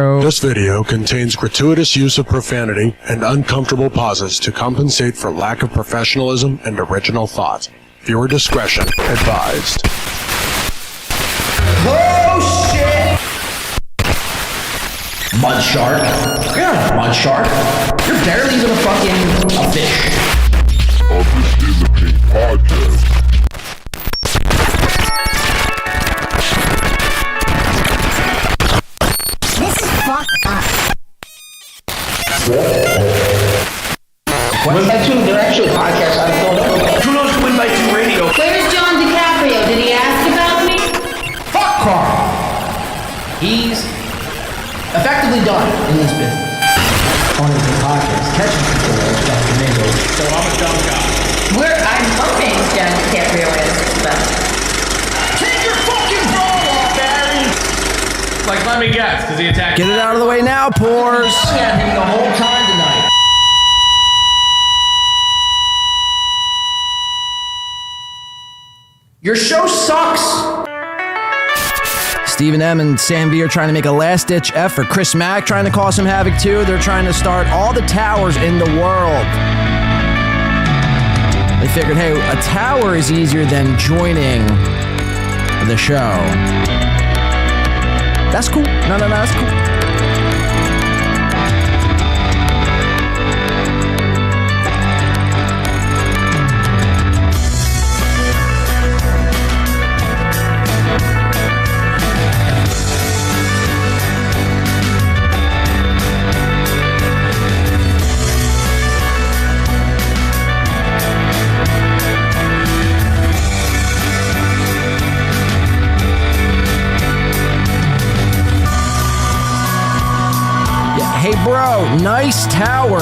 This video contains gratuitous use of profanity and uncomfortable pauses to compensate for lack of professionalism and original thought. Viewer discretion advised. Oh shit! Mud shark. You're not a mud shark. You're barely even a fish. This is a Pink Podcast. Win by Two, they're actually podcasts out of Philadelphia. Who knows Win by Two radio? Where's John-DiCaprio? Did he ask about me? Fuck Carl! He's effectively done in this business. On the podcast, catching people is Dr. Mingo. So I'm a dumb guy. I'm hoping John-DiCaprio is, but... Take your fucking ball off, Barry! Like, let me guess, because he attacked... Get it out of the way now, Pores! At him the whole time tonight. Your show sucks! Stephen M. and Sam V are trying to make a last-ditch effort. Chris Mack trying to cause some havoc, too. They're trying to start all the towers in the world. They figured, hey, a tower is easier than joining the show. That's cool. No, that's cool. Hey bro, nice tower.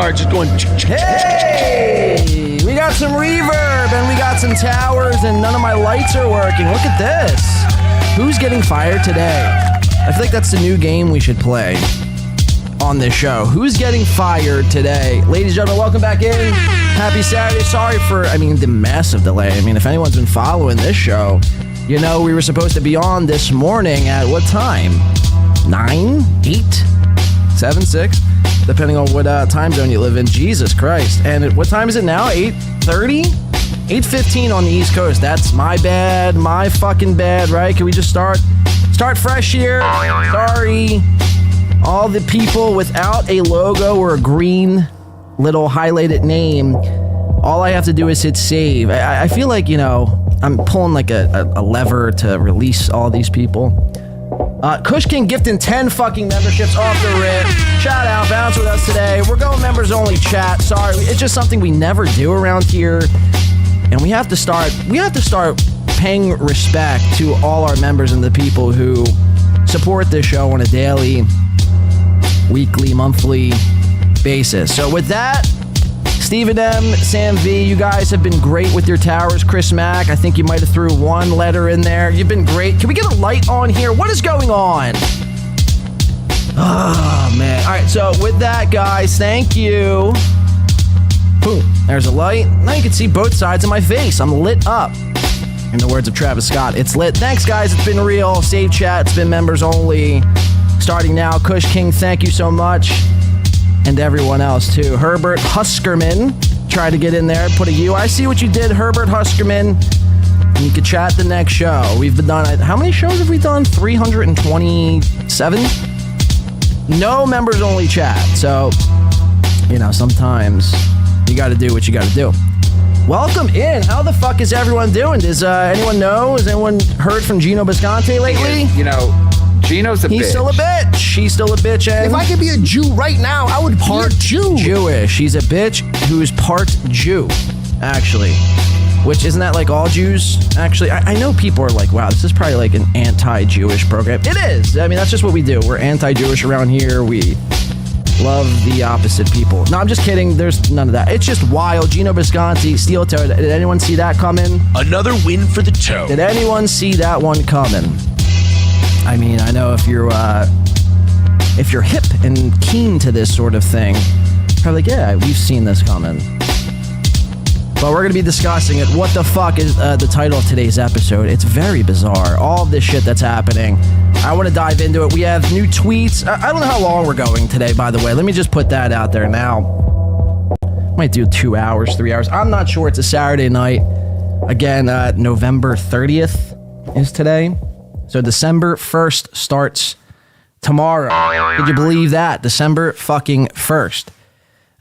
Just going. Hey, we got some reverb and we got some towers and none of my lights are working. Look at this. Who's getting fired today? I feel like that's the new game we should play on this show. Who's getting fired today? Ladies and gentlemen, welcome back in. Happy Saturday. Sorry for, the massive delay. If anyone's been following this show, you know we were supposed to be on this morning at what time? 9? 8? 7? 6? Depending on what time zone you live in. Jesus Christ. And what time is it now? 8:30? 8:15 on the East Coast. That's my bad. My fucking bad, right? Can we just start fresh here? Sorry. All the people without a logo or a green little highlighted name, all I have to do is hit save. I feel like, I'm pulling like a lever to release all these people. Kush King gifting 10 fucking memberships off the rip. Shout out, bounce with us today. We're going members only chat. Sorry, it's just something we never do around here, and we have to start paying respect to all our members and the people who support this show on a daily, weekly, monthly basis. So with that, Stephen M, Sam V, you guys have been great with your towers. Chris Mack, I think you might have threw one letter in there. You've been great. Can we get a light on here? What is going on? Oh, man. All right, so with that, guys, thank you. Boom. There's a light. Now you can see both sides of my face. I'm lit up. In the words of Travis Scott, it's lit. Thanks, guys. It's been real. Save chat. It's been members only. Starting now. Kush King, thank you so much. And everyone else, too. Herbert Huskerman. Try to get in there. Put a U. I see what you did, Herbert Huskerman. And you can chat the next show. We've been done. How many shows have we done? 327? No members only chat. So, sometimes you got to do what you got to do. Welcome in. How the fuck is everyone doing? Does anyone know? Has anyone heard from Gino Bisconte lately? Gino's a bitch. He's still a bitch. She's still a bitch. And if I could be a Jew right now, I would be a Jew. Jewish. He's a bitch who's part Jew, actually. Which, isn't that like all Jews? Actually, I know people are like, wow, this is probably like an anti-Jewish program. It is. I mean, that's just what we do. We're anti-Jewish around here. We love the opposite people. No, I'm just kidding. There's none of that. It's just wild. Gino Bisconte, Steel Toe. Did anyone see that coming? Another win for the toe. Did anyone see that one coming? I mean, I know if you're hip and keen to this sort of thing, probably like, yeah, we've seen this coming. But we're going to be discussing it. What the fuck is the title of today's episode? It's very bizarre. All of this shit that's happening. I want to dive into it. We have new tweets. I don't know how long we're going today, by the way. Let me just put that out there now. Might do 2 hours, 3 hours. I'm not sure. It's a Saturday night. Again, November 30th is today. So December 1st starts tomorrow. Could you believe that? December fucking 1st.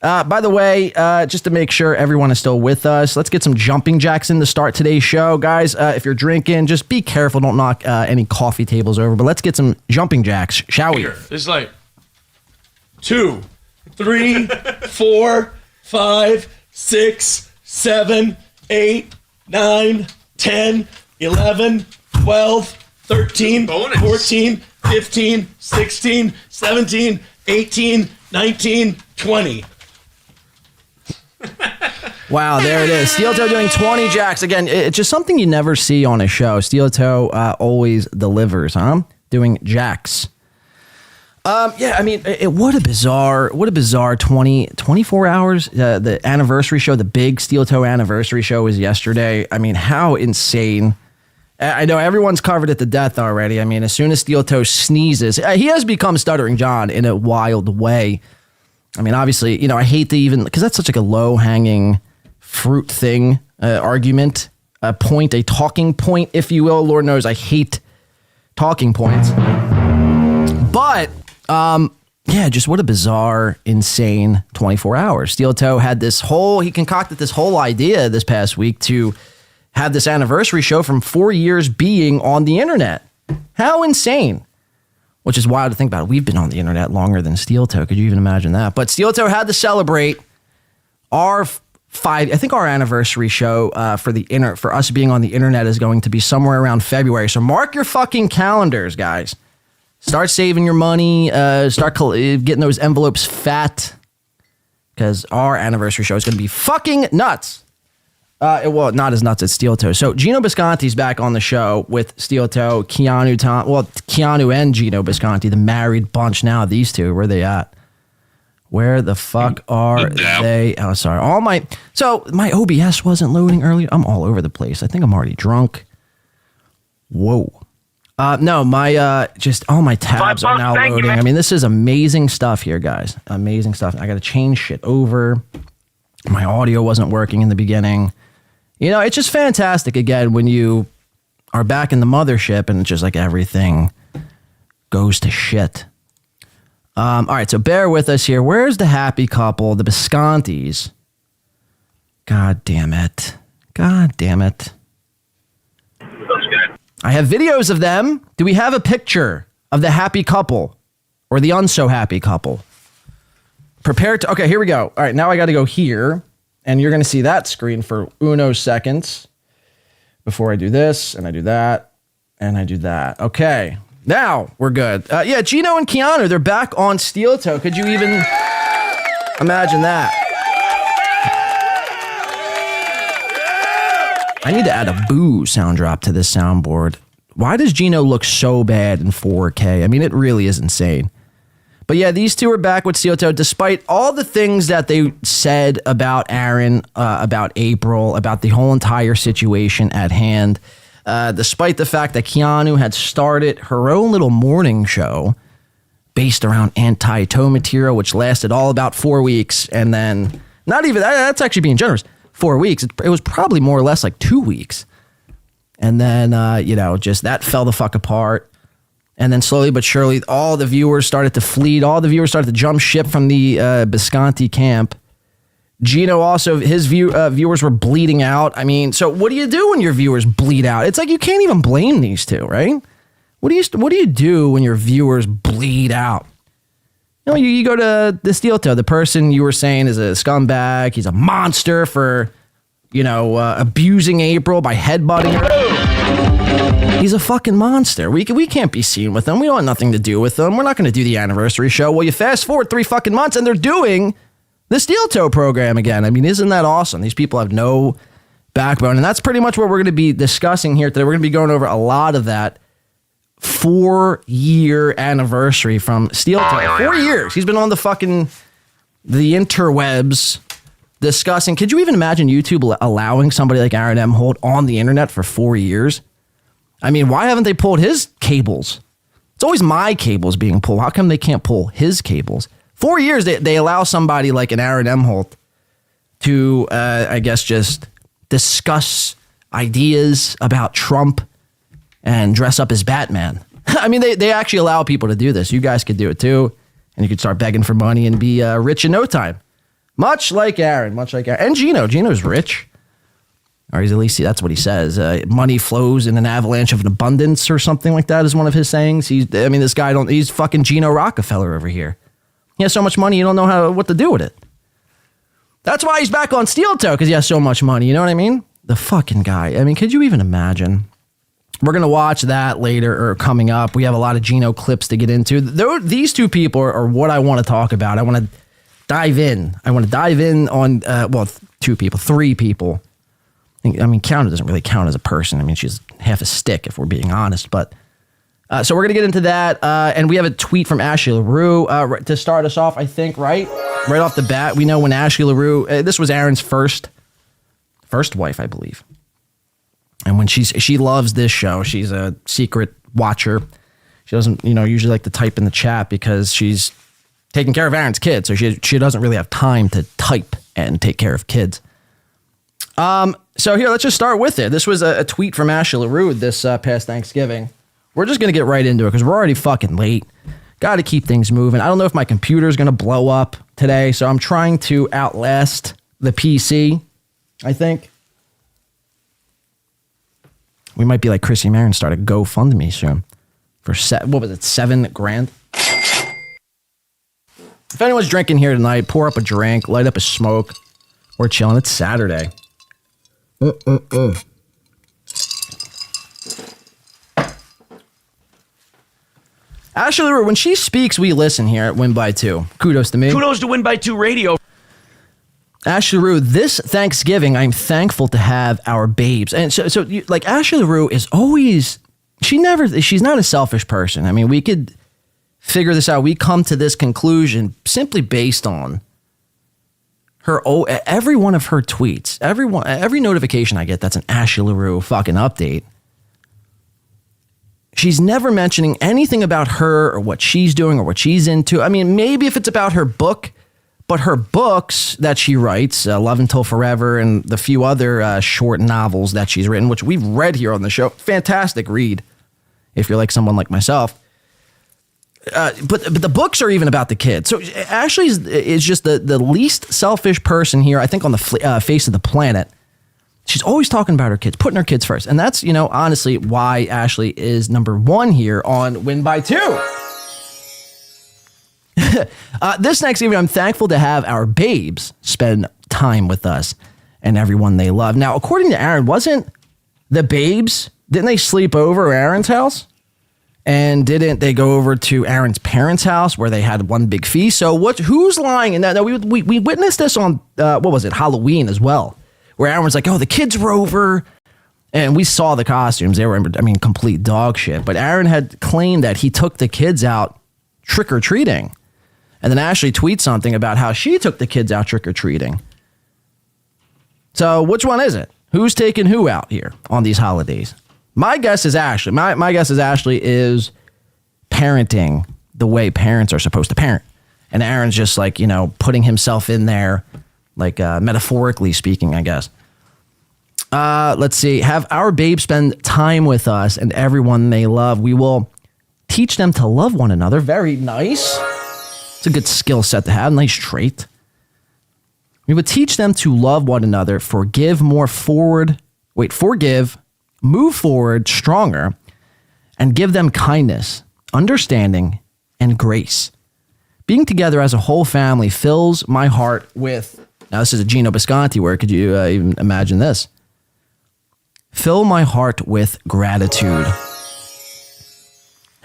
By the way, just to make sure everyone is still with us, let's get some jumping jacks in to start today's show. Guys, if you're drinking, just be careful. Don't knock any coffee tables over. But let's get some jumping jacks, shall we? It's like 2, 3, 4, 5, 6, 7, 8, 9, 10, 11, 12, 13, 14, 15, 16, 17, 18, 19, 20. Wow, there it is. Steel Toe doing 20 jacks. Again, it's just something you never see on a show. Steel Toe always delivers, huh? Doing jacks. Yeah, I mean, what a bizarre 24 hours. The anniversary show, the big Steel Toe anniversary show was yesterday. I mean, how insane. I know everyone's covered it to death already. I mean, as soon as Steel Toe sneezes, he has become Stuttering John in a wild way. I mean, obviously, I hate to even, because that's such like a low-hanging fruit thing, argument, a talking point, if you will. Lord knows I hate talking points. But, yeah, just what a bizarre, insane 24 hours. Steel Toe had he concocted this whole idea this past week to have this anniversary show from 4 years being on the internet. How insane. Which is wild to think about. We've been on the internet longer than Steel Toe. Could you even imagine that? But Steel Toe had to celebrate our our anniversary show for us being on the internet is going to be somewhere around February. So mark your fucking calendars, guys. Start saving your money. Start getting those envelopes fat. Because our anniversary show is going to be fucking nuts. Well, not as nuts as Steel Toe. So Gino Bisconte's back on the show with Steel Toe, Keanu and Gino Bisconte, the married bunch now. These two, where are they at? Where the fuck are they? Oh, sorry. So my OBS wasn't loading earlier. I'm all over the place. I think I'm already drunk. Whoa. No, all my tabs are now loading. I mean, this is amazing stuff here, guys. Amazing stuff. I got to change shit over. My audio wasn't working in the beginning. It's just fantastic, again, when you are back in the mothership and it's just like everything goes to shit. All right, so bear with us here. Where's the happy couple, the Biscontes? God damn it. God damn it. I have videos of them. Do we have a picture of the happy couple or the unso-happy couple? Okay, here we go. All right, now I got to go here. And you're going to see that screen for uno seconds before I do this, and I do that, and I do that. Okay, now we're good. Yeah, Gino and Keanu, they're back on Steel Toe. Could you even imagine that? I need to add a boo sound drop to this soundboard. Why does Gino look so bad in 4K? I mean, it really is insane. But yeah, these two are back with Steel Toe, despite all the things that they said about Aaron, about April, about the whole entire situation at hand. Despite the fact that Keanu had started her own little morning show based around anti-toe material, which lasted all about 4 weeks. And then, not even, that's actually being generous, 4 weeks. It was probably more or less like 2 weeks. And then, just that fell the fuck apart. And then slowly but surely, all the viewers started to flee. All the viewers started to jump ship from the Bisconti camp. Gino also, his viewers were bleeding out. I mean, so what do you do when your viewers bleed out? It's like you can't even blame these two, right? What do you do when your viewers bleed out? You go to the Steel Toe, the person you were saying is a scumbag. He's a monster for, abusing April by headbutting her. He's a fucking monster. We can't be seen with him. We don't want nothing to do with him. We're not going to do the anniversary show. Well, you fast forward 3 fucking months and they're doing the Steel Toe program again. I mean, isn't that awesome? These people have no backbone. And that's pretty much what we're going to be discussing here today. We're going to be going over a lot of that 4-year anniversary from Steel Toe. 4 years. He's been on the interwebs discussing. Could you even imagine YouTube allowing somebody like Aaron M. Holt on the internet for 4 years? I mean, why haven't they pulled his cables? It's always my cables being pulled. How come they can't pull his cables? 4 years, they allow somebody like an Aaron M. Holt to, just discuss ideas about Trump and dress up as Batman. I mean, they actually allow people to do this. You guys could do it too. And you could start begging for money and be rich in no time. Much like Aaron. And Gino. Gino's rich. Or at least that's what he says. Money flows in an avalanche of an abundance or something like that is one of his sayings. This guy he's fucking Gino Rockefeller over here. He has so much money, you don't know what to do with it. That's why he's back on Steel Toe, because he has so much money. You know what I mean? The fucking guy. I mean, could you even imagine? We're going to watch that later or coming up. We have a lot of Gino clips to get into. These two people are what I want to talk about. I want to dive in. On, 2 people, 3 people. I mean, Keanu doesn't really count as a person. I mean, she's half a stick, if we're being honest. But so we're going to get into that. And we have a tweet from Ashley LaRue to start us off, I think, right off the bat. We know when Ashley LaRue, this was Aaron's first wife, I believe. And when she loves this show, she's a secret watcher. She doesn't, usually like to type in the chat because she's taking care of Aaron's kids. So she doesn't really have time to type and take care of kids. So here, let's just start with it. This was a tweet from Ashley LaRue this past Thanksgiving. We're just going to get right into it because we're already fucking late. Got to keep things moving. I don't know if my computer is going to blow up today, so I'm trying to outlast the PC, I think. We might be like Chrissy Mayr and start a GoFundMe soon for $7,000. If anyone's drinking here tonight, pour up a drink, light up a smoke. We're chilling. It's Saturday. Ashley LaRue, when she speaks, we listen here at Win by 2. Kudos to me. Kudos to Win by 2 Radio. Ashley LaRue, this Thanksgiving, I'm thankful to have our babes. And so Ashley LaRue is always, she's not a selfish person. I mean, we could figure this out. We come to this conclusion simply based on every one of her tweets, every notification I get that's an Ashley LaRue fucking update. She's never mentioning anything about her or what she's doing or what she's into. I mean, maybe if it's about her book, but her books that she writes, Love Until Forever and the few other short novels that she's written, which we've read here on the show, fantastic read if you're like someone like myself. But the books are even about the kids. So Ashley is just the least selfish person here, I think, on the face of the planet. She's always talking about her kids, putting her kids first. And that's, honestly, why Ashley is number 1 here on Win by 2. This next evening, I'm thankful to have our babes spend time with us and everyone they love. Now, according to Aaron, wasn't the babes, didn't they sleep over at Aaron's house? And didn't they go over to Aaron's parents' house where they had one big feast? So who's lying in that? Now, we witnessed this on, Halloween as well, where Aaron was like, oh, the kids were over. And we saw the costumes. They were, complete dog shit. But Aaron had claimed that he took the kids out trick-or-treating. And then Ashley tweets something about how she took the kids out trick-or-treating. So which one is it? Who's taking who out here on these holidays? My guess is Ashley. My guess is Ashley is parenting the way parents are supposed to parent. And Aaron's just like, putting himself in there, like metaphorically speaking, I guess. Let's see. Have our babes spend time with us and everyone they love. We will teach them to love one another. Very nice. It's a good skill set to have. Nice trait. We would teach them to love one another, forgive, move forward stronger, and give them kindness, understanding, and grace. Being together as a whole family fills my heart with, now this is a Gino Bisconti word, could you even imagine this? Fill my heart with gratitude.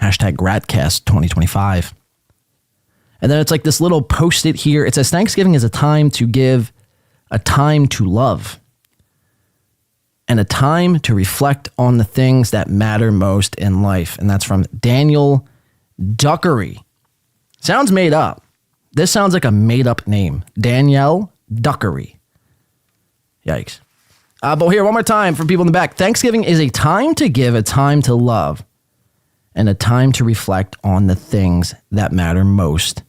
Hashtag Gratcast 2025. And then it's like this little post-it here. It says, Thanksgiving is a time to give, a time to love, and a time to reflect on the things that matter most in life. And that's from Daniel Duckery. Sounds made up. This sounds like a made-up name. Danielle Duckery. Yikes. But here, one more time for people in the back. Thanksgiving is a time to give, a time to love, and a time to reflect on the things that matter most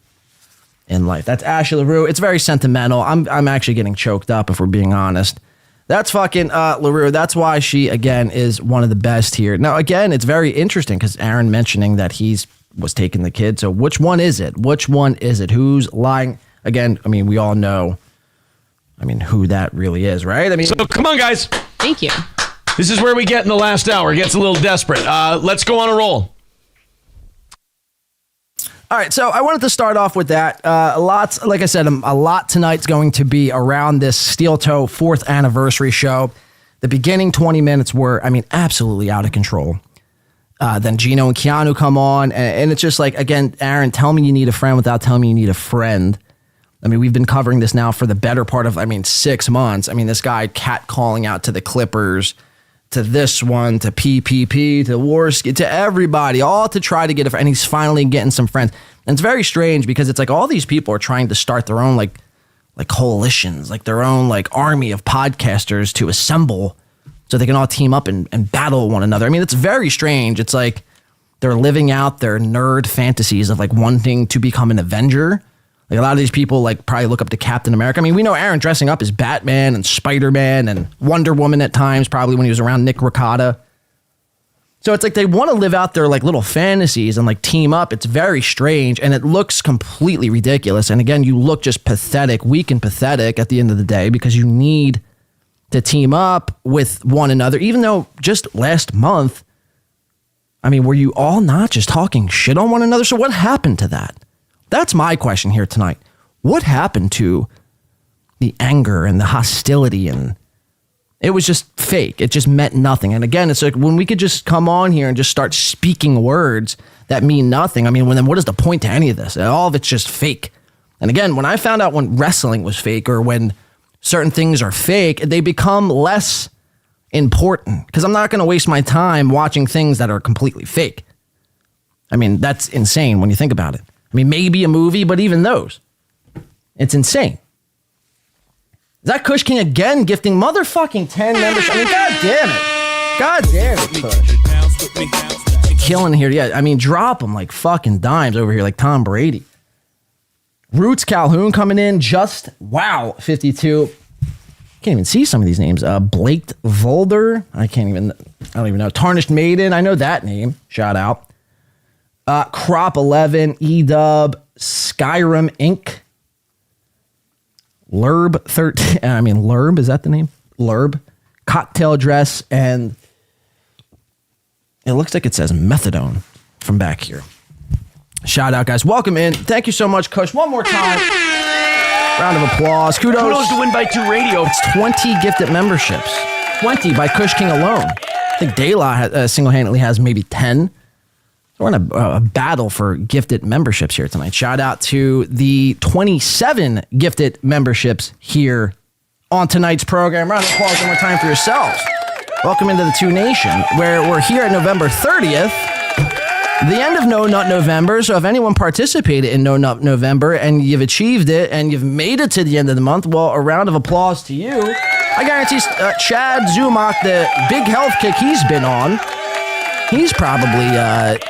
in life. That's Ashley LaRue. It's very sentimental. I'm actually getting choked up, if we're being honest. That's fucking LaRue. That's why she, again, is one of the best here. Now, again, it's very interesting because Aaron mentioning that was taking the kid. So which one is it? Which one is it? Who's lying? Again, we all know, who that really is, right? So come on, guys. Thank you. This is where we get in the last hour. It gets a little desperate. Let's go on a roll. All right, so I wanted to start off with that. Like I said, a lot tonight's going to be around this Steel Toe 4th anniversary show. The beginning 20 minutes were, absolutely out of control. Then Gino and Keanu come on, and it's just like, again, Aaron, tell me you need a friend without telling me you need a friend. We've been covering this now for the better part of, 6 months. This guy cat calling out to the Clippers, to this one, to PPP, to Warski, to everybody, all to try to get a friend. And he's finally getting some friends. And it's very strange because it's like all these people are trying to start their own like coalitions, like their own army of podcasters to assemble so they can all team up and battle one another. It's very strange. It's like they're living out their nerd fantasies of wanting to become an Avenger. A lot of these people probably look up to Captain America. We know Aaron dressing up as Batman and Spider-Man and Wonder Woman at times, probably when he was around Nick Ricotta. So it's like they want to live out their little fantasies and team up. It's very strange and it looks completely ridiculous. And again, you look just pathetic, weak and pathetic at the end of the day because you need to team up with one another. Even though just last month, were you all not just talking shit on one another? So what happened to that? That's my question here tonight. What happened to the anger and the hostility? And it was just fake. It just meant nothing. And again, it's like when we could just come on here and just start speaking words that mean nothing. Then what is the point to any of this? All of it's just fake. And again, when I found out when wrestling was fake or when certain things are fake, they become less important because I'm not going to waste my time watching things that are completely fake. That's insane when you think about it. Maybe a movie, but even those. It's insane. Is that Kush King again gifting motherfucking 10 members? God damn it. God damn it, Kush. Killing here. Yeah, drop them like fucking dimes over here like Tom Brady. Roots Calhoun coming in. Just, wow, 52. Can't even see some of these names. Blake Volder. I don't even know. Tarnished Maiden. I know that name. Shout out. Crop 11, Edub, Skyrim Inc., Lurb 13. Lurb, is that the name? Lurb, Cocktail Dress, and it looks like it says methadone from back here. Shout out, guys. Welcome in. Thank you so much, Kush. One more time. Round of applause. Kudos to Win by 2 Radio. It's 20 gifted memberships. 20 by Kush King alone. I think De La single-handedly has maybe 10. We're in a battle for gifted memberships here tonight. Shout out to the 27 gifted memberships here on tonight's program. Round of applause one more time for yourselves. Welcome into the Two Nation, where we're here at November 30th. the end of No Nut November. So if anyone participated in No Nut November and you've achieved it and you've made it to the end of the month, well, a round of applause to you. I guarantee Chad Zumach, the big health kick he's been on, he's probably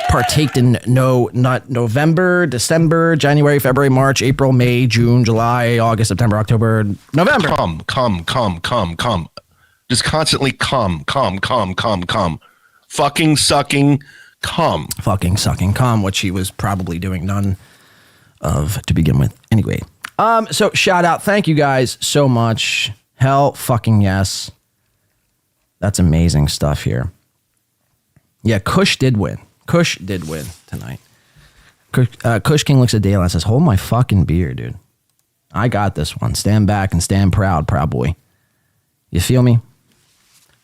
partaked in No Nut November, December, January, February, March, April, May, June, July, August, September, October, November. Come. Just constantly come. Fucking sucking cum. Fucking sucking cum, which he was probably doing none of to begin with. Anyway, so shout out. Thank you guys so much. Hell fucking yes. That's amazing stuff here. Yeah, Kush did win. Kush did win tonight. Kush King looks at Dale and says, hold my fucking beer, dude. I got this one. Stand back and stand proud boy. You feel me?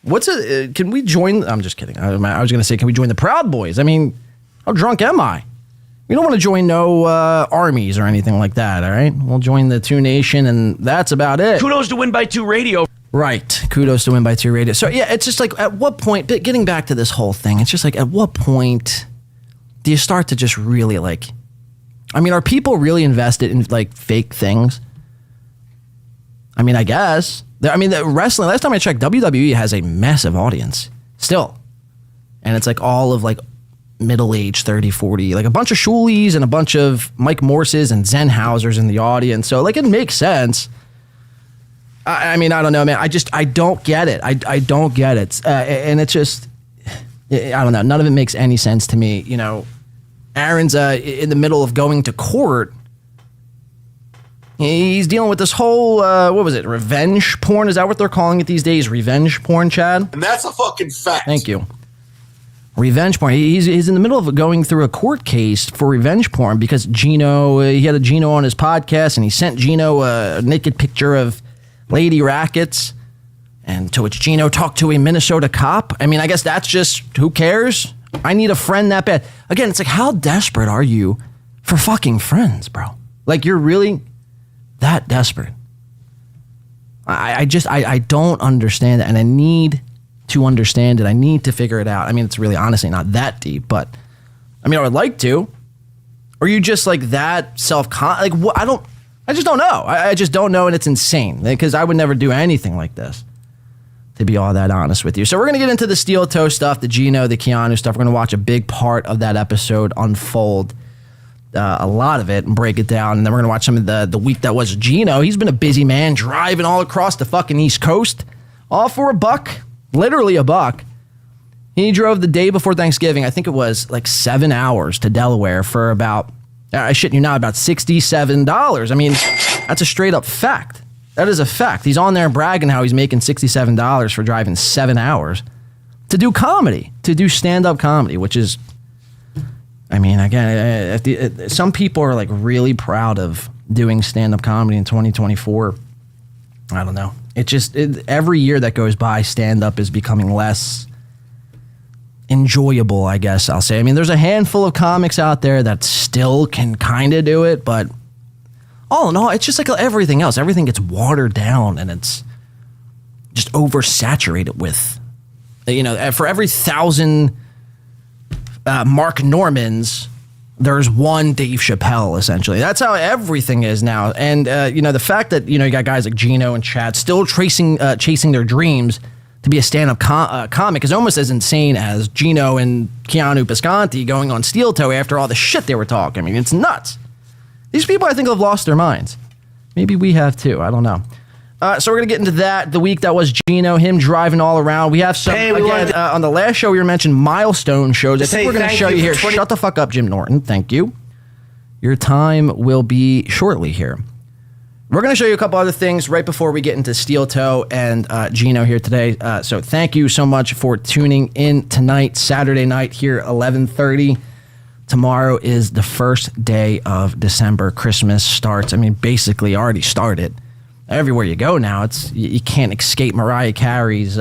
Can we join? I'm just kidding. I was going to say, can we join the Proud Boys? I mean, how drunk am I? We don't want to join no armies or anything like that, all right? We'll join the 2 Nation, and that's about it. Kudos to Win by 2 Radio. Right. Kudos to Win by 2 Radio. So, yeah, it's just like, at what point, getting back to this whole thing, it's just like, at what point do you start to just really, like, I mean, are people really invested in, like, fake things? I mean, I guess. I mean, the wrestling, last time I checked, WWE has a massive audience still. And it's like all of like middle-aged 30, 40, like a bunch of Shulies and a bunch of Mike Morses and Zenhausers in the audience. So like it makes sense. I mean, I don't know, man. I don't get it. I don't get it. And it's just, I don't know. None of it makes any sense to me. You know, Aaron's in the middle of going to court. He's dealing with this whole, what was it, revenge porn? Is that what they're calling it these days? Revenge porn, Chad? And that's a fucking fact. Thank you. Revenge porn. He's in the middle of going through a court case for revenge porn because Gino, he had a Gino on his podcast and he sent Gino a naked picture of lady rackets. And to which Gino talked to a Minnesota cop. I mean, I guess that's just, who cares? I need a friend that bad. Again, it's like, how desperate are you for fucking friends, bro? Like, you're really that desperate. I don't understand it, and I need to understand it. I need to figure it out. I mean, it's really honestly not that deep, but I mean, I would like to. Or you just like that like what? I just don't know. I just don't know, and it's insane because I would never do anything like this, to be all that honest with you. So we're going to get into the steel toe stuff, the Gino, the Keanu stuff. We're going to watch a big part of that episode unfold, a lot of it, and break it down. And then we're going to watch some of the week that was Gino. He's been a busy man driving all across the fucking East Coast, all for $1, literally $1. He drove the day before Thanksgiving. I think it was like 7 hours to Delaware for about, I shit you not, about $67. I mean, that's a straight up fact. That is a fact. He's on there bragging how he's making $67 for driving 7 hours to do comedy, to do stand-up comedy, which is, I mean, again, some people are like really proud of doing stand-up comedy in 2024. I don't know. It just, every year that goes by, stand-up is becoming less enjoyable, I guess I'll say. I mean, there's a handful of comics out there that still can kind of do it, but all in all, it's just like everything else. Everything gets watered down and it's just oversaturated with, you know, for every 1,000 Mark Normans, there's one Dave Chappelle, essentially. That's how everything is now. And, you know, the fact that, you know, you got guys like Gino and Chad still chasing their dreams to be a stand-up comic is almost as insane as Gino and Keanu Bisconti going on Steel Toe after all the shit they were talking. I mean, it's nuts. These people, I think, have lost their minds. Maybe we have too. I don't know. So we're going to get into that. The week that was Gino, him driving all around. We have some, on the last show, we were mentioning milestone shows. I think we're going to show you here. Shut the fuck up, Jim Norton. Thank you. Your time will be shortly here. We're going to show you a couple other things right before we get into Steel Toe and Gino here today. So thank you so much for tuning in tonight, Saturday night here, 11:30. Tomorrow is the first day of December. Christmas starts. I mean, basically already started. Everywhere you go now, you can't escape Mariah Carey's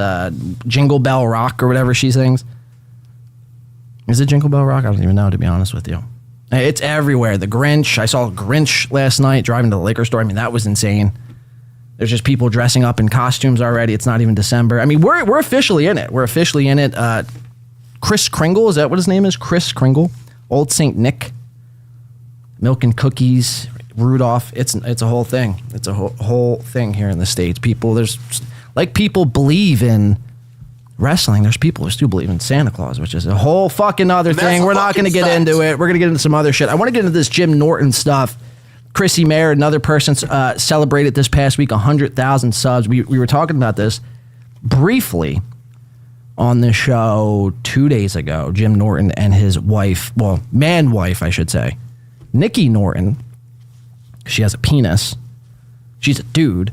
Jingle Bell Rock or whatever she sings. Is it Jingle Bell Rock? I don't even know, to be honest with you. It's everywhere. The Grinch. I saw Grinch last night driving to the liquor store. I mean, that was insane. There's just people dressing up in costumes already. It's not even December. I mean, we're officially in it. We're officially in it. Chris Kringle, is that what his name is? Chris Kringle Old Saint Nick, milk and cookies, Rudolph. It's a whole thing. It's a whole thing here in the States. People believe in wrestling. There's people who still believe in Santa Claus, which is a whole fucking other thing. We're not going to get into it. We're going to get into some other shit. I want to get into this Jim Norton stuff. Chrissy Mayr, another person, celebrated this past week 100,000 subs. We were talking about this briefly on the show 2 days ago. Jim Norton and his wife, man-wife, I should say, Nikki Norton. She has a penis. She's a dude.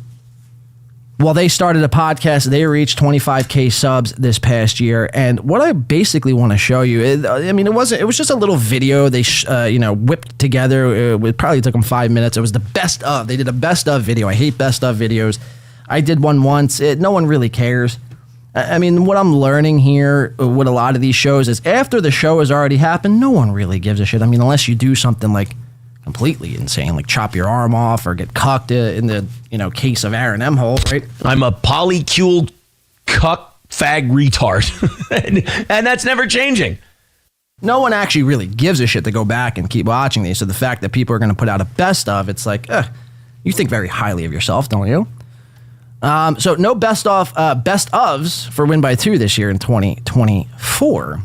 Well, they started a podcast. They reached 25K subs this past year. And what I basically want to show you, it was just a little video they, whipped together. It probably took them 5 minutes. It was the best of. They did a best of video. I hate best of videos. I did one once. No one really cares. What I'm learning here with a lot of these shows is after the show has already happened, no one really gives a shit. Unless you do something like completely insane, like chop your arm off or get cucked in the case of Aaron Emholt, right? I'm a polycule cuck fag retard, and that's never changing. No one actually really gives a shit to go back and keep watching these. So the fact that people are going to put out a best of, it's like, you think very highly of yourself, don't you? So no best ofs for Win by Two this year in 2024.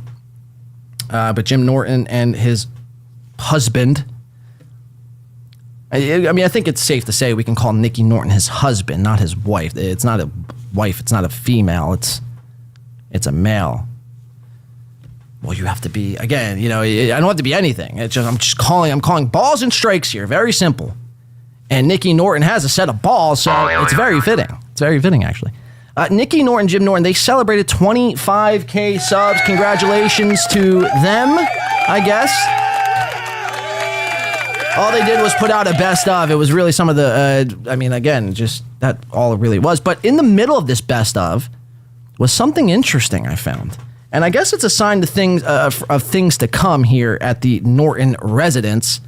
But Jim Norton and his husband. I think it's safe to say we can call Nikki Norton his husband, not his wife. It's not a wife. It's not a female. It's a male. Well, you have to be, again, I don't have to be anything. I'm calling balls and strikes here. Very simple. And Nikki Norton has a set of balls, so it's very fitting. It's very fitting, actually. Nikki Norton, Jim Norton, they celebrated 25K subs. Congratulations to them, I guess. All they did was put out a best of. It was really some of the, just that all it really was. But in the middle of this best of was something interesting I found. And I guess it's a sign to things of things to come here at the Norton residence.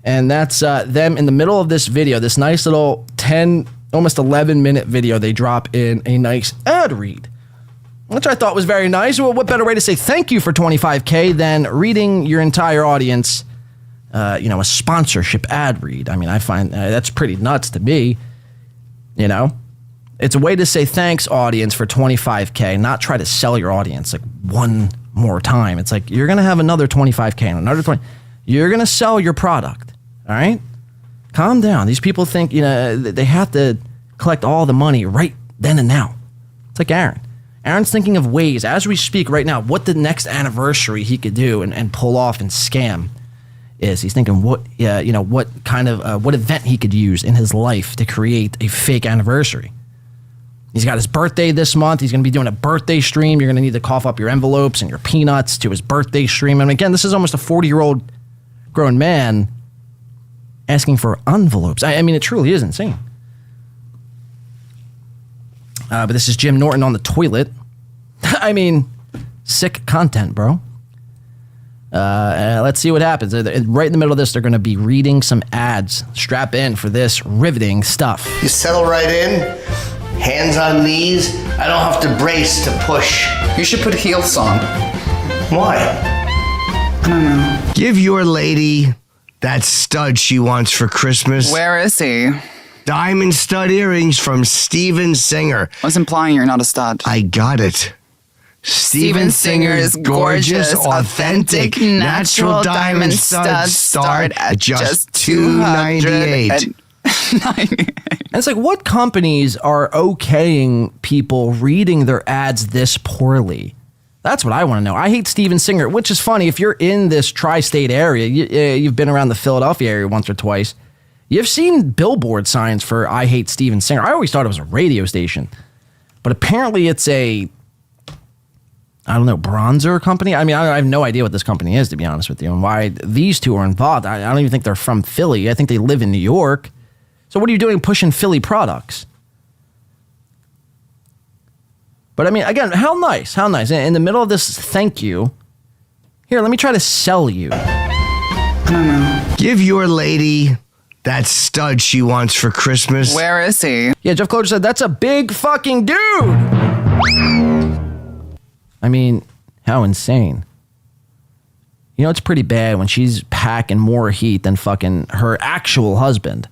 And that's them in the middle of this video, this nice little 10, almost 11-minute video. They drop in a nice ad read, which I thought was very nice. Well, what better way to say thank you for 25K than reading your entire audience a sponsorship ad read. I find that's pretty nuts to me. It's a way to say thanks, audience, for 25K, not try to sell your audience like one more time. It's like you're going to have another 25K and another 20. You're going to sell your product. All right? Calm down. These people think, they have to collect all the money right then and now. It's like Aaron. Aaron's thinking of ways, as we speak right now, what the next anniversary he could do and pull off and scam is. He's thinking what kind of what event he could use in his life to create a fake anniversary. He's got his birthday this month. He's going to be doing a birthday stream. You're going to need to cough up your envelopes and your peanuts to his birthday stream. And again, this is almost a 40-year-old grown man asking for envelopes. It truly is insane. But this is Jim Norton on the toilet. Sick content, bro. Let's see what happens. Right in the middle of this, they're going to be reading some ads. Strap in for this riveting stuff. You settle right in, hands on knees. I don't have to brace to push. You should put heels on. Why? I don't know. Give your lady that stud she wants for Christmas. Where is he? Diamond stud earrings from Steven Singer. I was implying you're not a stud. I got it. Steven Singer is gorgeous, authentic, natural diamond studs start at just $298. And it's like, what companies are okaying people reading their ads this poorly? That's what I want to know. I hate Steven Singer, which is funny. If you're in this tri-state area, you've been around the Philadelphia area once or twice, you've seen billboard signs for I hate Steven Singer. I always thought it was a radio station, but apparently it's a, I don't know, bronzer company. I have no idea what this company is, to be honest with you, and why these two are involved. I don't even think they're from Philly. I think they live in New York. So what are you doing pushing Philly products? But again, how nice. In the middle of this, thank you. Here, let me try to sell you. I don't know. Give your lady that stud she wants for Christmas. Where is he? Yeah, Jeff Clocher said, that's a big fucking dude. How insane. You know, it's pretty bad when she's packing more heat than fucking her actual husband.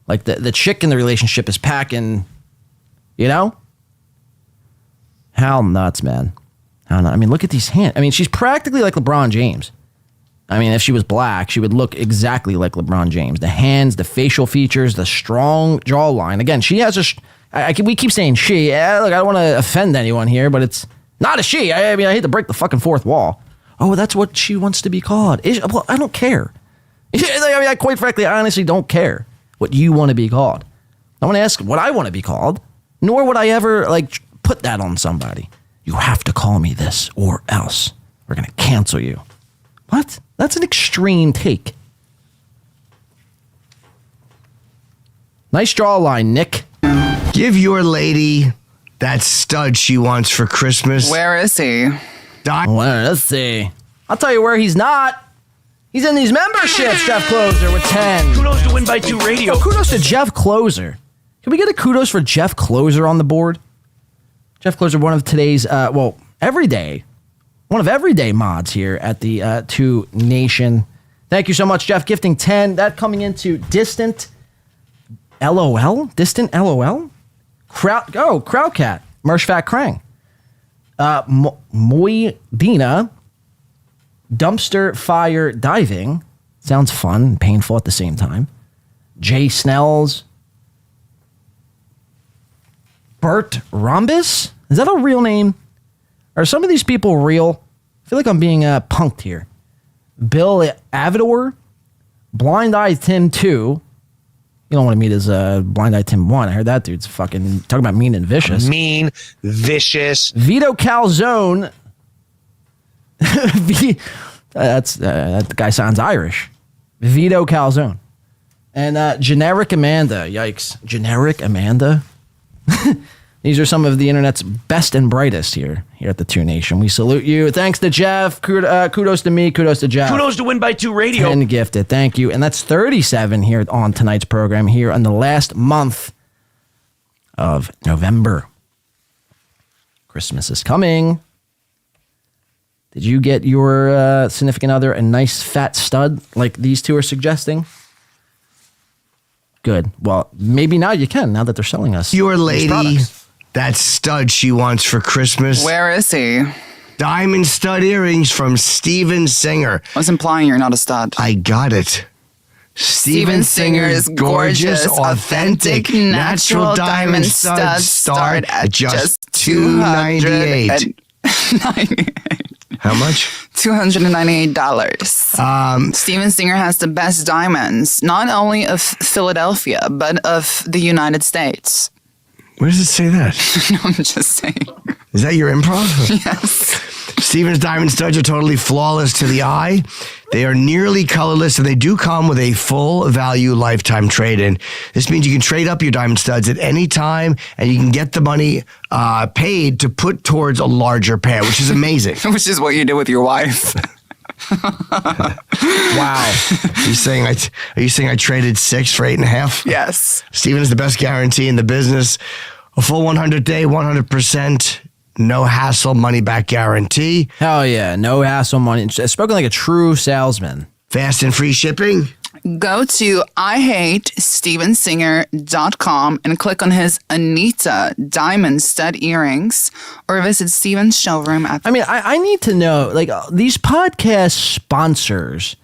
Like the chick in the relationship is packing, you know? How nuts, man. How nuts. I mean, look at these hands. I mean, she's practically like LeBron James. I mean, if she was black, she would look exactly like LeBron James. The hands, the facial features, the strong jawline. Again, she has we keep saying she. Look, I don't want to offend anyone here, but it's not a she. I mean, I hate to break the fucking fourth wall. Oh, that's what she wants to be called. Well, I don't care. I mean, quite frankly, I honestly don't care what you want to be called. I want to ask what I want to be called, nor would I ever put that on somebody. You have to call me this or else we're going to cancel you. What? That's an extreme take. Nice jawline, Nick. Give your lady that stud she wants for Christmas. Where is he? Let's see. I'll tell you where he's not. He's in these memberships, Jeff Closer, with 10. Kudos to Win by 2 Radio. Kudos to Jeff Closer. Can we get a kudos for Jeff Closer on the board? Jeff Closer, one of today's, one of everyday mods here at the 2 Nation. Thank you so much, Jeff. Gifting 10. That coming into Distant LOL? Distant LOL? Crowdcat. Mershfat Krang. Moidina. Dumpster Fire Diving. Sounds fun and painful at the same time. Jay Snells. Bert Rhombus? Is that a real name? Are some of these people real? I feel like I'm being punked here. Bill Avidor. Blind Eye Tim 2. You don't want to meet his Blind Eye Tim 1. I heard that dude's fucking talking about mean and vicious. Mean, vicious. Vito Calzone. That guy sounds Irish. Vito Calzone. And Generic Amanda. Yikes. Generic Amanda. These are some of the internet's best and brightest here at the 2 Nation. We salute you. Thanks to Jeff. Kudos to me. Kudos to Jeff. Kudos to Win by 2 Radio. 10 gifted. Thank you. And that's 37 here on tonight's program here on the last month of November. Christmas is coming. Did you get your significant other a nice fat stud like these two are suggesting? Good. Well, maybe now you can, now that they're selling us Your these lady products. that stud she wants for Christmas. Where is he? Diamond stud earrings from Steven Singer. I was implying you're not a stud. I got it. Steven Singer's gorgeous, authentic, natural diamond studs start at just $298. How much? $298. Steven Singer has the best diamonds, not only of Philadelphia, but of the United States. Where does it say that? No, I'm just saying. Is that your improv? Yes. Steven's diamond studs are totally flawless to the eye. They are nearly colorless, and they do come with a full value lifetime trade-in. This means you can trade up your diamond studs at any time, and you can get the money paid to put towards a larger pair, which is amazing. Which is what you do with your wife. Wow. Are you saying I traded 6 for 8.5? Yes. Steven is the best guarantee in the business. A full 100-day, 100%. No hassle, money back guarantee. Hell yeah, no hassle money. Spoken like a true salesman. Fast and free shipping. Go to IHateStevenSinger.com and click on his Anita diamond stud earrings, or visit Steven's showroom at... I need to know, these podcast sponsors,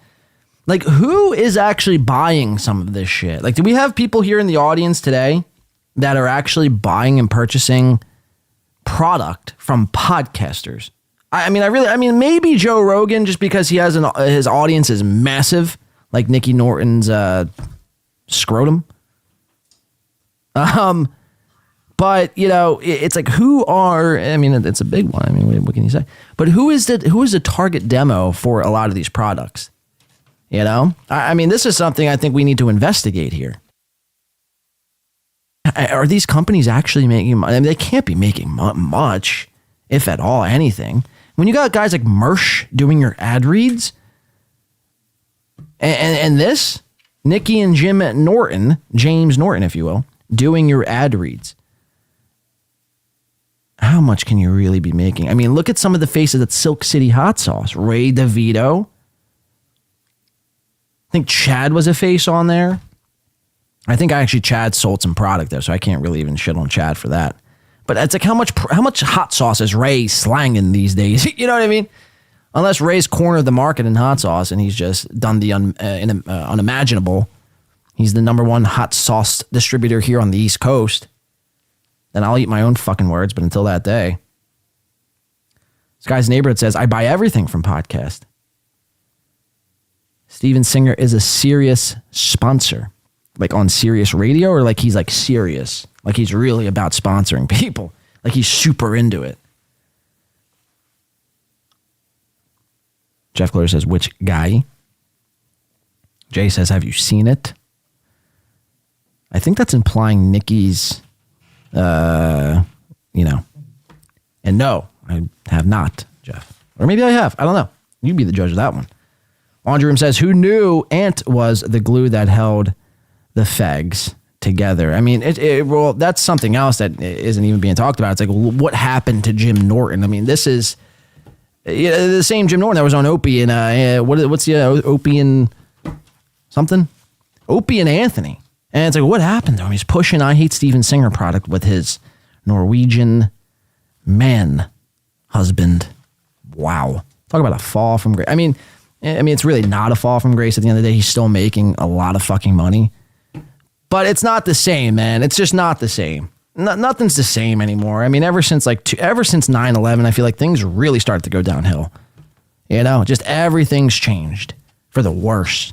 who is actually buying some of this shit? Do we have people here in the audience today that are actually buying and purchasing product from podcasters? Maybe Joe Rogan, just because he has his audience is massive, like Nicky Norton's scrotum. But it's who are? It's a big one. What can you say? But who is the target demo for a lot of these products? This is something I think we need to investigate here. Are these companies actually making money? They can't be making much, if at all, anything. When you got guys like Mersh doing your ad reads, and this, Nikki and James Norton, if you will, doing your ad reads. How much can you really be making? Look at some of the faces at Silk City Hot Sauce. Ray DeVito, I think Chad was a face on there. I think Chad sold some product there, so I can't really even shit on Chad for that. But it's like how much hot sauce is Ray slanging these days? You know what I mean? Unless Ray's cornered the market in hot sauce and he's just done the unimaginable. He's the number one hot sauce distributor here on the East Coast. Then I'll eat my own fucking words, but until that day. This guy's neighborhood says, I buy everything from podcast. Steven Singer is a serious sponsor. Like on Sirius Radio, or like he's like serious? Like he's really about sponsoring people. Like he's super into it. Jeff Glover says, which guy? Jay says, have you seen it? I think that's implying Nikki's, And no, I have not, Jeff. Or maybe I have. I don't know. You be the judge of that one. Laundry Room says, who knew Ant was the glue that held the fags together? I mean, well, that's something else that isn't even being talked about. It's like, what happened to Jim Norton? I mean, this is the same Jim Norton that was on Opie and what's the Opie and something? Opie and Anthony. And it's like, what happened to him? He's pushing I Hate Steven Singer product with his Norwegian man husband. Wow. Talk about a fall from grace. I mean, it's really not a fall from grace. At the end of the day, he's still making a lot of fucking money. But it's not the same, man. It's just not the same. Nothing's the same anymore. I mean, ever since 9/11, I feel like things really started to go downhill. Just everything's changed for the worse.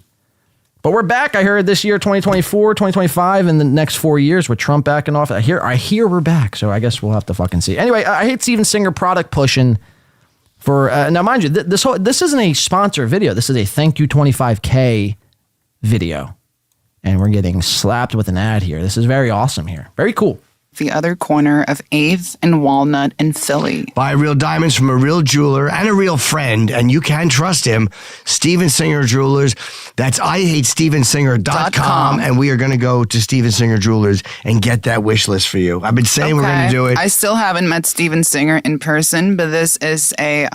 But we're back. I heard this year, 2024, 2025, and the next 4 years with Trump back in office. I hear we're back. So I guess we'll have to fucking see. Anyway, I Hate Steven Singer product pushing for now, mind you, this isn't a sponsor video. This is a thank you 25K video. And we're getting slapped with an ad here. This is very awesome here. Very cool. The other corner of 8th and Walnut in Philly. Buy real diamonds from a real jeweler and a real friend, and you can trust him. Steven Singer Jewelers. That's IHateStevenSinger.com, and we are going to go to Steven Singer Jewelers and get that wish list for you. I've been saying we're going to do it. I still haven't met Steven Singer in person, but this is a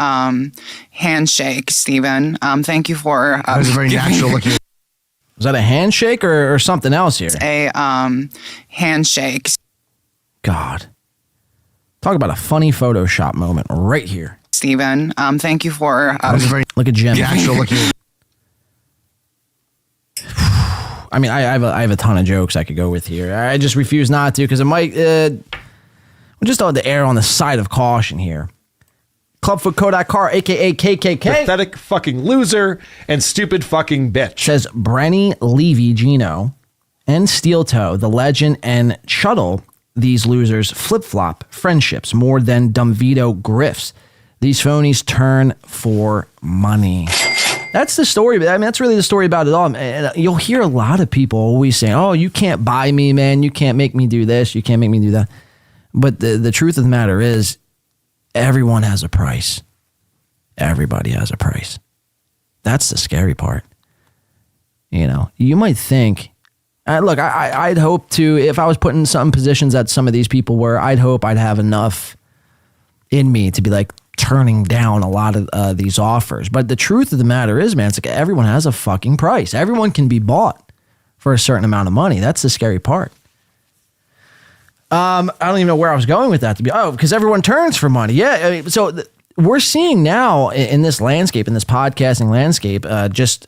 handshake, Steven. Thank you for... that was a very natural looking... Was that a handshake or something else here? It's a handshake. God. Talk about a funny Photoshop moment right here. Steven, thank you for... look at Jim. The actual looking... I mean, I have a ton of jokes I could go with here. I just refuse not to because it might... we're just on the air on the side of caution here. Clubfoot Kodak Car, a.k.a. KKK. Pathetic fucking loser and stupid fucking bitch. Says Brenny, Levy, Gino, and Steel Toe, the legend, and Shuttle, these losers flip-flop friendships more than Dumbvito grifts. These phonies turn for money. That's the story. I mean, that's really the story about it all. And you'll hear a lot of people always saying, oh, you can't buy me, man. You can't make me do this. You can't make me do that. But the truth of the matter is, everyone has a price. Everybody has a price. That's the scary part. You might think, look, I'd hope to, if I was put in some positions that some of these people were, I'd hope I'd have enough in me to be like turning down a lot of these offers. But the truth of the matter is, man, it's like everyone has a fucking price. Everyone can be bought for a certain amount of money. That's the scary part. I don't even know where I was going with that because everyone turns for money. Yeah. I mean, so we're seeing now in this landscape, in this podcasting landscape, just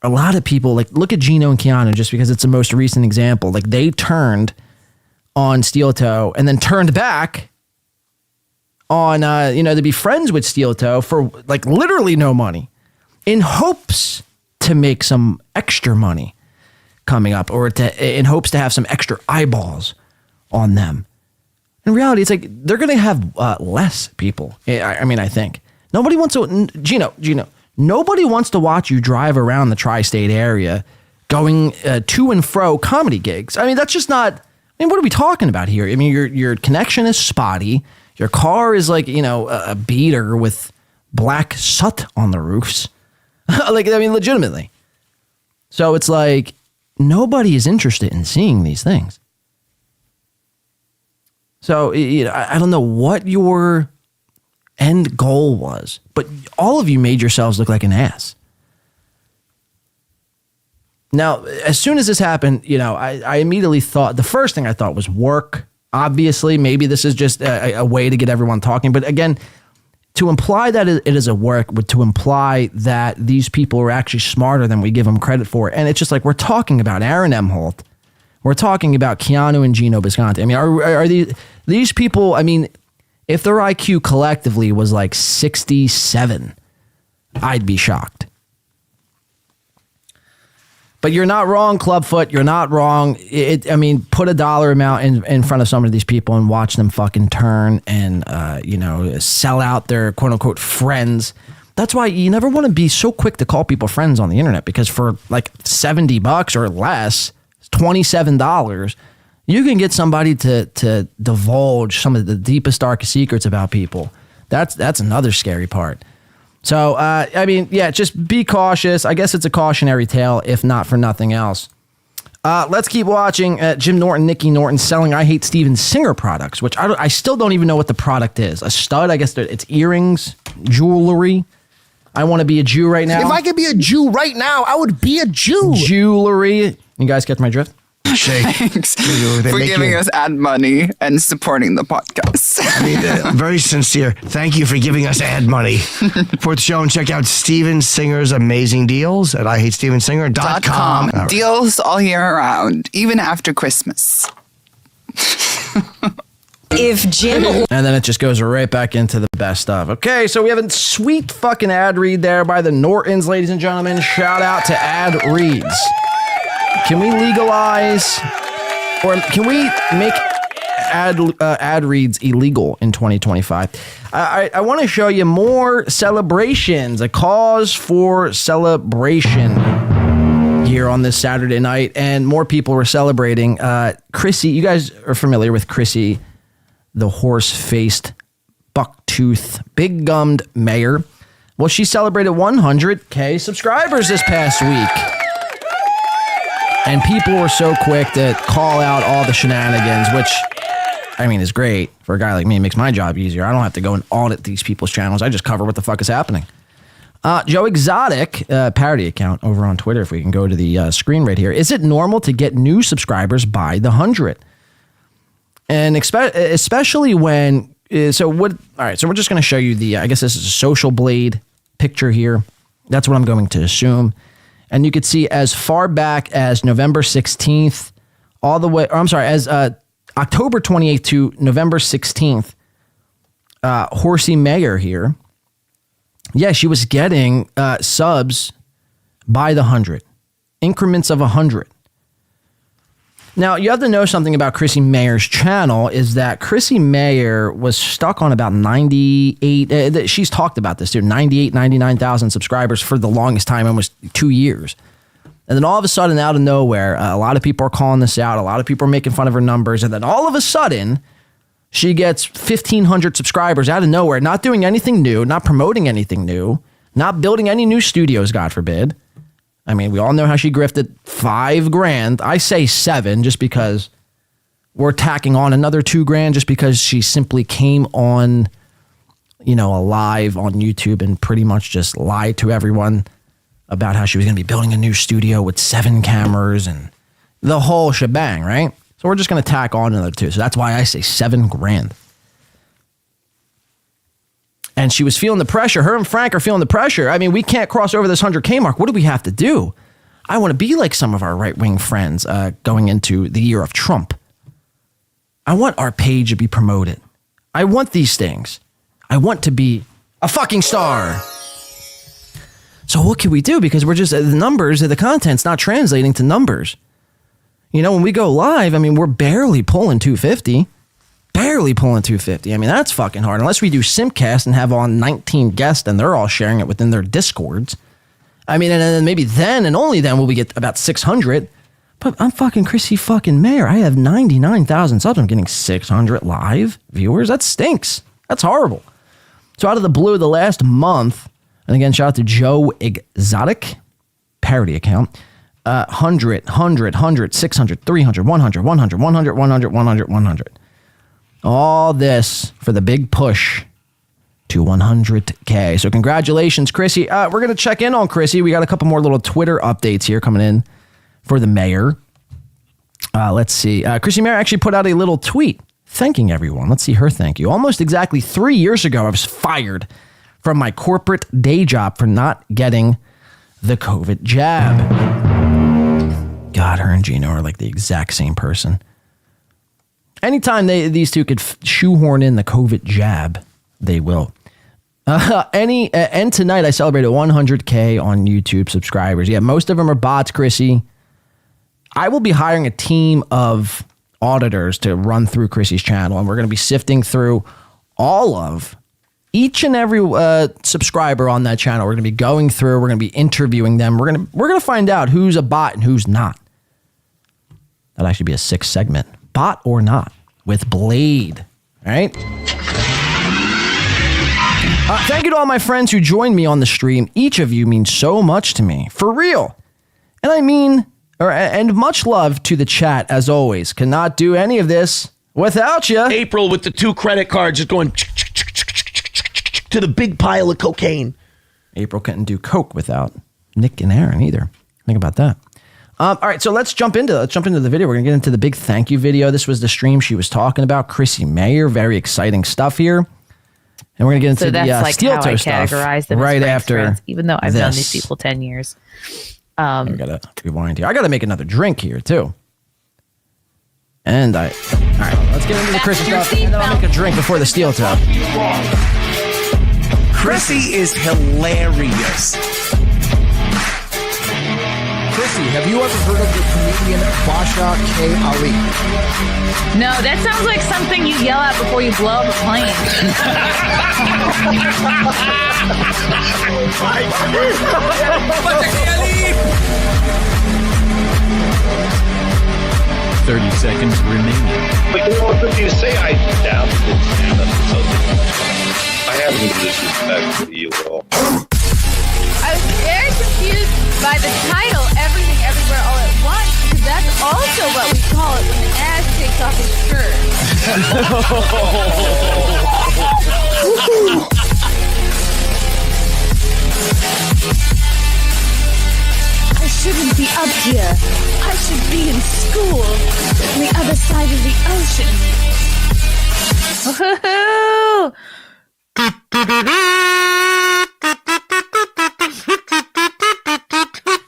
a lot of people like look at Gino and Keanu just because it's the most recent example. Like they turned on Steel Toe and then turned back on, to be friends with Steel Toe for like literally no money in hopes to make some extra money coming up or in hopes to have some extra eyeballs on them. In reality, it's like they're going to have less people. I think nobody wants to. Gino. Nobody wants to watch you drive around the tri-state area, going to and fro comedy gigs. I mean, that's just not. I mean, what are we talking about here? I mean, your connection is spotty. Your car is like a beater with black soot on the roofs. Legitimately. So it's like nobody is interested in seeing these things. So, I don't know what your end goal was, but all of you made yourselves look like an ass. Now, as soon as this happened, I immediately thought, the first thing I thought was work. Obviously, maybe this is just a way to get everyone talking. But again, to imply that it is a work would to imply that these people are actually smarter than we give them credit for. And it's just like, we're talking about Aaron Emholt. We're talking about Keanu and Gino Bisconti. I mean, are these people, I mean, if their IQ collectively was like 67, I'd be shocked. But you're not wrong, Clubfoot. You're not wrong. Put a dollar amount in front of some of these people and watch them fucking turn and, sell out their quote unquote friends. That's why you never want to be so quick to call people friends on the internet, because for like $70 or less, $27, you can get somebody to divulge some of the deepest, darkest secrets about people. That's another scary part. So, just be cautious. I guess it's a cautionary tale, if not for nothing else. Let's keep watching. Jim Norton, Nikki Norton selling I Hate Steven Singer products, which I still don't even know what the product is. A stud, I guess it's earrings, jewelry. I want to be a Jew right now. If I could be a Jew right now, I would be a Jew. Jewelry. You guys get my drift? Thanks for giving us ad money and supporting the podcast. Very sincere. Thank you for giving us ad money for the show. And check out Steven Singer's amazing deals at IHateStevenSinger.com. Right. Deals all year round, even after Christmas. If Jim... And then it just goes right back into the best stuff. Okay, so we have a sweet fucking ad read there by the Nortons, ladies and gentlemen. Shout out to ad reads. Can we legalize, or can we make ad reads illegal in 2025? I want to show you more celebrations, a cause for celebration here on this Saturday night, and more people were celebrating. Chrissy, you guys are familiar with Chrissy, the horse-faced, buck-toothed, big-gummed mayor. Well, she celebrated 100K subscribers this past week. And people were so quick to call out all the shenanigans, which, is great for a guy like me. It makes my job easier. I don't have to go and audit these people's channels. I just cover what the fuck is happening. Joe Exotic, parody account over on Twitter, if we can go to the screen right here. Is it normal to get new subscribers by the 100? And especially when, so we're just going to show you the, I guess this is a Social Blade picture here. That's what I'm going to assume. And you could see as far back as November 16th, all the way, as October 28th to November 16th, Horsey Mayr here. Yeah, she was getting subs by the 100, increments of 100. Now, you have to know something about Chrissy Mayr's channel is that Chrissy Mayr was stuck on about 98, she's talked about this too, 98, 99,000 subscribers for the longest time, almost 2 years. And then all of a sudden, out of nowhere, a lot of people are calling this out. A lot of people are making fun of her numbers. And then all of a sudden, she gets 1,500 subscribers out of nowhere, not doing anything new, not promoting anything new, not building any new studios, God forbid. We all know how she grifted $5,000. I say 7 just because we're tacking on another $2,000 just because she simply came on, a live on YouTube and pretty much just lied to everyone about how she was going to be building a new studio with 7 cameras and the whole shebang, right? So we're just going to tack on another 2. So that's why I say $7,000. And she was feeling the pressure. Her and Frank are feeling the pressure. We can't cross over this 100K mark. What do we have to do? I want to be like some of our right-wing friends going into the year of Trump. I want our page to be promoted. I want these things. I want to be a fucking star. So what can we do? Because we're just, the numbers, the content's not translating to numbers. When we go live, we're barely pulling 250. Barely pulling 250. That's fucking hard. Unless we do Simcast and have on 19 guests and they're all sharing it within their Discords. And then maybe then and only then will we get about 600. But I'm fucking Chrissy fucking Mayr. I have 99,000 subs. I'm getting 600 live viewers. That stinks. That's horrible. So out of the blue, the last month, and again, shout out to Joe Exotic, parody account, 100, 600, 300, 100, 100, 100, 100, 100, 100. All this for the big push to 100K. So congratulations, Chrissy. We're going to check in on Chrissy. We got a couple more little Twitter updates here coming in. for the mayor. Let's see. Chrissy Mayr actually put out a little tweet thanking everyone. Let's see her thank you. Almost exactly 3 years ago, I was fired from my corporate day job for not getting the COVID jab. God, her and Gino are like the exact same person. Anytime these two could shoehorn in the COVID jab, they will. And tonight I celebrated 100K on YouTube subscribers. Yeah, most of them are bots, Chrissy. I will be hiring a team of auditors to run through Chrissy's channel, and we're going to be sifting through all of each and every subscriber on that channel. We're going to be going through. We're going to be interviewing them. We're going to find out who's a bot and who's not. That'll actually be a 6th segment, bot or not, with Blade. All right. Thank you to all my friends who joined me on the stream. Each of you means so much to me, for real. And I mean, and much love to the chat as always. Cannot do any of this without you. April with the 2 credit cards just going to the big pile of cocaine. April couldn't do coke without Nick and Aaron either. Think about that. All right, so let's jump into the video. We're gonna get into the big thank you video. This was the stream she was talking about. Chrissy Mayr, very exciting stuff here, and we're gonna get into the steel toe stuff right after. Friends, even though I've known these people 10 years. I gotta rewind here. I gotta make another drink here too. And all right, let's get into the Chrissy stuff, and then I'll make a drink before the steel toe. Chrissy is hilarious. Chrissy, have you ever heard of the comedian Basha K. Ali? No, that sounds like something you yell at before you blow up a plane. 30 seconds remaining. But you know what you say? I doubt I have no disrespect for you at all. I was very confused by the title, Everything Everywhere All at Once, because that's also what we call it when the ass takes off his shirt. I shouldn't be up here. I should be in school on the other side of the ocean. Woohoo!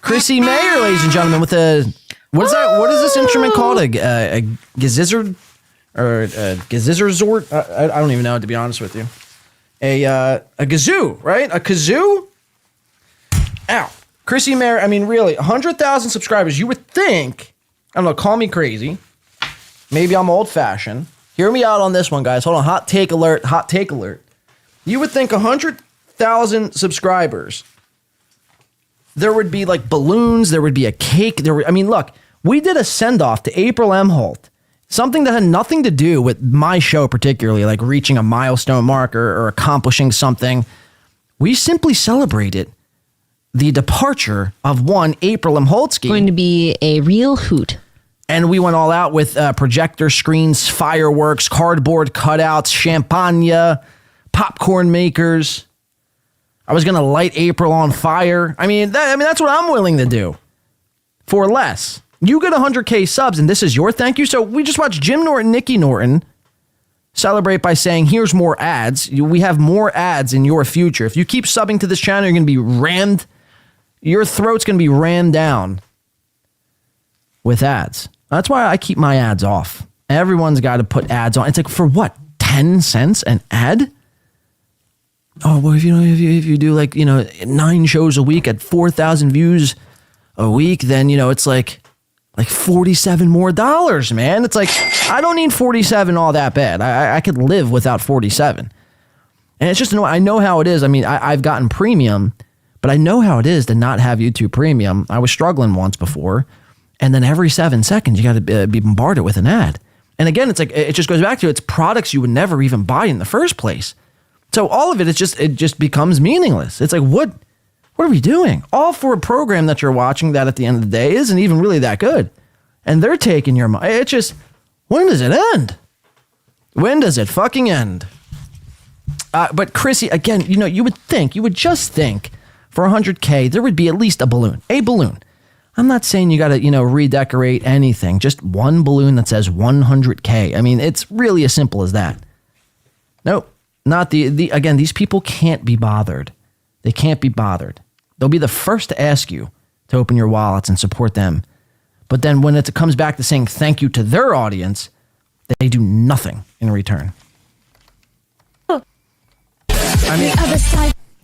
Chrissy Mayr, ladies and gentlemen, with a what is this instrument called? A gazizzard or a gazizzard? I don't even know, to be honest with you. A kazoo, right? A kazoo. Ow, Chrissy Mayr. I mean, really, 100,000 subscribers. You would think, I don't know, call me crazy. Maybe I'm old fashioned. Hear me out on this one, guys. Hold on. Hot take alert. Hot take alert. You would think 100,000 subscribers, there would be like balloons, there would be a cake. Look, we did a send-off to April M. Holt, something that had nothing to do with my show particularly, like reaching a milestone mark or accomplishing something. We simply celebrated the departure of one April M. Holtski. Going to be a real hoot. And we went all out with projector screens, fireworks, cardboard cutouts, champagne, popcorn makers. I was going to light April on fire. That's what I'm willing to do for less. You get 100K subs and this is your thank you. So we just watched Jim Norton, Nikki Norton celebrate by saying, here's more ads. We have more ads in your future. If you keep subbing to this channel, you're going to be rammed. Your throat's going to be rammed down with ads. That's why I keep my ads off. Everyone's got to put ads on. It's like, for what? 10 cents an ad? Oh, well, if you do 9 shows a week at 4,000 views a week, then, it's like $47 more, man. It's like, I don't need 47 all that bad. I could live without 47. And it's just, I know how it is. I've gotten premium, but I know how it is to not have YouTube Premium. I was struggling once before. And then every 7 seconds, you got to be bombarded with an ad. And again, it's like, it just goes back to, it's products you would never even buy in the first place. So all of it just becomes meaningless. It's like, what are we doing? All for a program that you're watching that at the end of the day isn't even really that good. And they're taking your money. It's just, when does it end? When does it fucking end? But Chrissy, again, you would just think for 100K, there would be at least a balloon. I'm not saying you got to, redecorate anything. Just one balloon that says 100K. I mean, it's really as simple as that. Nope. Not again, these people can't be bothered. They can't be bothered. They'll be the first to ask you to open your wallets and support them. But then when it comes back to saying thank you to their audience, they do nothing in return. I mean,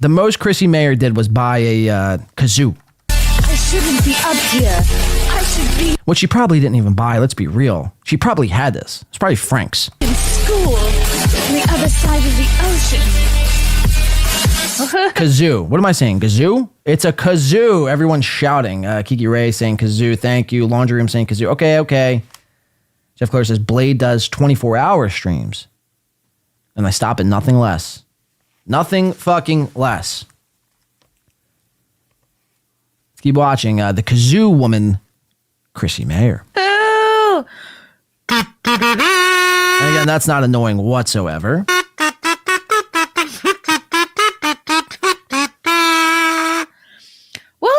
the most Chrissy Mayr did was buy a kazoo. I shouldn't be up here. I should be Which she probably didn't even buy, let's be real. She probably had this. It's probably Frank's. in school on the other side of the ocean. Kazoo. What am I saying? Kazoo? It's a kazoo. Everyone's shouting. Kiki Ray saying kazoo. Thank you. Laundry Room saying kazoo. Okay. Jeff Clare says Blade does 24-hour streams. And I stop at nothing less. Nothing fucking less. Let's keep watching. The kazoo woman, Chrissy Mayr. Ooh. And again, that's not annoying whatsoever. Woo!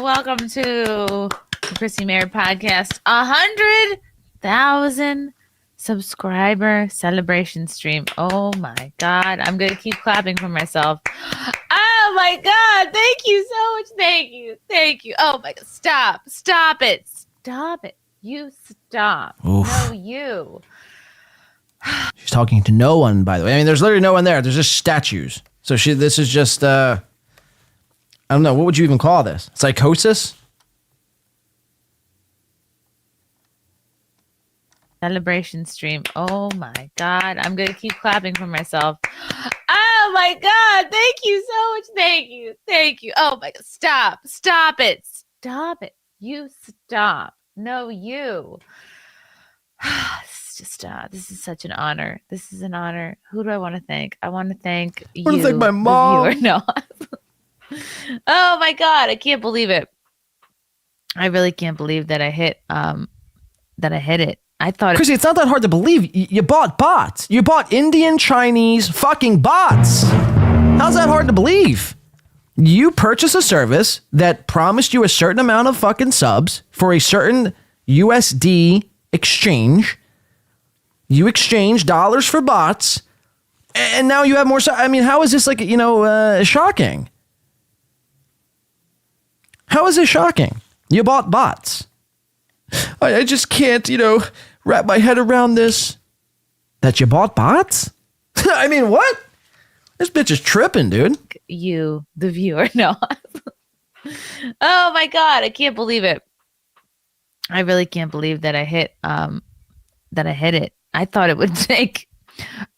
Welcome to the Chrissy Mayr podcast. 100,000 subscriber celebration stream. Oh my God. I'm going to keep clapping for myself. Oh my God. Thank you so much. Thank you. Oh my God. Stop it. You stop. Oof. No, you. She's talking to no one, by the way. I mean, there's literally no one there. There's just statues. So this is just, I don't know. What would you even call this? Psychosis? Celebration stream. Oh my God. I'm going to keep clapping for myself. Oh my God. Thank you so much. Thank you. Oh my God. Stop it. You stop. No, you. It's just, this is such an honor. This is an honor. Who do I want to thank? I want to thank you. I want to thank my mom. The viewer. No. Oh my God. I can't believe it. I really can't believe that I hit it. I thought Chrissy, it's not that hard to believe. You bought bots. You bought Indian, Chinese fucking bots. How's that hard to believe? You purchased a service that promised you a certain amount of fucking subs for a certain USD exchange. You exchange dollars for bots, and now you have more. I mean, how is this shocking? How is this shocking? You bought bots. I just can't, wrap my head around this. That you bought bots? I mean, what? This bitch is tripping, dude. You, the viewer. No. Oh my God. I can't believe it. I really can't believe that I hit it. I thought it would take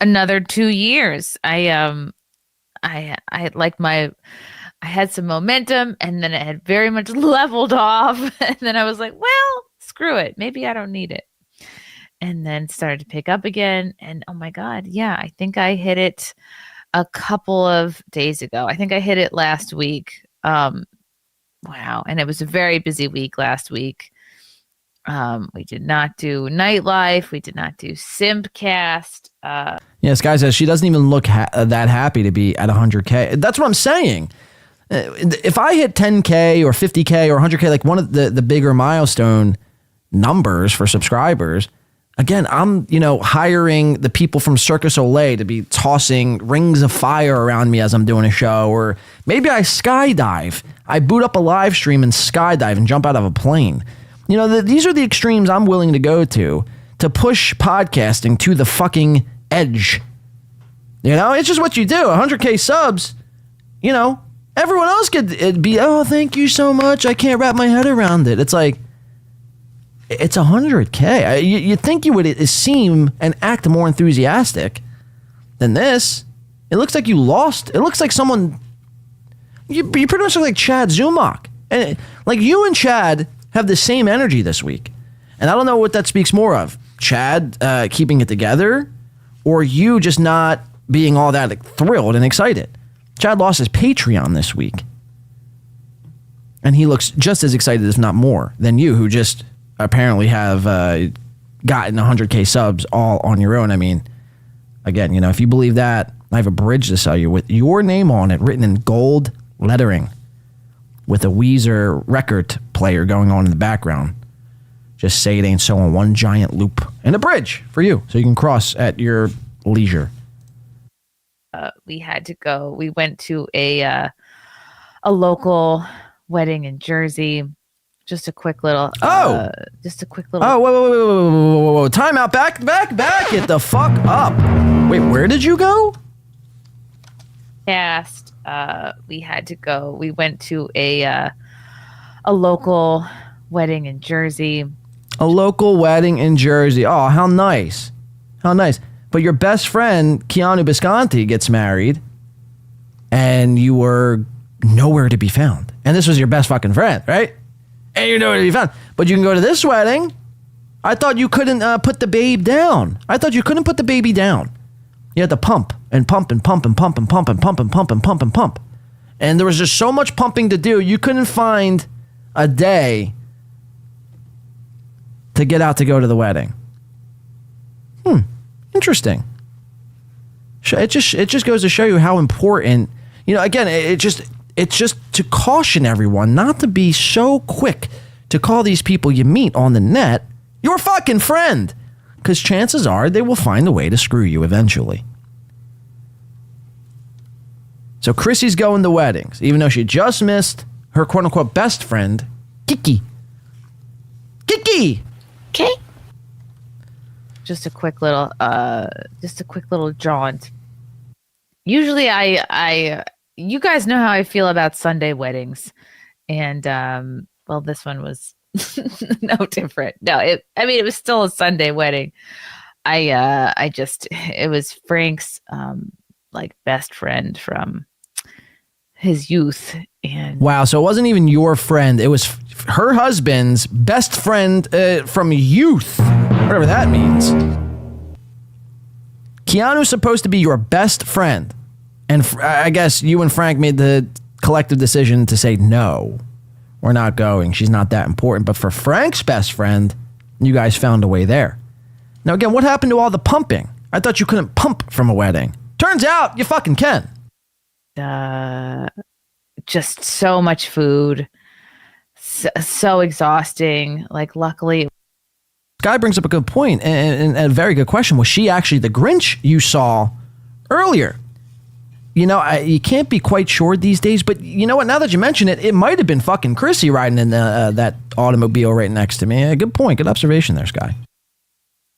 another 2 years. I had some momentum, and then it had very much leveled off. And then I was like, well, screw it. Maybe I don't need it. And then started to pick up again. And oh my God. Yeah. I think I hit it a couple of days ago. I think I hit it last week. Wow. And it was a very busy week last week. We did not do nightlife. We did not do Simpcast. Yes, guy says she doesn't even look that happy to be at 100K. That's what I'm saying. If I hit 10K or 50K or 100K, like one of the bigger milestone numbers for subscribers, again, I'm, hiring the people from Circus Olay to be tossing rings of fire around me as I'm doing a show, or maybe I skydive. I boot up a live stream and skydive and jump out of a plane. These are the extremes I'm willing to go to push podcasting to the fucking edge. It's just what you do. 100K subs, everyone else could be, oh, thank you so much. I can't wrap my head around it. It's like, it's 100K. You think you would seem and act more enthusiastic than this. It looks like you lost. It looks like someone, you pretty much look like Chad Zumach. And like you and Chad have the same energy this week. And I don't know what that speaks more of. Chad keeping it together, or you just not being all that thrilled and excited. Chad lost his Patreon this week. And he looks just as excited, if not more, than you, who just apparently have gotten 100K subs all on your own. I mean, again, if you believe that, I have a bridge to sell you with your name on it, written in gold lettering. with a Weezer record player going on in the background. Just Say It Ain't So on one giant loop. And a bridge for you, so you can cross at your leisure. We had to go. We went to a local wedding in Jersey. Just a quick little. Oh, whoa. Time out. Back. Get the fuck up. Wait, where did you go? Cast. We had to go. We went to a local wedding in Jersey. A local wedding in Jersey. Oh, how nice. How nice. But your best friend, Keanu Bisconti, gets married, and you were nowhere to be found. And this was your best fucking friend, right? And you're nowhere to be found. But you can go to this wedding. I thought you couldn't put the babe down. I thought you couldn't put the baby down. You had to pump and pump and pump and pump and pump and pump and pump and pump and pump. And there was just so much pumping to do, you couldn't find a day to get out to go to the wedding. Interesting. It just goes to show you how important, again, it's just to caution everyone not to be so quick to call these people you meet on the net your fucking friend, because chances are they will find a way to screw you eventually. So Chrissy's going to weddings, even though she just missed her quote-unquote best friend, Kiki. Okay. Just a quick little jaunt. Usually you guys know how I feel about Sunday weddings. And, this one was no different. No, it was still a Sunday wedding. It was Frank's, best friend from his youth. And wow. So it wasn't even your friend. It was her husband's best friend from youth. Whatever that means. Keanu's supposed to be your best friend. And I guess you and Frank made the collective decision to say, no, we're not going. She's not that important. But for Frank's best friend, you guys found a way there. Now, again, what happened to all the pumping? I thought you couldn't pump from a wedding. Turns out you fucking can. Just so much food. So exhausting. Luckily. Guy brings up a good point and a very good question. Was she actually the Grinch you saw earlier? You can't be quite sure these days, but you know what? Now that you mention it, it might have been fucking Chrissy riding in that automobile right next to me. Good point. Good observation there, Sky.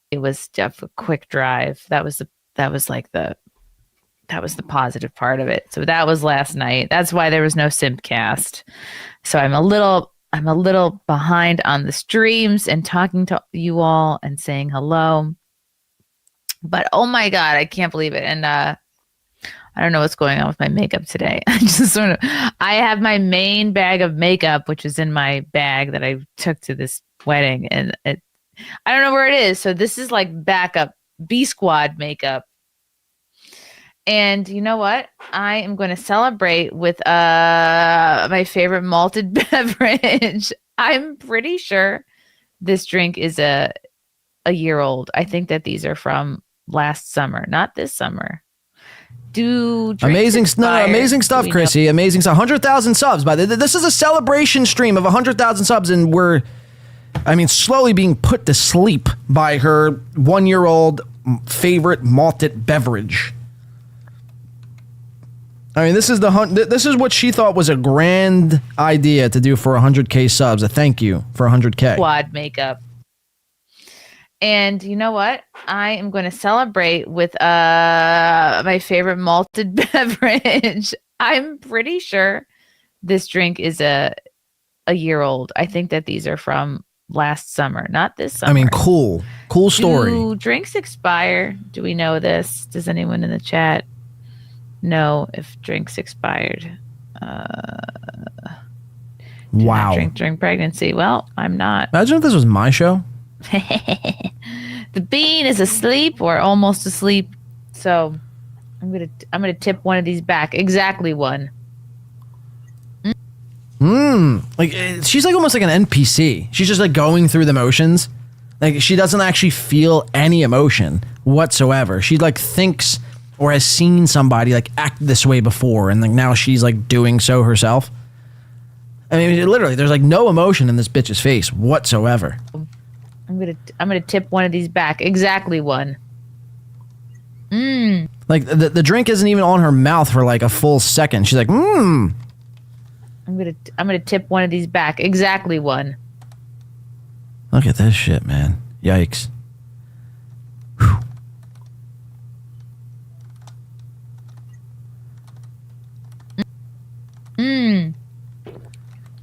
It was just a quick drive. That was the positive part of it. So that was last night. That's why there was no Simpcast. So I'm a little behind on the streams and talking to you all and saying hello. But oh my God, I can't believe it. And I don't know what's going on with my makeup today. I have my main bag of makeup, which is in my bag that I took to this wedding, and I don't know where it is. So this is like backup B Squad makeup. And you know what? I am going to celebrate with my favorite malted beverage. I'm pretty sure this drink is a year old. I think that these are from last summer, not this summer. Amazing stuff, Chrissy. Amazing stuff. 100,000 subs. This is a celebration stream of 100,000 subs, and we're, slowly being put to sleep by her 1-year-old favorite malted beverage. This is what she thought was a grand idea to do for 100K subs. A thank you for 100K. Squad makeup. And you know what? I am going to celebrate with my favorite malted beverage. I'm pretty sure this drink is a year old. I think that these are from last summer, not this summer. Cool story. Do drinks expire? Do we know this? Does anyone in the chat know if drinks expired? Wow. Drink during pregnancy. Well, I'm not. Imagine if this was my show. The bean is asleep or almost asleep, so I'm gonna tip one of these back. Exactly one. She's almost like an NPC. She's just going through the motions. She doesn't actually feel any emotion whatsoever. She thinks or has seen somebody act this way before, and now she's doing so herself. I mean, literally, there's like no emotion in this bitch's face whatsoever. I'm gonna tip one of these back. Exactly one. Like the drink isn't even on her mouth for like a full second. She's like, I'm gonna tip one of these back. Exactly one. Look at this shit, man. Yikes. Whew.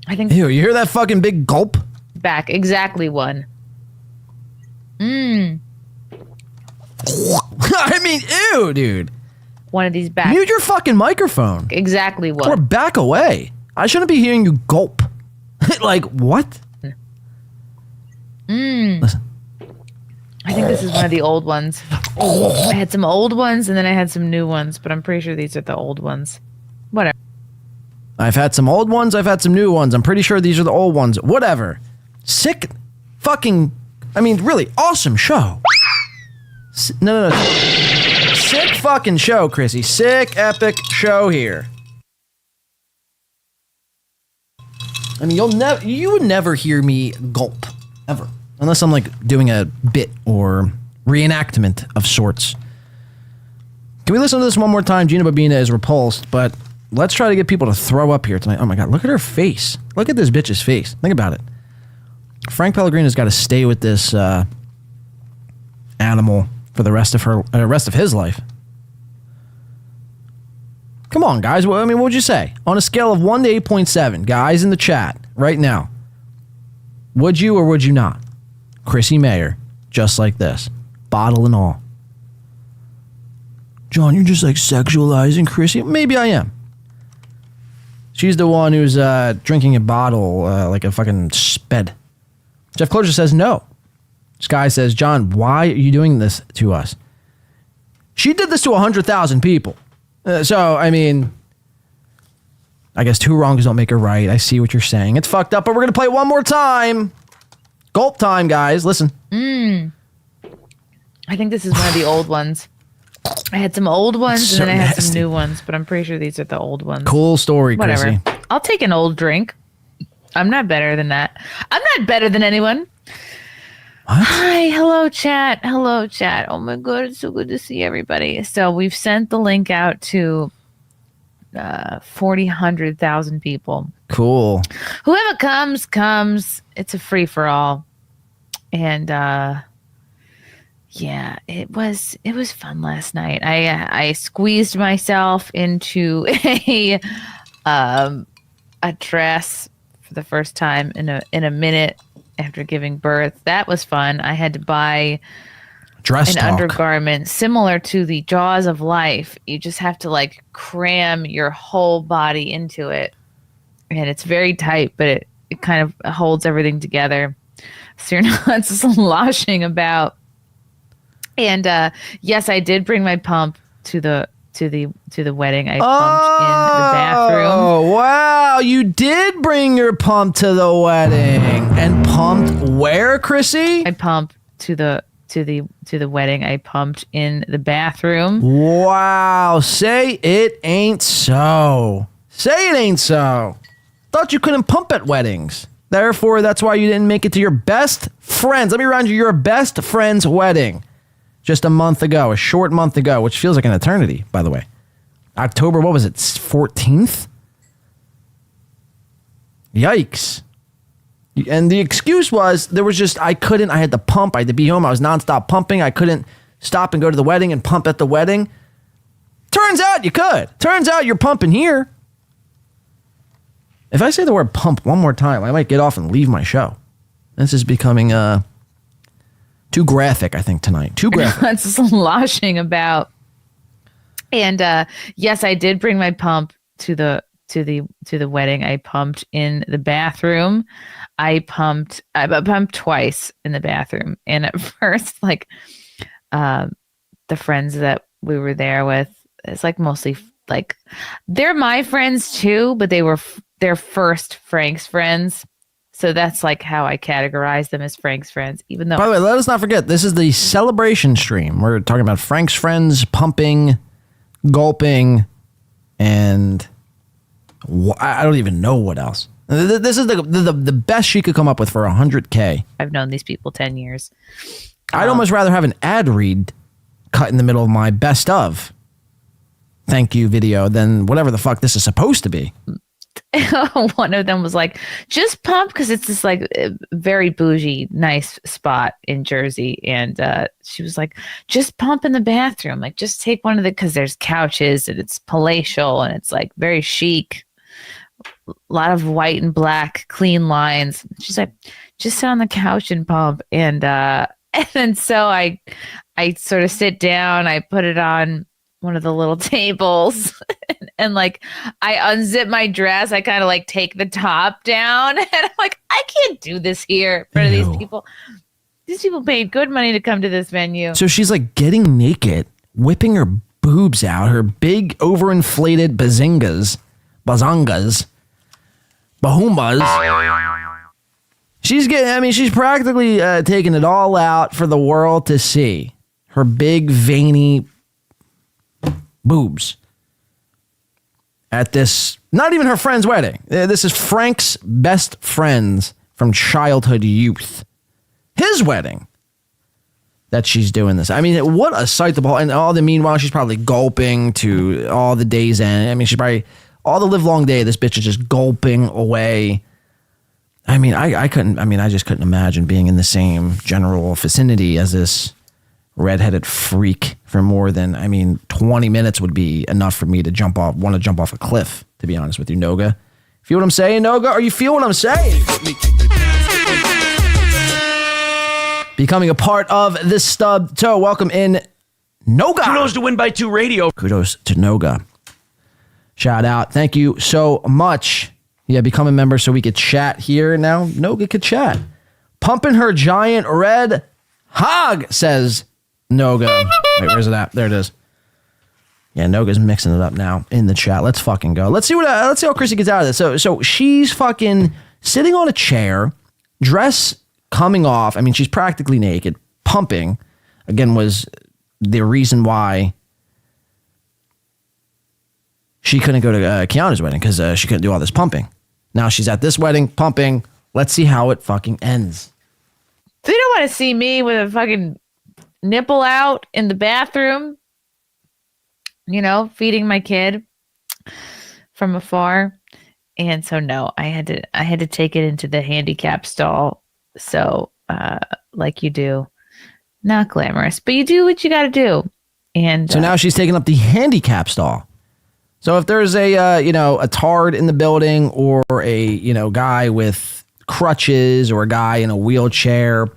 I think. Ew, you hear that fucking big gulp? Back. Exactly one. I mean, ew, dude. One of these back. Mute your fucking microphone. Exactly one. Or back away. I shouldn't be hearing you gulp. Like, what? Listen. I think this is one of the old ones. I had some old ones and then I had some new ones, but I'm pretty sure these are the old ones. Whatever. I've had some old ones. I've had some new ones. I'm pretty sure these are the old ones. Whatever. Sick fucking, I mean, really awesome show. No. Sick fucking show, Chrissy. Sick, epic show here. I mean, you would never hear me gulp, ever. Unless I'm like doing a bit or reenactment of sorts. Can we listen to this one more time? Gina Babina is repulsed, but let's try to get people to throw up here tonight. Oh my God, look at her face. Look at this bitch's face. Think about it. Frank Pellegrino's got to stay with this animal for the rest of his life. Come on, guys. What would you say? On a scale of 1 to 8.7, guys in the chat right now, would you or would you not? Chrissy Mayr, just like this. Bottle and all. John, you're just like sexualizing Chrissy. Maybe I am. She's the one who's drinking a bottle like a fucking sped. Jeff Closure says no. Sky says, John, why are you doing this to us? She did this to 100,000 people. So, I mean, I guess two wrongs don't make a right. I see what you're saying. It's fucked up, but we're going to play it one more time. Gulp time, guys. Listen. I think this is one of the old ones. I had some old ones and then I had some new ones, but I'm pretty sure these are the old ones. Cool story, Chrissy. Whatever. I'll take an old drink. I'm not better than that. I'm not better than anyone. What? Hi, hello chat. Hello chat. Oh my God, it's so good to see everybody. So we've sent the link out to 100,000 people. Cool. Whoever comes. It's a free for all. And yeah, it was fun last night. I squeezed myself into a dress for the first time in a minute after giving birth. That was fun. I had to buy an undergarment similar to the Jaws of Life. You just have to like cram your whole body into it. And it's very tight, but it kind of holds everything together. So you're not sloshing about. And yes, I did bring my pump to the wedding. I pumped in the bathroom. Oh wow, you did bring your pump to the wedding. And pumped where, Chrissy? I pumped to the wedding. I pumped in the bathroom. Wow, say it ain't so. Say it ain't so. Thought you couldn't pump at weddings. Therefore, that's why you didn't make it to your best friend's. Let me remind you, your best friend's wedding. Just a short month ago, which feels like an eternity, by the way. October, what was it, 14th? Yikes. And the excuse was, I had to pump, I had to be home, I was nonstop pumping, I couldn't stop and go to the wedding and pump at the wedding. Turns out you could. Turns out you're pumping here. If I say the word pump one more time, I might get off and leave my show. This is becoming too graphic, I think, tonight. Too graphic. It's sloshing about. And yes, I did bring my pump to the wedding. I pumped in the bathroom. I pumped twice in the bathroom. And at first, like the friends that we were there with, it's like mostly like they're my friends too, but they were their first Frank's friends. So that's like how I categorize them as Frank's friends, even though. By the way, let us not forget, this is the celebration stream. We're talking about Frank's friends pumping, gulping, and I don't even know what else. This is the best she could come up with for $100K. I've known these people 10 years. I'd almost rather have an ad read cut in the middle of my best of thank you video than whatever the fuck this is supposed to be. One of them was like, just pump, because it's this like very bougie, nice spot in Jersey. And she was like, just pump in the bathroom. Like, just take one of the, because there's couches and it's palatial and it's like very chic. A lot of white and black clean lines. She's like, just sit on the couch and pump. And then so I sort of sit down, I put it on one of the little tables and like I unzip my dress. I kind of like take the top down and I'm like, I can't do this here in front of these people. These people paid good money to come to this venue. So she's like getting naked, whipping her boobs out, her big overinflated bazongas, bahumbas. She's she's practically taking it all out for the world to see. Her big, veiny boobs at this, not even her friend's wedding. This is Frank's best friends from childhood youth. His wedding that she's doing this. I mean, what a sight to behold. And all the meanwhile, she's probably gulping to all the day's end. I mean, she's probably, all the live long day, this bitch is just gulping away. I mean, I just couldn't imagine being in the same general vicinity as this redheaded freak for more than, 20 minutes would be enough for me to want to jump off a cliff, to be honest with you, Noga. Feel what I'm saying, Noga? Or you feel what I'm saying? Becoming a part of this stub toe. Welcome in, Noga. Kudos to Win by 2 Radio. Kudos to Noga. Shout out. Thank you so much. Yeah, become a member so we could chat here. Now, Noga could chat. Pumping her giant red hog, says Noga. Wait, where's it at? There it is. Yeah, Noga's mixing it up now in the chat. Let's fucking go. Let's see how Chrissy gets out of this. So she's fucking sitting on a chair, dress coming off. I mean, she's practically naked, pumping. Again, was the reason why she couldn't go to Keanu's wedding, because she couldn't do all this pumping. Now she's at this wedding, pumping. Let's see how it fucking ends. They don't want to see me with a fucking nipple out in the bathroom, feeding my kid from afar. And so no, I had to take it into the handicap stall. So like you do, not glamorous, but you do what you got to do. And so now she's taking up the handicap stall. So if there's a tard in the building, or a guy with crutches, or a guy in a wheelchair,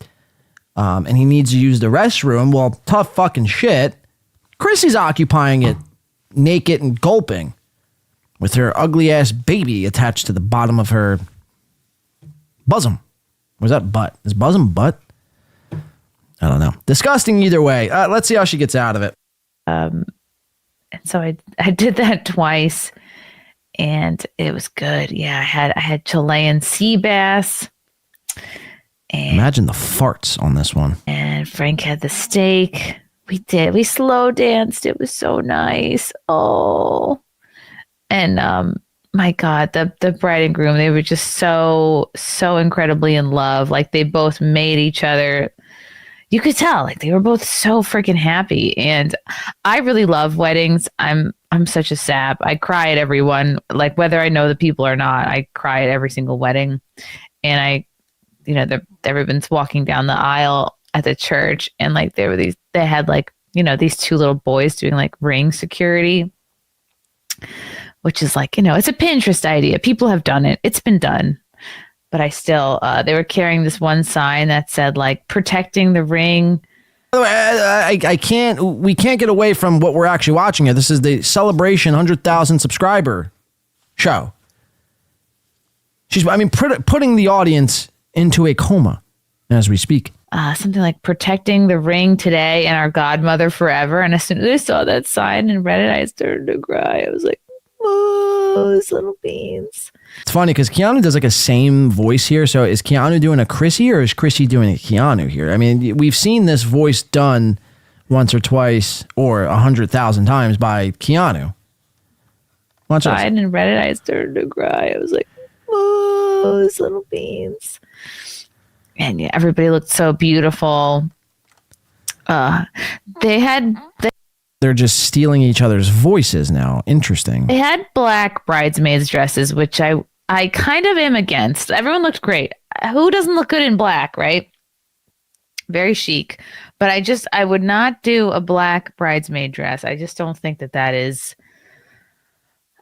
and he needs to use the restroom, well, tough fucking shit. Chrissy's occupying it, naked and gulping, with her ugly ass baby attached to the bottom of her bosom. Where's that butt? Is bosom butt? I don't know. Disgusting either way. Let's see how she gets out of it. And so I did that twice, and it was good. Yeah, I had Chilean sea bass. And, imagine the farts on this one. And Frank had the steak. We slow danced. It was so nice. Oh, and my God, the bride and groom, they were just so incredibly in love. Like, they both made each other. You could tell, like, they were both so freaking happy. And I really love weddings. I'm such a sap. I cry at every one, like, whether I know the people or not. I cry at every single wedding. And everyone's walking down the aisle at the church, and like they had like, these two little boys doing like ring security, which is like, it's a Pinterest idea. People have done it. It's been done. But I still, they were carrying this one sign that said like protecting the ring. By the way, we can't get away from what we're actually watching here. This is the Celebration 100,000 subscriber show. She's, putting the audience into a coma as we speak. Something like protecting the ring today and our godmother forever. And as soon as I saw that sign and read it, I started to cry. I was like, oh, those little beans. It's funny because Keanu does like a same voice here. So is Keanu doing a Chrissy, or is Chrissy doing a Keanu here? I mean, we've seen this voice done once or twice or 100,000 times by Keanu. Watch this. died and read it, I started to cry. I was like, oh, those little beans. And yeah, everybody looked so beautiful. They're just stealing each other's voices now. Interesting. They had black bridesmaids dresses, which I kind of am against. Everyone looked great. Who doesn't look good in black, right? Very chic. But I would not do a black bridesmaid dress. I just don't think that is...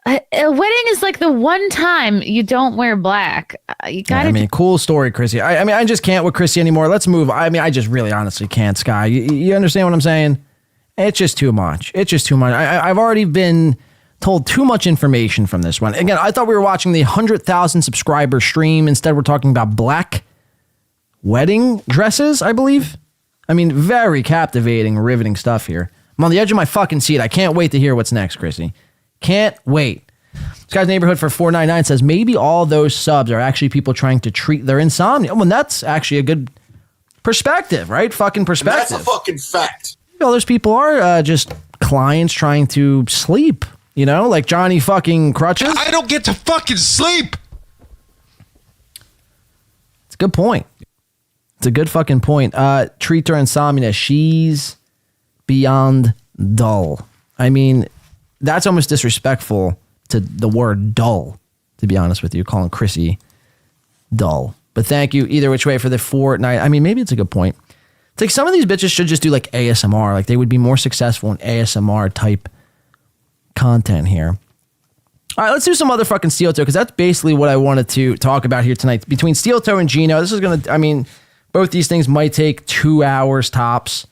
A wedding is like the one time you don't wear black. You gotta. I mean, cool story, Chrissy. I mean, I just can't with Chrissy anymore. Let's move. I mean, I just really honestly can't, Sky. You understand what I'm saying? It's just too much. I've already been told too much information from this one. Again, I thought we were watching the 100,000 subscriber stream. Instead, we're talking about black wedding dresses, I believe. I mean, very captivating, riveting stuff here. I'm on the edge of my fucking seat. I can't wait to hear what's next, Chrissy. Can't wait. This guy's neighborhood for 499 says maybe all those subs are actually people trying to treat their insomnia. Well, that's actually a good perspective, right? Fucking perspective. That's a fucking fact. All those people are just clients trying to sleep, you know, like Johnny fucking Crutches. I don't get to fucking sleep. It's a good point. It's a good fucking point. Treat her insomnia. She's beyond dull. I mean, that's almost disrespectful to the word dull, to be honest with you, calling Chrissy dull. But thank you either which way for the Fortnite. I mean, maybe it's a good point. It's like some of these bitches should just do like ASMR. Like they would be more successful in ASMR type content here. All right, let's do some other fucking Steel Toe, because that's basically what I wanted to talk about here tonight. Between Steel Toe and Gino, this is going to, I mean, both these things might take 2 hours tops.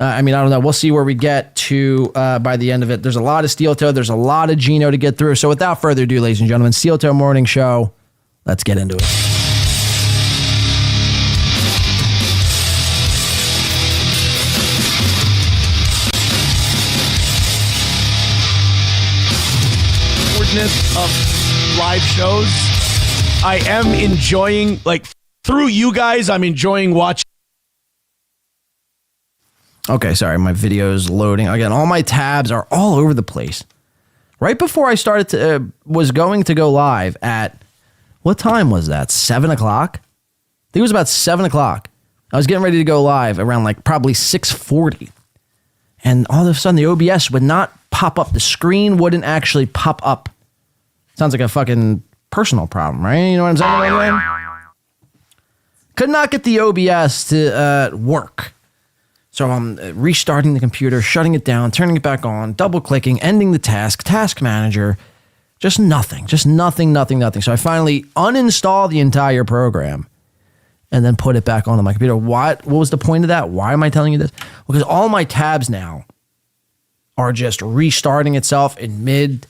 I mean, I don't know. We'll see where we get to by the end of it. There's a lot of Steel Toe. There's a lot of Gino to get through. So without further ado, ladies and gentlemen, Steel Toe Morning Show. Let's get into it. Of live shows. I am enjoying, like, through you guys, I'm enjoying watching. Okay, sorry, my video's loading. Again, all my tabs are all over the place. Right before I started to, was going to go live at, what time was that? 7 o'clock? I think it was about 7 o'clock. I was getting ready to go live around like probably 6:40. And all of a sudden the OBS would not pop up. The screen wouldn't actually pop up. Sounds like a fucking personal problem, right? You know what I'm saying? Could not get the OBS to work. So I'm restarting the computer, shutting it down, turning it back on, double clicking, ending the task manager, just nothing. So I finally uninstalled the entire program and then put it back onto my computer. What was the point of that? Why am I telling you this? Because all my tabs now are just restarting itself in mid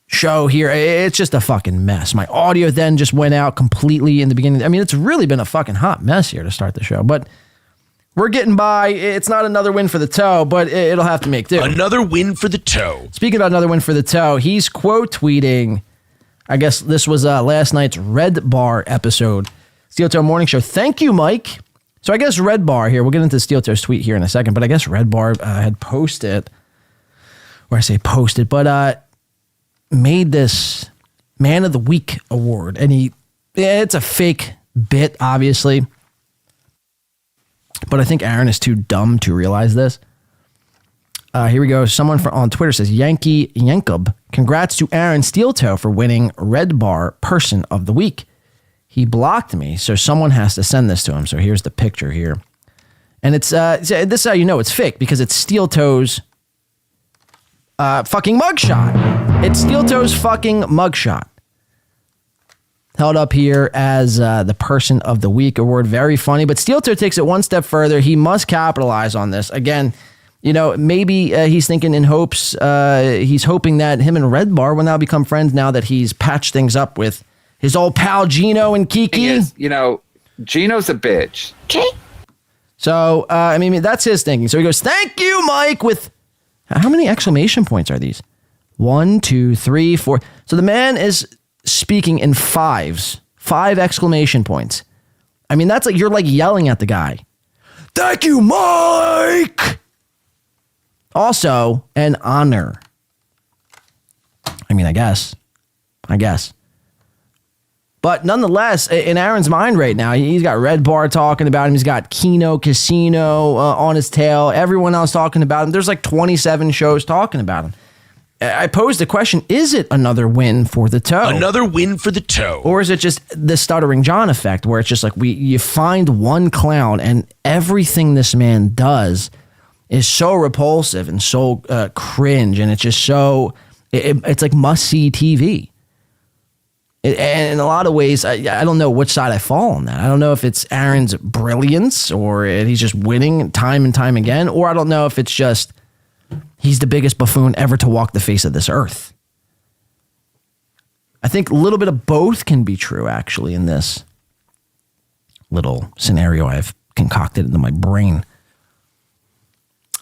show here. It's just a fucking mess. My audio then just went out completely in the beginning. I mean, it's really been a fucking hot mess here to start the show, but we're getting by. It's not another win for the toe, but it'll have to make do. Another win for the toe. Speaking of another win for the toe, he's quote tweeting, I guess this was last night's Red Bar episode, Steel Toe Morning Show. Thank you, Mike. So I guess Red Bar here, we'll get into Steel Toe's tweet here in a second, but I guess Red Bar had posted, or I say posted, but made this Man of the Week award. And it's a fake bit, obviously. But I think Aaron is too dumb to realize this. Here we go. Someone on Twitter says, Yankee Yankub, congrats to Aaron Steel Toe for winning Red Bar Person of the Week. He blocked me, so someone has to send this to him. So here's the picture here. And it's this is how you know it's fake, because it's Steel Toe's fucking mugshot. It's Steel Toe's fucking mugshot. Held up here as the Person of the Week award. Very funny, but Steel Toe takes it one step further. He must capitalize on this. Again, you know, maybe he's thinking in hopes, he's hoping that him and Red Bar will now become friends now that he's patched things up with his old pal Gino and Kiki. You know, Gino's a bitch. Okay. So, I mean, that's his thinking. So he goes, thank you, Mike, with how many exclamation points are these? 1, 2, 3, 4. So the man is speaking in 5s, 5 exclamation points. I mean, that's like, you're like yelling at the guy. Thank you, Mike. Also, an honor. I mean, I guess. But nonetheless, in Aaron's mind right now, he's got Red Bar talking about him. He's got Kino Casino on his tail. Everyone else talking about him. There's like 27 shows talking about him. I posed the question, is it another win for the toe? Another win for the toe. Or is it just the Stuttering John effect where it's just like you find one clown and everything this man does is so repulsive and so cringe, and it's just so, it's like must-see TV. And in a lot of ways, I don't know which side I fall on that. I don't know if it's Aaron's brilliance or he's just winning time and time again, or I don't know if it's just he's the biggest buffoon ever to walk the face of this earth. I think a little bit of both can be true, actually, in this little scenario I've concocted into my brain.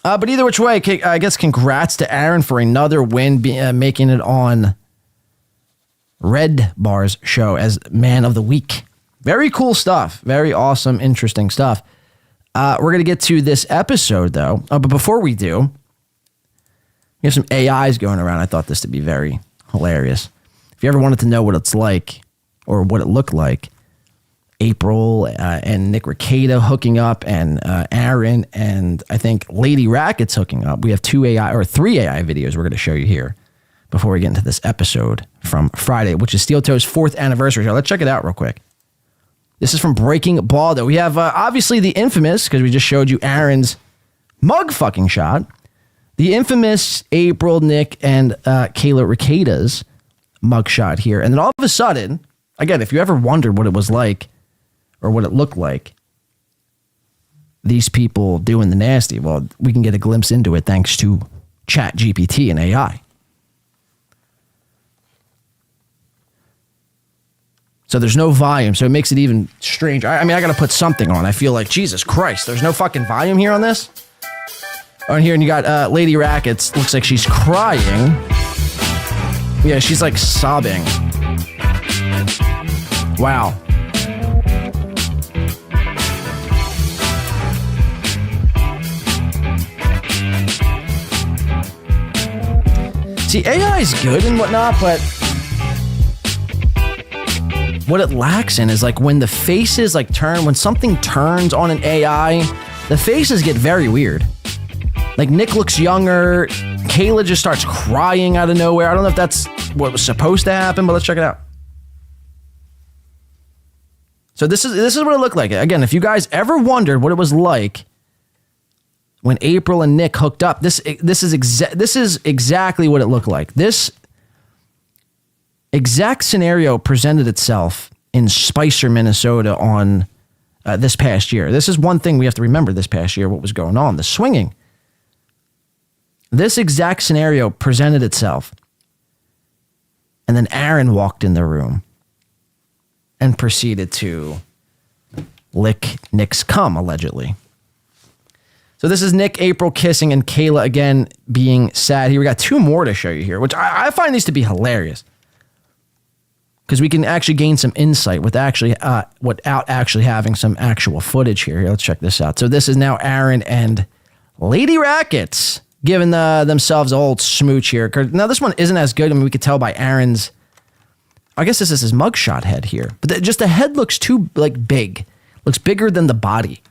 But either which way, I guess congrats to Aaron for another win, making it on Red Bar's show as Man of the Week. Very cool stuff. Very awesome, interesting stuff. We're going to get to this episode, though. But before we do, we have some AIs going around. I thought this to be very hilarious. If you ever wanted to know what it's like or what it looked like, April and Nick Rekieta hooking up, and Aaron and I think Lady Rackets hooking up. We have 3 AI videos we're going to show you here before we get into this episode from Friday, which is Steel Toe's 4th anniversary show. Let's check it out real quick. This is from Breaking Baldo. We have obviously the infamous, because we just showed you Aaron's mug fucking shot, the infamous April, Nick, and Kayla Rekieta's mug shot here. And then all of a sudden, again, if you ever wondered what it was like or what it looked like, these people doing the nasty, well, we can get a glimpse into it thanks to ChatGPT and AI. So there's no volume, so it makes it even strange. I mean, I got to put something on. I feel like, Jesus Christ, there's no fucking volume here on this? On here, and you got Lady Rackets. Looks like she's crying. Yeah, she's like sobbing. Wow. See, AI is good and whatnot, but what it lacks in is like when the faces like turn, when something turns on an AI, the faces get very weird. Like Nick looks younger, Kayla just starts crying out of nowhere. I don't know if that's what was supposed to happen, but let's check it out. So this is what it looked like. Again, if you guys ever wondered what it was like when April and Nick hooked up, this is exactly what it looked like. This exact scenario presented itself in Spicer, Minnesota on this past year. This is one thing we have to remember this past year, what was going on, the swinging. This exact scenario presented itself. And then Aaron walked in the room and proceeded to lick Nick's cum, allegedly. So this is Nick, April kissing, and Kayla again being sad. Here we got 2 more to show you here, which I find these to be hilarious. Because we can actually gain some insight without actually having some actual footage here. Let's check this out. So this is now Aaron and Lady Rackets giving themselves a old smooch here. Now this one isn't as good. I mean, we could tell by Aaron's, I guess this is his mugshot head here. But just the head looks too big. Looks bigger than the body.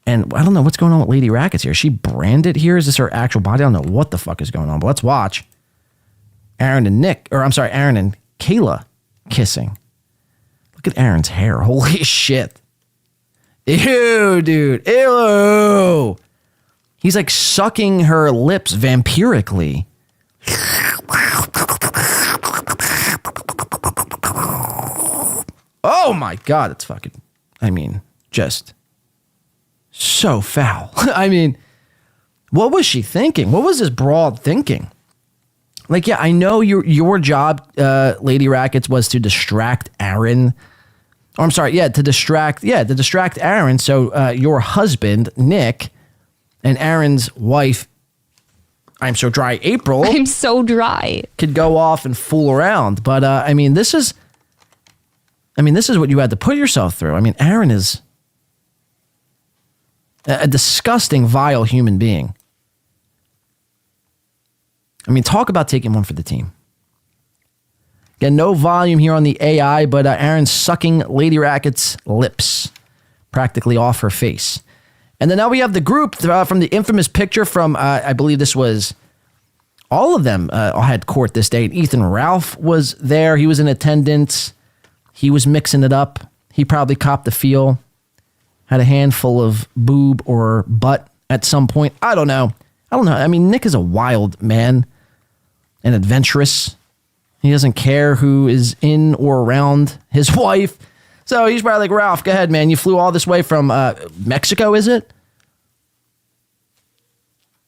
And I don't know what's going on with Lady Rackets here. Is she branded here? Is this her actual body? I don't know what the fuck is going on, but let's watch Aaron and Kayla kissing. Look at Aaron's hair. Holy shit. Ew, dude. Ew. He's like sucking her lips vampirically. Oh my God. It's fucking, just so foul. What was she thinking? What was this broad thinking? Like, yeah, I know your job, Lady Rackets, was to distract Aaron. Or I'm sorry, to distract Aaron. So your husband, Nick, and Aaron's wife, I'm so dry, April. I'm so dry. Could go off and fool around. But this is what you had to put yourself through. Aaron is a disgusting, vile human being. I mean, talk about taking one for the team. Again, no volume here on the AI, but Aaron's sucking Lady Racket's lips practically off her face. And then now we have the group from the infamous picture from, I believe this was, all of them had court this day. And Ethan Ralph was there. He was in attendance. He was mixing it up. He probably copped the feel. Had a handful of boob or butt at some point. I don't know. I mean, Nick is a wild man and adventurous. He doesn't care who is in or around his wife. So he's probably like, Ralph, go ahead, man. You flew all this way from Mexico, is it?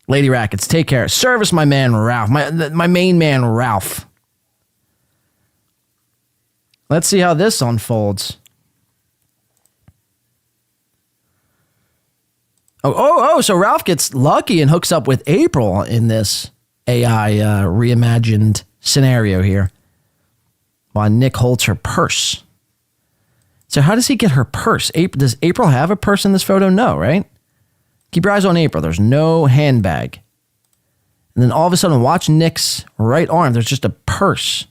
Lady Rackets, take care. Service my man, Ralph. My main man, Ralph. Let's see how this unfolds. So Ralph gets lucky and hooks up with April in this AI reimagined scenario here while Nick holds her purse. So how does he get her purse? Does April have a purse in this photo? No, right? Keep your eyes on April. There's no handbag. And then all of a sudden, watch Nick's right arm. There's just a purse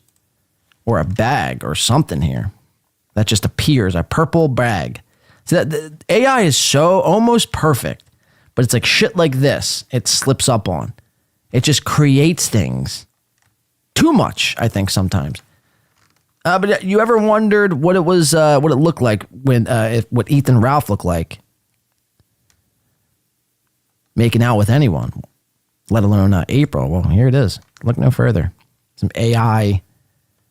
or a bag or something here that just appears, a purple bag. So that the AI is so almost perfect, but it's like shit like this. It slips up on. It just creates things too much, I think, sometimes. But you ever wondered what it was, what it looked like when, what Ethan Ralph looked like making out with anyone, let alone April? Well, here it is. Look no further. Some AI,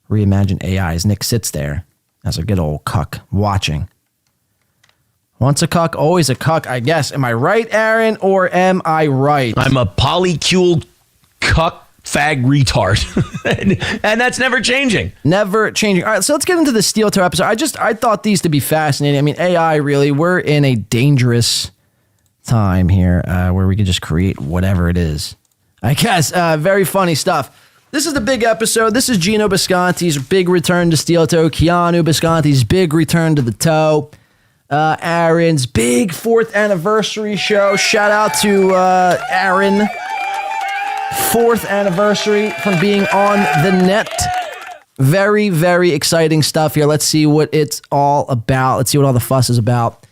reimagined AIs. Nick sits there as a good old cuck watching. Once a cuck, always a cuck, I guess. Am I right, Aaron, or am I right? I'm a polycule cuck fag retard. and that's never changing. Never changing. All right, so let's get into the Steel Toe episode. I thought these to be fascinating. I mean, AI, really, we're in a dangerous time here where we can just create whatever it is. I guess, very funny stuff. This is the big episode. This is Gino Bisconti's big return to Steel Toe. Keanu Bisconti's big return to the toe. Aaron's big 4th anniversary show. Shout out to Aaron. 4th anniversary from being on the net. Very, very exciting stuff here. Let's see what it's all about. Let's see what all the fuss is about.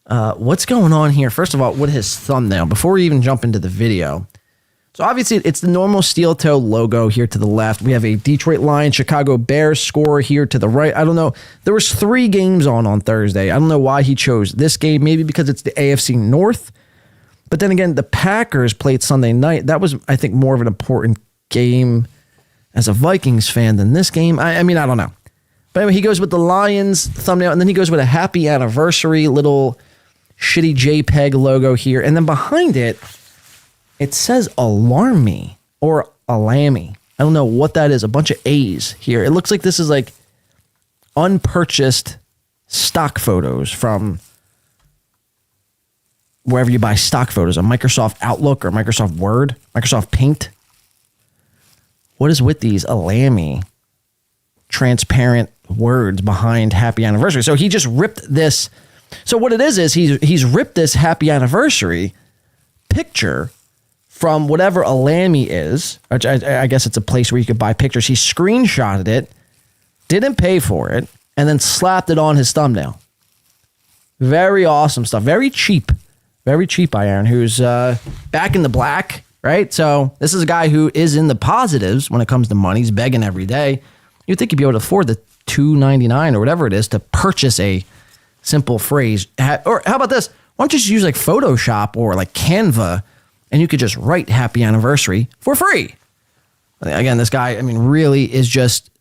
What's going on here? First of all, what is his thumbnail? Before we even jump into the video. So obviously, it's the normal Steel Toe logo here to the left. We have a Detroit Lions, Chicago Bears score here to the right. I don't know. There was 3 games on Thursday. I don't know why he chose this game. Maybe because it's the AFC North. But then again, the Packers played Sunday night. That was, I think, more of an important game as a Vikings fan than this game. I mean, I don't know. But anyway, he goes with the Lions thumbnail, and then he goes with a happy anniversary little shitty JPEG logo here. And then behind it, it says Alarm Me or Alamy. I don't know what that is. A bunch of A's here. It looks like this is like unpurchased stock photos from wherever you buy stock photos, on Microsoft Outlook or Microsoft Word, Microsoft Paint. What is with these Alamy transparent words behind happy anniversary? So he just ripped this. So what it is he's ripped this happy anniversary picture from whatever Alamy is, which I guess it's a place where you could buy pictures. He screenshotted it, didn't pay for it, and then slapped it on his thumbnail. Very awesome stuff. Very cheap. Very cheap by Aaron, who's back in the black, right? So this is a guy who is in the positives when it comes to money. He's begging every day. You'd think he'd be able to afford the $2.99 or whatever it is to purchase a simple phrase. Or how about this? Why don't you just use like Photoshop or like Canva, and you could just write happy anniversary for free. Again, this guy, I mean, really is just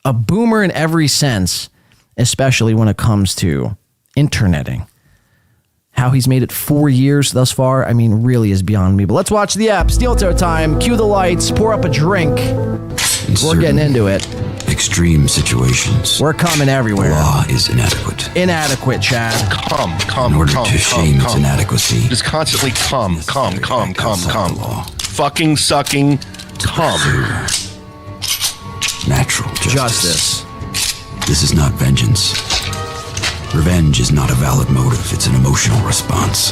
a boomer in every sense, especially when it comes to interneting. How he's made it 4 years thus far, I mean, really is beyond me. But let's watch the app. Steel Toe time. Cue the lights. Pour up a drink. We're getting into it. Extreme situations. We're coming everywhere. The law is inadequate. Inadequate, Chad. Come. In order to shame its inadequacy. Just constantly come. Fucking sucking come. Natural justice. This is not vengeance. Revenge is not a valid motive. It's an emotional response.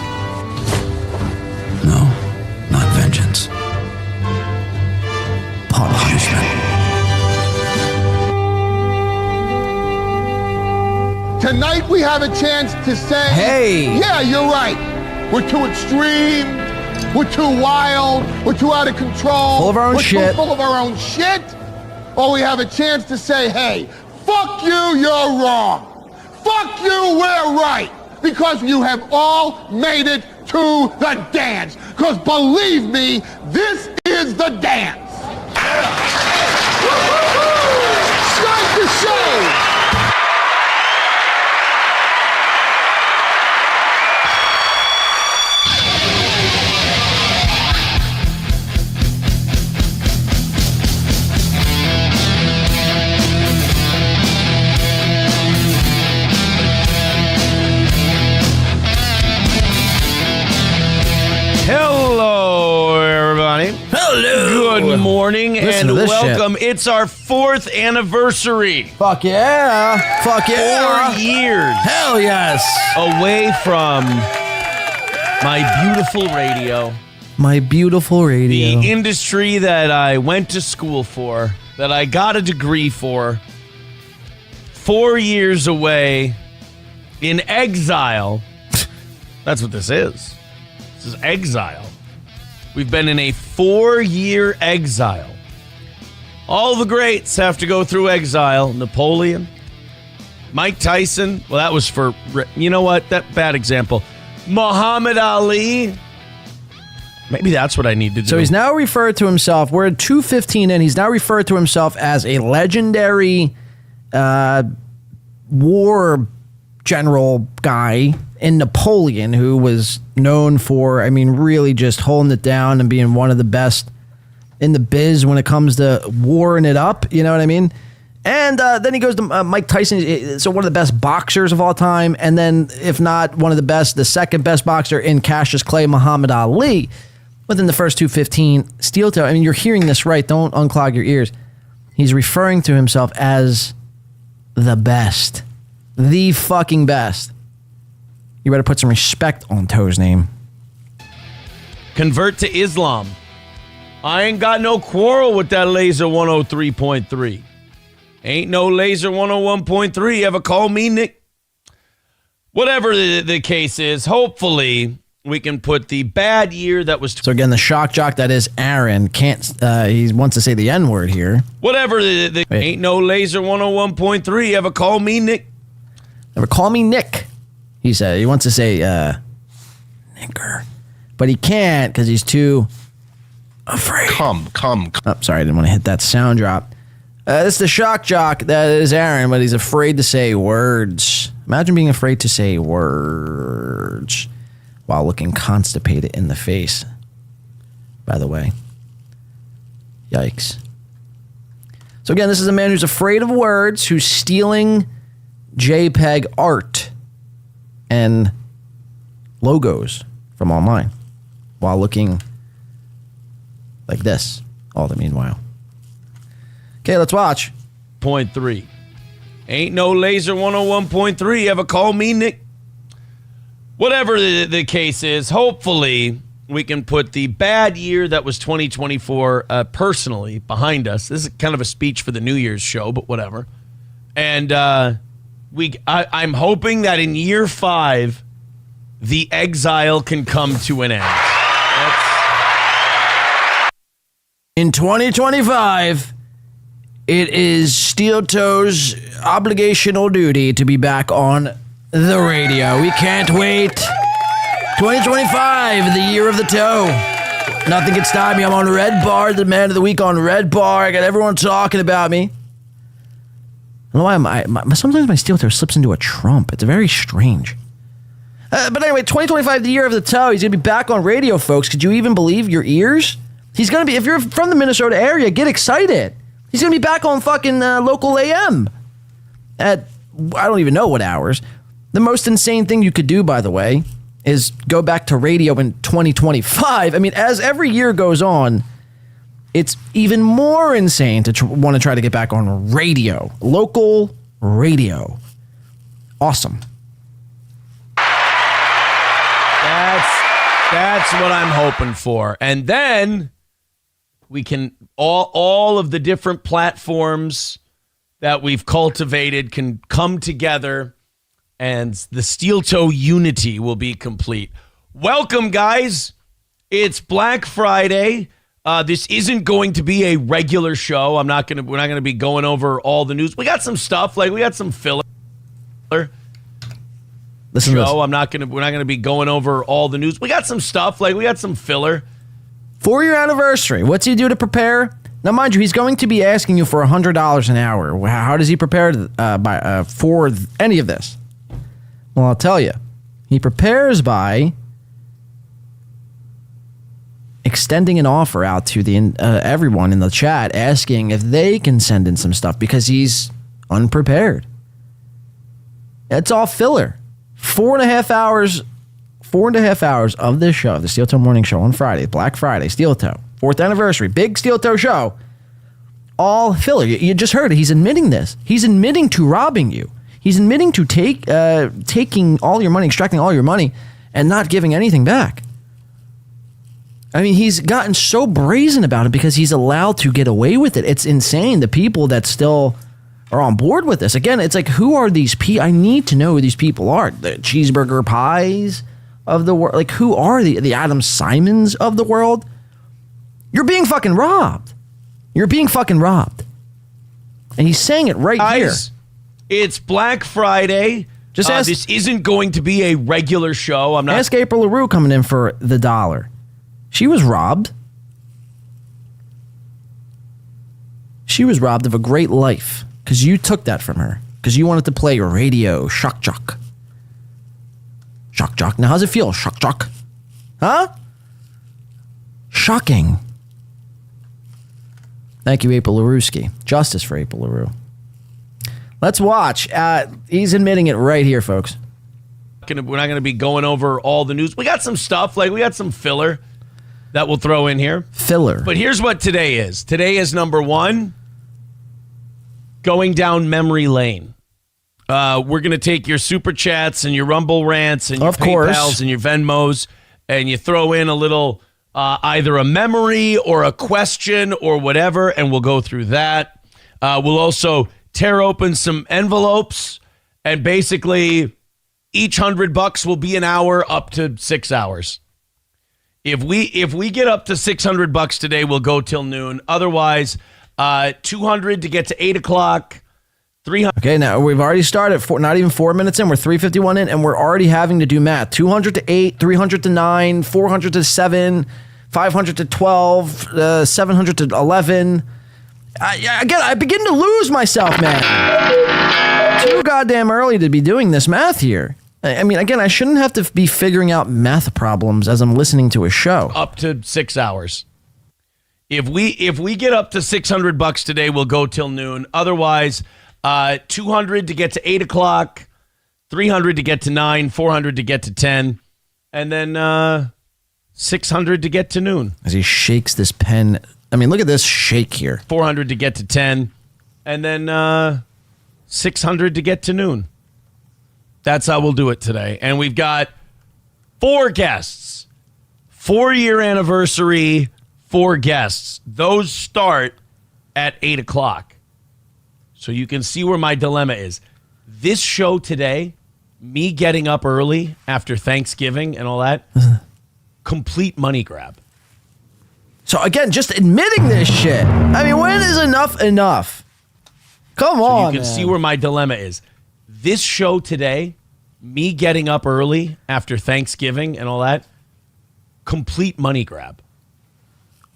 No, not vengeance. Tonight we have a chance to say, hey, yeah, you're right. We're too extreme. We're too wild. We're too out of control. Full of our own we're shit. Too full of our own shit. Or we have a chance to say, hey, fuck you, you're wrong. Fuck you, we're right. Because you have all made it to the dance. Because believe me, this is the dance. Start the show. Hello, everybody. Hello. Good morning Listen and to this welcome. It's our 4th anniversary. Fuck yeah. Fuck yeah. 4 years. Hell yes. Away from my beautiful radio. My beautiful radio. The industry that I went to school for, that I got a degree for. 4 years away in exile. That's what this is. This is exile. We've been in a 4-year exile. All the greats have to go through exile. Napoleon, Mike Tyson. Well, that was for, you know what? That bad example. Muhammad Ali. Maybe that's what I need to do. So he's now referred to himself, we're at 2:15 in, he's now referred to himself as a legendary war general guy in Napoleon, who was known for, really just holding it down and being one of the best in the biz when it comes to warring it up. You know what I mean? And then he goes to Mike Tyson, so one of the best boxers of all time. And then, if not one of the best, the second best boxer in Cassius Clay, Muhammad Ali. Within the first 2:15, steel toe. You're hearing this right. Don't unclog your ears. He's referring to himself as the best. The fucking best. You better put some respect on Toe's name. Convert to Islam. I ain't got no quarrel with that laser 103.3. Ain't no laser 101.3. Ever call me Nick? Whatever the case is, hopefully we can put the bad year that was... So again, the shock jock that is Aaron can't... he wants to say the N-word here. Whatever ain't no laser 101.3. Ever call me Nick? Ever call me Nick? He said he wants to say Nicker, but he can't because he's too afraid. Come. Oh, sorry, I didn't want to hit that sound drop. This is the shock jock that is Aaron, but he's afraid to say words. Imagine being afraid to say words while looking constipated in the face. By the way, yikes. So again, this is a man who's afraid of words, who's stealing JPEG art and logos from online while looking like this all the meanwhile. Okay, let's watch. 0.3. Ain't no laser 101.3. Ever call me Nick? Whatever the case is, hopefully we can put the bad year that was 2024 personally behind us. This is kind of a speech for the New Year's show, but whatever. And I'm hoping that in year 5, the exile can come to an end. In 2025, it is Steel Toe's obligational duty to be back on the radio. We can't wait. 2025, the year of the toe. Nothing can stop me. I'm on Red Bar, the man of the week on Red Bar. I got everyone talking about me. I don't know why sometimes my steel toe slips into a Trump. It's very strange. But anyway, 2025, the year of the toe. He's going to be back on radio, folks. Could you even believe your ears? He's going to be, if you're from the Minnesota area, get excited. He's going to be back on fucking local AM at, I don't even know what hours. The most insane thing you could do, by the way, is go back to radio in 2025. As every year goes on, it's even more insane to want to try to get back on radio. Local radio. Awesome. That's what I'm hoping for. And then we can, all of the different platforms that we've cultivated can come together and the steel toe unity will be complete. Welcome, guys. It's Black Friday. This isn't going to be a regular show. We're not going to be going over all the news. We got some stuff, like we got some filler. Listen to this. We're not going to be going over all the news. We got some stuff, like we got some filler. 4-year anniversary. What's he do to prepare? Now, mind you, he's going to be asking you for $100 an hour. How does he prepare for any of this? Well, I'll tell you. He prepares by extending an offer out to the everyone in the chat, asking if they can send in some stuff because he's unprepared. It's all filler. 4.5 hours of this show, the Steel Toe Morning Show on Friday, Black Friday, Steel Toe, 4th anniversary, big Steel Toe show. All filler. You just heard it. He's admitting this. He's admitting to robbing you. He's admitting to taking all your money, extracting all your money, and not giving anything back. I mean, he's gotten so brazen about it because he's allowed to get away with it. It's insane. The people that still are on board with this. Again, it's like, who are these people? I need to know who these people are. The cheeseburger pies of the world. Like, who are the Adam Simons of the world? You're being fucking robbed. You're being fucking robbed. And he's saying it right here. It's Black Friday. Just ask, this isn't going to be a regular show. Ask April LaRue coming in for the $1. She was robbed. She was robbed of a great life because you took that from her because you wanted to play your radio shock jock. Shock jock. Now, how's it feel? Shock jock. Huh? Shocking. Thank you, April LaRueski. Justice for April LaRue. Let's watch. He's admitting it right here, folks. We're not going to be going over all the news. We got some stuff, like we got some filler that we'll throw in here. Filler. But here's what today is. Today is number 1, going down memory lane. We're going to take your Super Chats and your Rumble Rants and your PayPals and your Venmos, and you throw in a little either a memory or a question or whatever, and we'll go through that. We'll also tear open some envelopes, and basically each $100 will be an hour up to 6 hours. If we get up to $600 today, we'll go till noon. Otherwise, 200 to get to 8 o'clock. 300. Okay, now we've already started. Not even 4 minutes in. We're 3:51 in, and we're already having to do math. 200 to 8, 300 to 9, 400 to 7, 500 to 12, 700 to 11. Again, I begin to lose myself, man. Too goddamn early to be doing this math here. I mean, again, I shouldn't have to be figuring out math problems as I'm listening to a show. Up to 6 hours. If we get up to $600 today, we'll go till noon. Otherwise, 200 to get to 8 o'clock, 300 to get to 9, 400 to get to 10, and then 600 to get to noon. As he shakes this pen. I mean, look at this shake here. 400 to get to 10, and then 600 to get to noon. That's how we'll do it today. And we've got 4 guests. 4-year anniversary, 4 guests. Those start at 8 o'clock. So you can see where my dilemma is. This show today, me getting up early after Thanksgiving and all that, complete money grab. So again, just admitting this shit. I mean, when is enough enough? Come on, you can see where my dilemma is. This show today, me getting up early after Thanksgiving and all that, complete money grab.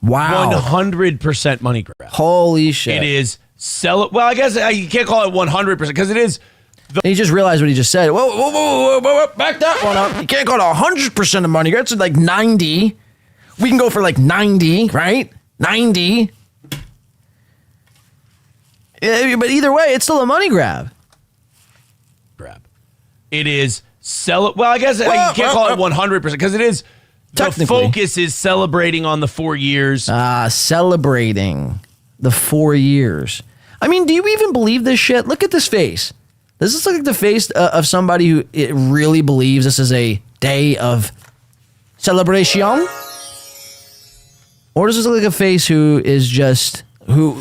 Wow. 100% money grab. Holy shit. It is well, I guess you can't call it 100% because it is. He just realized what he just said. Whoa, back that one up. You can't go to 100% of money. That's like 90. We can go for like 90, right? 90. But either way, it's still a money grab. It is well, I guess you can't call it 100% because it is. The focus is celebrating on the 4 years. Celebrating the 4 years. I mean, do you even believe this shit? Look at this face. Does this look like the face of somebody who really believes this is a day of celebration? Or does this look like a face who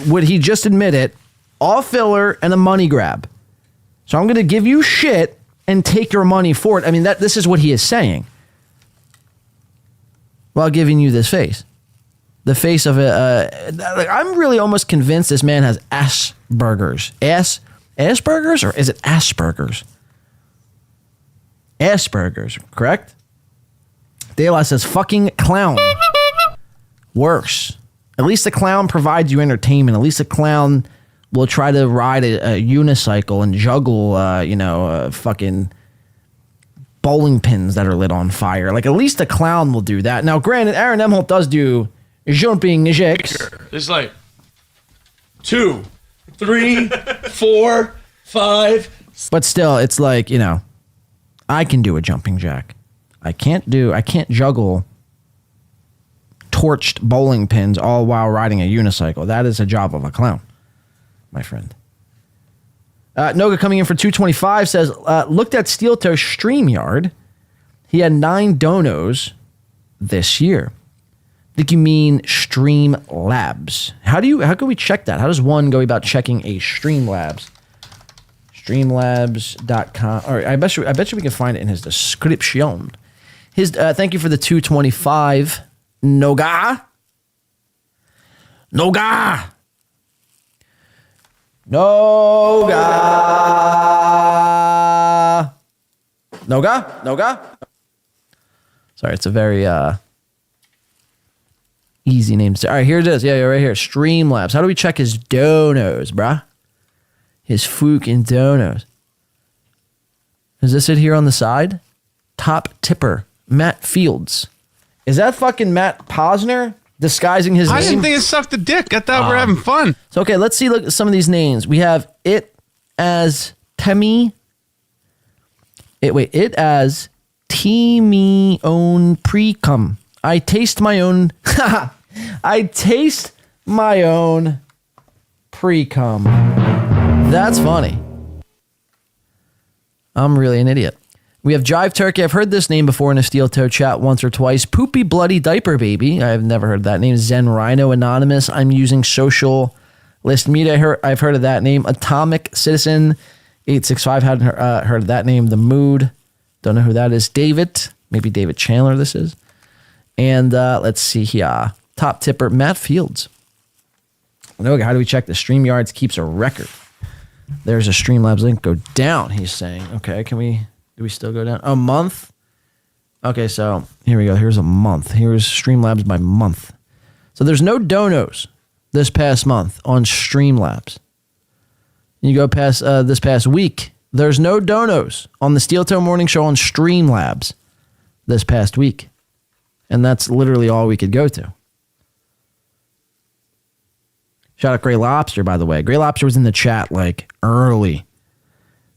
would he just admit it, all filler and a money grab? So I'm going to give you shit and take your money for it. I mean, this is what he is saying while giving you this face. The face of I'm really almost convinced this man has Asperger's. Asperger's, or is it Asperger's? Asperger's, correct? De La says, fucking clown. Worse. At least the clown provides you entertainment. At least the clown will try to ride a unicycle and juggle, fucking bowling pins that are lit on fire. Like, at least the clown will do that. Now, granted, Aaron Emholt does do jumping jacks. It's like 2, 3, 4, 5. But still, it's like, I can do a jumping jack. I can't juggle torched bowling pins all while riding a unicycle. That is a job of a clown, my friend. Noga coming in for 225 says, looked at Steel Toe StreamYard. He had 9 donos this year. I think you mean Streamlabs. How can we check that? How does one go about checking a Streamlabs? Streamlabs.com. All right, I bet you we can find it in his description. Thank you for the 225. Noga. Sorry, it's a very easy name to say. All right, here it is. Yeah, right here. Streamlabs. How do we check his donos, bruh? His fucking donos. Is this it here on the side? Top tipper, Matt Fields. Is that fucking Matt Posner disguising his name? I didn't think it sucked a dick. I thought we're having fun. So, okay, let's see. Look at some of these names. We have it as Temi. It as Teamy own pre-cum. I taste my own. I taste my own pre-cum. That's funny. I'm really an idiot. We have Jive Turkey. I've heard this name before in a Steel Toe chat once or twice. Poopy Bloody Diaper Baby. I've never heard that name. Zen Rhino Anonymous. I'm using Social List Media. I've heard of that name. Atomic Citizen 865. Hadn't heard of that name. The Mood. Don't know who that is. David. Maybe David Chandler this is. And let's see here. Top tipper, Matt Fields. Okay, how do we check the StreamYards keeps a record? There's a Streamlabs link. Go down, he's saying. Okay, do we still go down? A month? Okay, so here we go. Here's a month. Here's Streamlabs by month. So there's no donos this past month on Streamlabs. You go past this past week. There's no donos on the Steel Toe Morning Show on Streamlabs this past week. And that's literally all we could go to. Shout out Gray Lobster, by the way. Gray Lobster was in the chat like early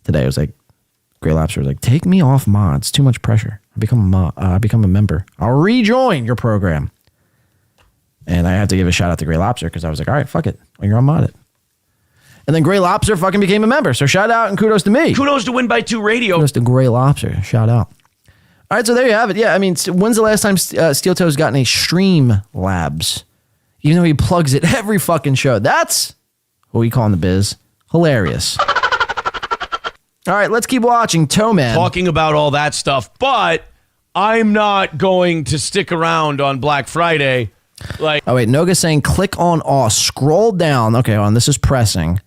today. It was like, Gray Lobster was like, take me off mods. Too much pressure. I become a member. I'll rejoin your program. And I have to give a shout out to Gray Lobster because I was like, all right, fuck it. Well, you're unmodded. And then Gray Lobster fucking became a member. So shout out and kudos to me. Kudos to Win by 2 Radio. Kudos to Gray Lobster. Shout out. All right, so there you have it. Yeah, I mean, when's the last time Steel Toe's gotten a Streamlabs? Even though he plugs it every fucking show. That's what we call in the biz hilarious. All right, let's keep watching. Toe Man. Talking about all that stuff, but I'm not going to stick around on Black Friday. Oh, wait, Noga's saying click on all. Scroll down. Okay, this is pressing.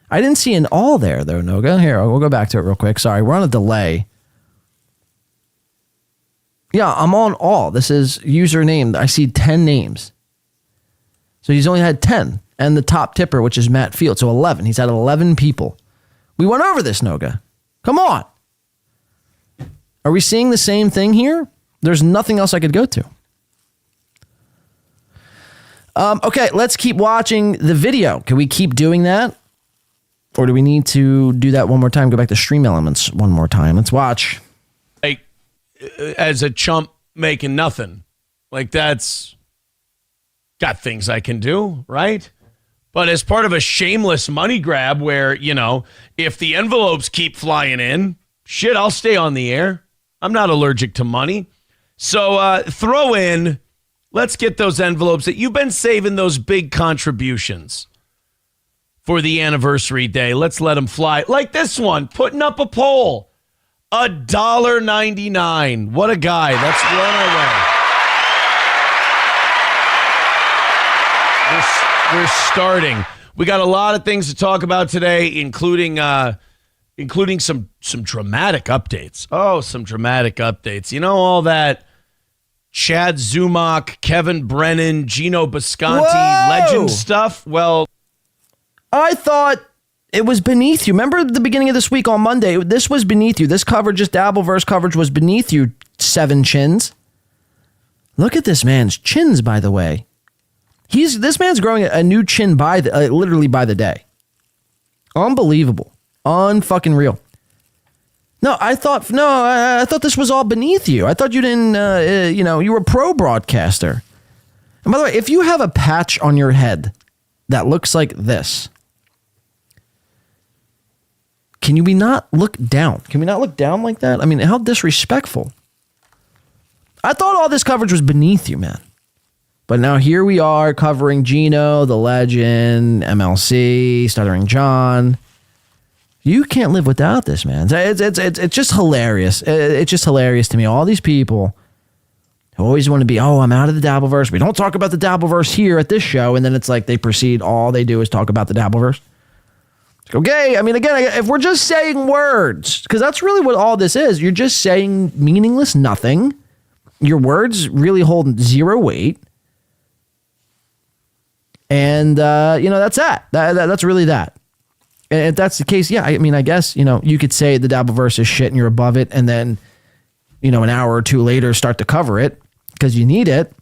I didn't see an all there, though, Noga. Here, we'll go back to it real quick. Sorry, we're on a delay. Yeah, I'm on all. This is username. I see 10 names. So he's only had 10. And the top tipper, which is Matt Field. So 11. He's had 11 people. We went over this, Noga. Come on. Are we seeing the same thing here? There's nothing else I could go to. Okay, let's keep watching the video. Can we keep doing that? Or do we need to do that one more time? Go back to Stream Elements one more time. Let's watch. Like, as a chump making nothing. Like, that's got things I can do, right? But as part of a shameless money grab where, if the envelopes keep flying in, shit, I'll stay on the air. I'm not allergic to money. So throw in, let's get those envelopes that you've been saving, those big contributions for the anniversary day. Let's let them fly. Like this one, putting up a poll. $1.99. What a guy. Let's run our way. We're starting. We got a lot of things to talk about today, including some dramatic updates. Oh, some dramatic updates. You know, all that Chad Zumock, Kevin Brennan, Gino Bisconti legend stuff? Well, I thought it was beneath you. Remember the beginning of this week on Monday? This was beneath you. This coverage, this Dabbleverse coverage was beneath you, Seven Chins. Look at this man's chins, by the way. This man's growing a new chin literally by the day. Unbelievable. Unfucking real. No, I thought this was all beneath you. I thought you didn't, you were a pro broadcaster. And by the way, if you have a patch on your head that looks like this, can we not look down? Can we not look down like that? I mean, how disrespectful. I thought all this coverage was beneath you, man. But now here we are covering Gino, the legend, MLC, Stuttering John. You can't live without this, man. It's just hilarious. It's just hilarious to me. All these people who always want to be, I'm out of the Dabbleverse. We don't talk about the Dabbleverse here at this show. And then it's like all they do is talk about the Dabbleverse. Okay, I mean, again, if we're just saying words, because that's really what all this is. You're just saying meaningless nothing. Your words really hold zero weight. And, that's that. That's really that. And if that's the case, yeah, I mean, I guess, you could say the Dabbleverse is shit and you're above it. And then, an hour or two later, start to cover it because you need it,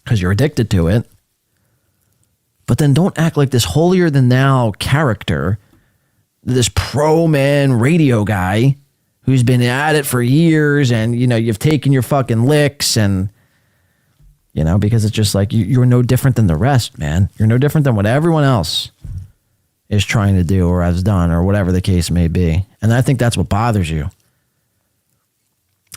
because you're addicted to it. But then don't act like this holier than thou character, this pro man radio guy who's been at it for years and, you've taken your fucking licks and, because it's just like you're no different than the rest, man. You're no different than what everyone else is trying to do or has done or whatever the case may be. And I think that's what bothers you.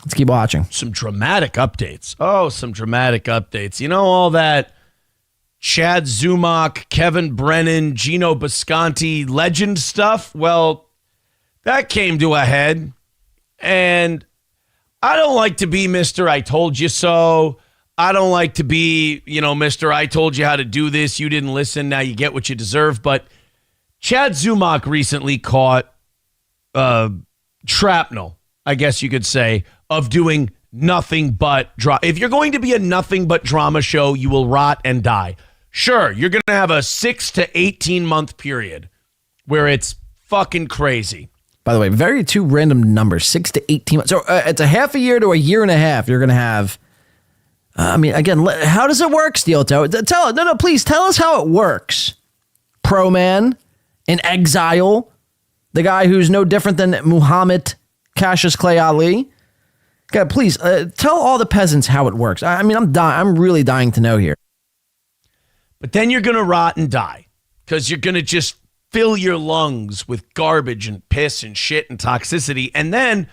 Let's keep watching. Some dramatic updates. Oh, some dramatic updates. You know, all that Chad Zumock, Kevin Brennan, Gino Bisconti legend stuff? Well, that came to a head. And I don't like to be Mr. I told you so. I don't like to be, Mr. I told you how to do this. You didn't listen. Now you get what you deserve. But Chad Zumock recently caught shrapnel, I guess you could say, of doing nothing but drama. If you're going to be a nothing but drama show, you will rot and die. Sure, you're going to have a 6 to 18 month period where it's fucking crazy. By the way, very two random numbers, 6 to 18 months. So it's a half a year to a year and a half. You're going to have, again, how does it work, Steel Toe? Please tell us how it works. Pro man in exile, the guy who's no different than Muhammad Cassius Clay Ali. God, please tell all the peasants how it works. I'm really dying to know here. But then you're going to rot and die because you're going to just fill your lungs with garbage and piss and shit and toxicity. And then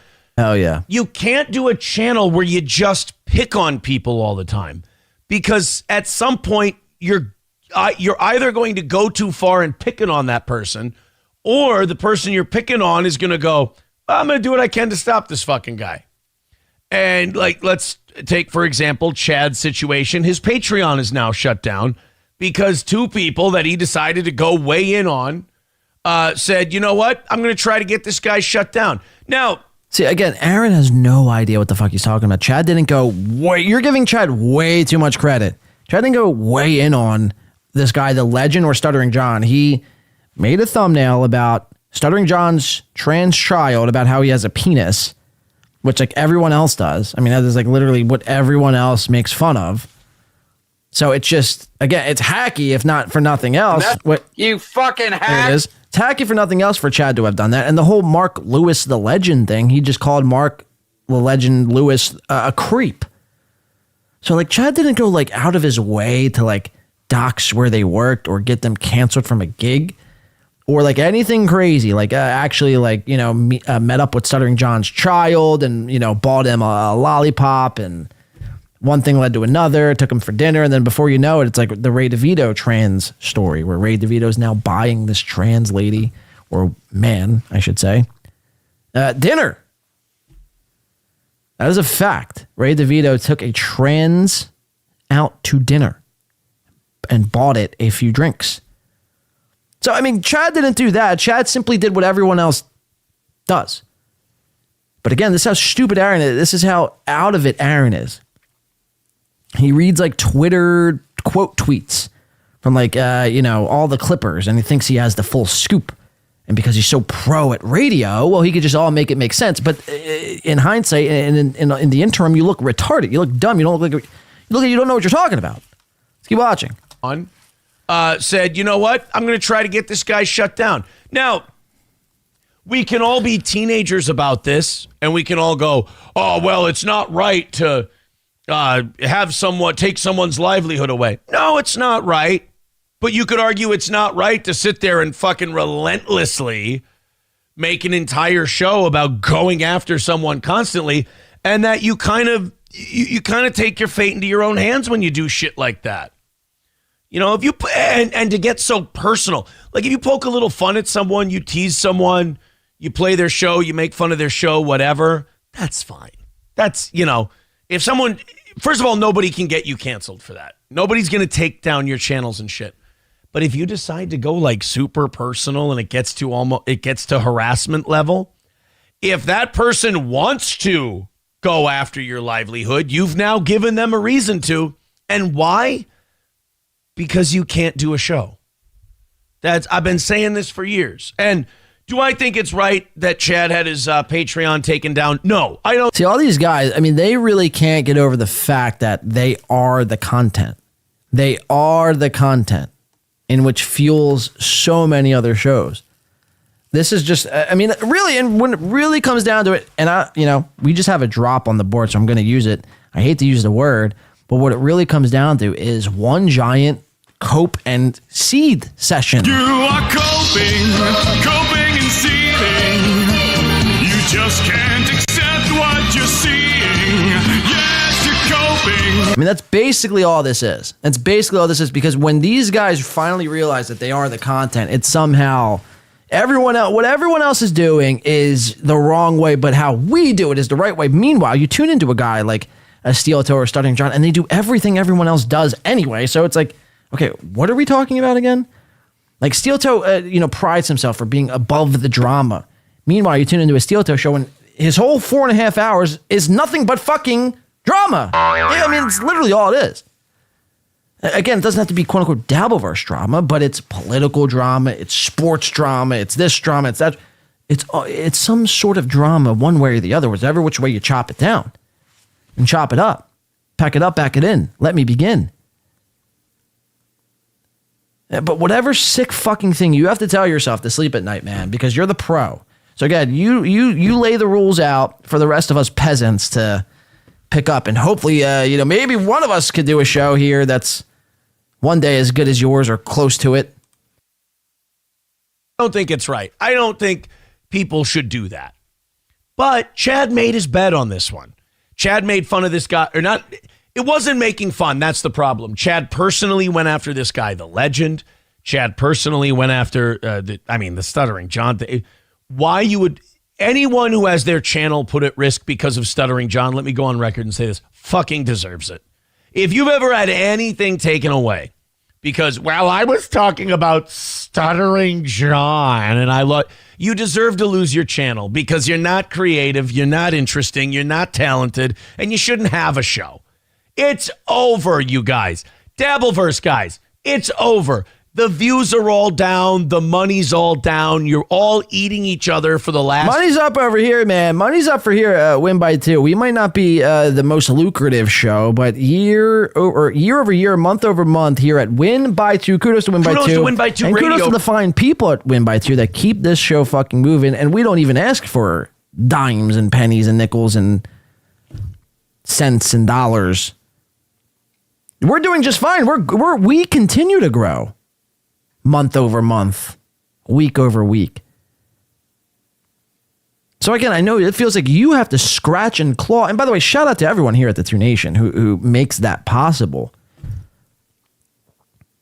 you can't do a channel where you just pick on people all the time, because at some point you're either going to go too far and picking on that person, or the person you're picking on is going to go, I'm going to do what I can to stop this fucking guy. And let's take, for example, Chad's situation. His Patreon is now shut down because two people that he decided to go weigh in on said, you know what? I'm going to try to get this guy shut down. Now, see, again, Aaron has no idea what the fuck he's talking about. Chad didn't go, you're giving Chad way too much credit. Chad didn't go weigh in on this guy, the legend, or Stuttering John. He made a thumbnail about Stuttering John's trans child, about how he has a penis, which everyone else does. I mean, that is literally what everyone else makes fun of. So it's just, again, it's hacky if not for nothing else. You fucking hack. There it is. It's hacky for nothing else for Chad to have done that. And the whole Mark Lewis the Legend thing, he just called Mark the Legend Lewis a creep. So Chad didn't go out of his way to dox where they worked or get them canceled from a gig or anything crazy. Actually met up with Stuttering John's child and, bought him a lollipop, and one thing led to another, took him for dinner. And then before you know it, it's the Ray DeVito trans story where Ray DeVito is now buying this trans lady, or man, I should say, dinner. That is a fact. Ray DeVito took a trans out to dinner and bought it a few drinks. So, I mean, Chad didn't do that. Chad simply did what everyone else does. But again, this is how stupid Aaron is. This is how out of it Aaron is. He reads like Twitter quote tweets from like, all the Clippers, and he thinks he has the full scoop. And because he's so pro at radio, well, he could just all make it make sense. But in hindsight, and in the interim, you look retarded. You look dumb. You don't look like you don't know what you're talking about. Let's keep watching. Said, you know what? I'm going to try to get this guy shut down. Now, we can all be teenagers about this, and we can all go, oh, well, it's not right to take someone's livelihood away. No, it's not right. But you could argue it's not right to sit there and fucking relentlessly make an entire show about going after someone constantly, and that you kind of take your fate into your own hands when you do shit like that. You know, if you and to get so personal, like if you poke a little fun at someone, you tease someone, you play their show, you make fun of their show, whatever, that's fine. That's, if someone, first of all, nobody can get you canceled for that. Nobody's going to take down your channels and shit. But if you decide to go like super personal and it gets to harassment level, if that person wants to go after your livelihood, you've now given them a reason to. And why? Because you can't do a show. I've been saying this for years. And do I think it's right that Chad had his Patreon taken down? No, I don't. See, all these guys, I mean, they really can't get over the fact that they are the content. They are the content in which fuels so many other shows. This is just, I mean, really, and when it really comes down to it, and we just have a drop on the board, so I'm going to use it. I hate to use the word, but what it really comes down to is one giant cope and seed session. You are coping and seething. You just can't accept what you're seeing. Yes, you're coping. I mean, that's basically all this is. That's basically all this is, because when these guys finally realize that they are the content, it's somehow what everyone else is doing is the wrong way, but how we do it is the right way. Meanwhile, you tune into a guy like a Steel Toe or Stuttering John, and they do everything everyone else does anyway. So it's like, okay, what are we talking about again? Like Steel Toe, prides himself for being above the drama. Meanwhile, you tune into a Steel Toe show and his whole 4.5 hours is nothing but fucking drama. I mean, it's literally all it is. Again, it doesn't have to be quote unquote Dabbleverse drama, but it's political drama, it's sports drama, it's this drama, it's that. It's some sort of drama one way or the other, whichever which way you chop it down and chop it up, pack it up, back it in. Let me begin. But whatever sick fucking thing you have to tell yourself to sleep at night, man, because you're the pro. So again, you lay the rules out for the rest of us peasants to pick up, and hopefully, maybe one of us could do a show here that's one day as good as yours or close to it. I don't think it's right. I don't think people should do that. But Chad made his bet on this one. Chad made fun of this guy, or not. It wasn't making fun. That's the problem. Chad personally went after this guy, the legend. Chad personally went after, the Stuttering John. Why you would, anyone who has their channel put at risk because of Stuttering John, let me go on record and say this, fucking deserves it. If you've ever had anything taken away because, well, I was talking about Stuttering John and you deserve to lose your channel because you're not creative, you're not interesting, you're not talented, and you shouldn't have a show. It's over, you guys. Dabbleverse guys, it's over. The views are all down. The money's all down. You're all eating each other for the last... Money's up over here, man. Money's up for here, Win by 2. We might not be the most lucrative show, but year over year, month over month here at Win by 2. Kudos to Win by 2. Kudos to Win by 2 and Radio. Kudos to the fine people at Win by 2 that keep this show fucking moving, and we don't even ask for dimes and pennies and nickels and cents and dollars. We're doing just fine. We continue to grow. Month over month, week over week. So again, I know it feels like you have to scratch and claw. And by the way, shout out to everyone here at the 2 Nation who makes that possible.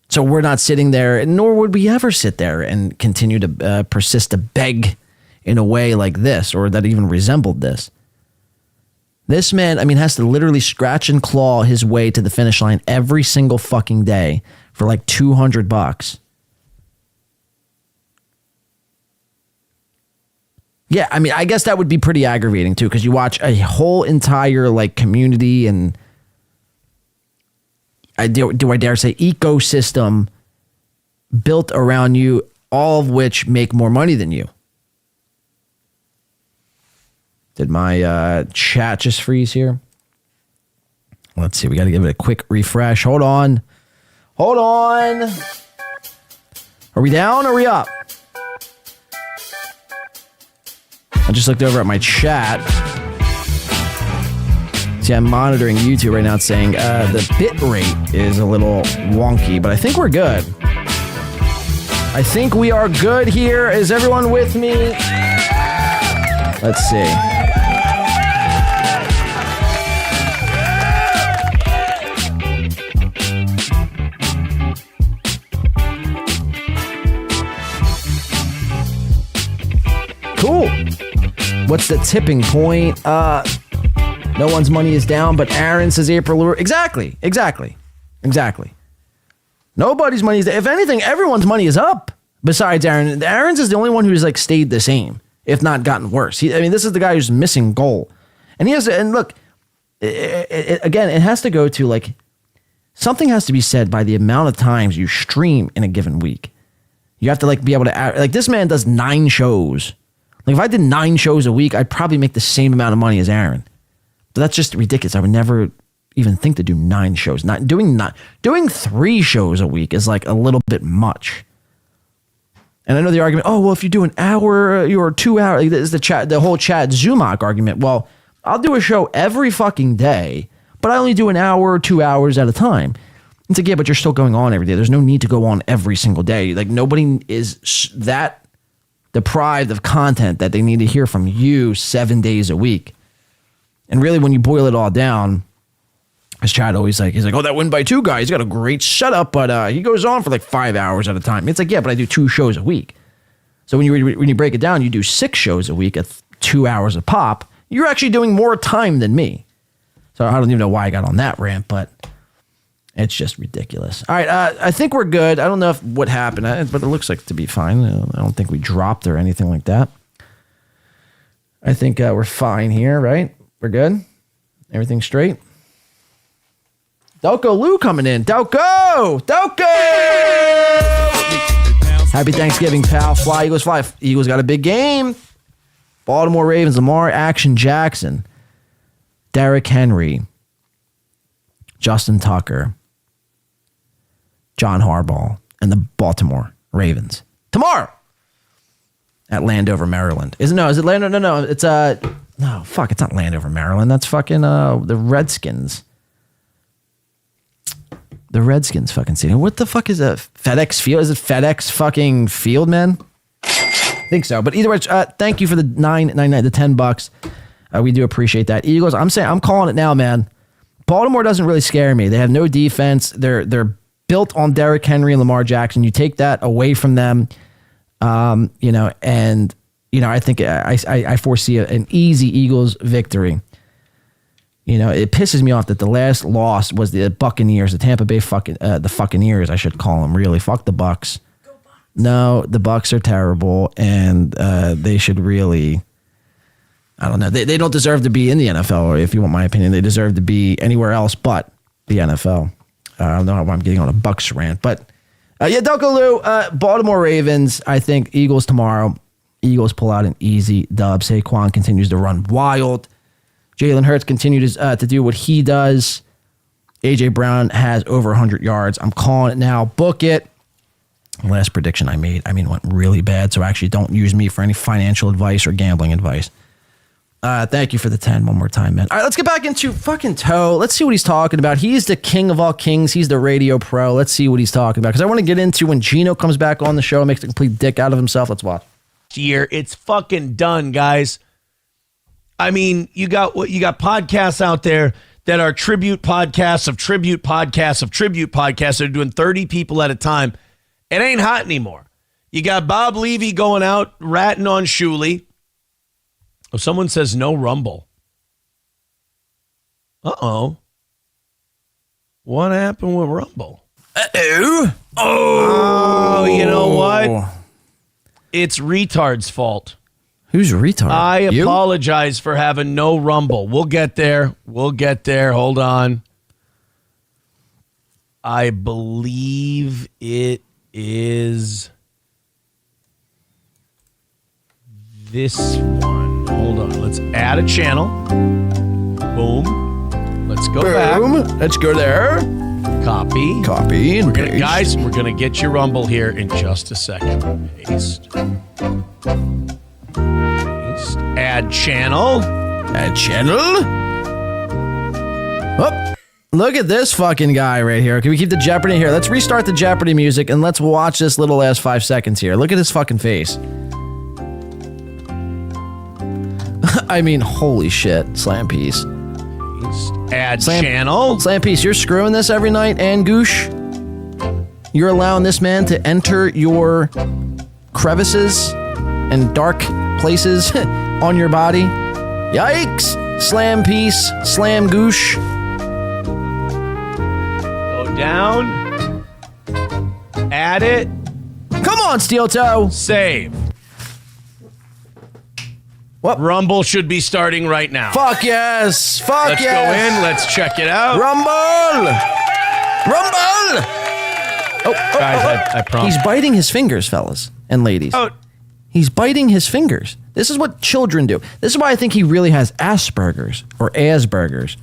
So we're not sitting there, nor would we ever sit there and continue to persist to beg in a way like this or that even resembled this. This man, has to literally scratch and claw his way to the finish line every single fucking day for like $200. Yeah, I guess that would be pretty aggravating too, because you watch a whole entire like community and do I dare say ecosystem built around you, all of which make more money than you. Did my chat just freeze here? Let's see. We got to give it a quick refresh. Hold on. Are we down or are we up? I just looked over at my chat. See, I'm monitoring YouTube right now. It's saying the bit rate is a little wonky, but I think we're good. I think we are good here. Is everyone with me? Let's see. Cool. What's the tipping point? No one's money is down, but Aaron says April LaRue. Exactly. Nobody's money is down. If anything, everyone's money is up. Besides Aaron. Aaron's is the only one who's like stayed the same, if not gotten worse. This is the guy who's missing goal. And he has to, and look, again, it has to go to like, something has to be said by the amount of times you stream in a given week. You have to like be able to, like this man does 9 shows. Like if I did 9 shows a week, I'd probably make the same amount of money as Aaron. But that's just ridiculous. I would never even think to do 9 shows. Doing 3 shows a week is like a little bit much. And I know the argument, oh, well, if you do an hour or 2 hours, this is the whole Chad Zumach argument. Well, I'll do a show every fucking day, but I only do an hour or 2 hours at a time. It's like, yeah, but you're still going on every day. There's no need to go on every single day. Like nobody is that deprived of content that they need to hear from you 7 days a week. And really, when you boil it all down, as Chad always like, he's like, oh, that win by 2 guy, he's got a great setup, but he goes on for like 5 hours at a time. It's like, yeah, but I do 2 shows a week. So when you break it down, you do 6 shows a week at 2 hours a pop. You're actually doing more time than me. So I don't even know why I got on that rant, but it's just ridiculous. All right, I think we're good. I don't know what happened, but it looks like to be fine. I don't think we dropped or anything like that. I think we're fine here, right? We're good? Everything's straight? Delco Lou coming in. Delco! Happy Thanksgiving, pal. Fly, Eagles, fly. Eagles got a big game. Baltimore Ravens, Lamar Action Jackson, Derrick Henry, Justin Tucker, John Harbaugh, and the Baltimore Ravens. Tomorrow at Landover, Maryland. Is it Landover? No. It's no, fuck, it's not Landover, Maryland. That's fucking the Redskins. The Redskins fucking stadium. What the fuck is that? FedEx Field? Is it FedEx fucking Field, man? I think so. But either way, thank you for the $9.99, the $10. We do appreciate that. Eagles, I'm calling it now, man. Baltimore doesn't really scare me. They have no defense. They're built on Derrick Henry and Lamar Jackson. You take that away from them, I think I foresee an easy Eagles victory. It pisses me off that the last loss was the Buccaneers, the Tampa Bay the Fuccaneers, I should call them, really. Fuck the Bucks. No, the Bucks are terrible, and they should really, I don't know. They don't deserve to be in the NFL, or if you want my opinion, they deserve to be anywhere else but the NFL. I don't know why I'm getting on a Bucks rant, but Delco Lou, Baltimore Ravens, I think Eagles tomorrow. Eagles pull out an easy dub. Saquon continues to run wild. Jalen Hurts continues to do what he does. A.J. Brown has over 100 yards. I'm calling it now. Book it. Last prediction I made, went really bad, so actually don't use me for any financial advice or gambling advice. Thank you for the 10 one more time, man. All right, let's get back into fucking Toe. Let's see what he's talking about. He's the king of all kings. He's the radio pro. Let's see what he's talking about, because I want to get into when Gino comes back on the show and makes a complete dick out of himself. Let's watch. Year, it's fucking done, guys. You got podcasts out there that are tribute podcasts of tribute podcasts of tribute podcasts. They're doing 30 people at a time. It ain't hot anymore. You got Bob Levy going out ratting on Shuley. Oh, someone says no Rumble. Uh-oh. What happened with Rumble? Uh-oh. Oh, you know what? It's retard's fault. Who's retard? I You? apologize for having no Rumble. We'll get there. Hold on. I believe it is this one. Hold on. Let's add a channel. Boom. Let's go back. Let's go there. Copy. Copy and paste. Guys, we're going to get your Rumble here in just a second. Paste. Add channel. Add channel. Oh, look at this fucking guy right here. Can we keep the Jeopardy here? Let's restart the Jeopardy music and let's watch this little last 5 seconds here. Look at his fucking face. I mean, holy shit, Slam Piece. Add channel. Slam Piece, you're screwing this every night, and Goosh. You're allowing this man to enter your crevices and dark places on your body. Yikes! Slam Piece, Slam Goosh. Go down. Add it. Come on, Steel Toe. Save. What? Rumble should be starting right now. Fuck yes. Fuck Let's yes. go in. Let's check it out. Rumble. Rumble. Oh, Guys, I promise. He's biting his fingers, fellas and ladies. Oh. He's biting his fingers. This is what children do. This is why I think he really has Asperger's or Asperger's.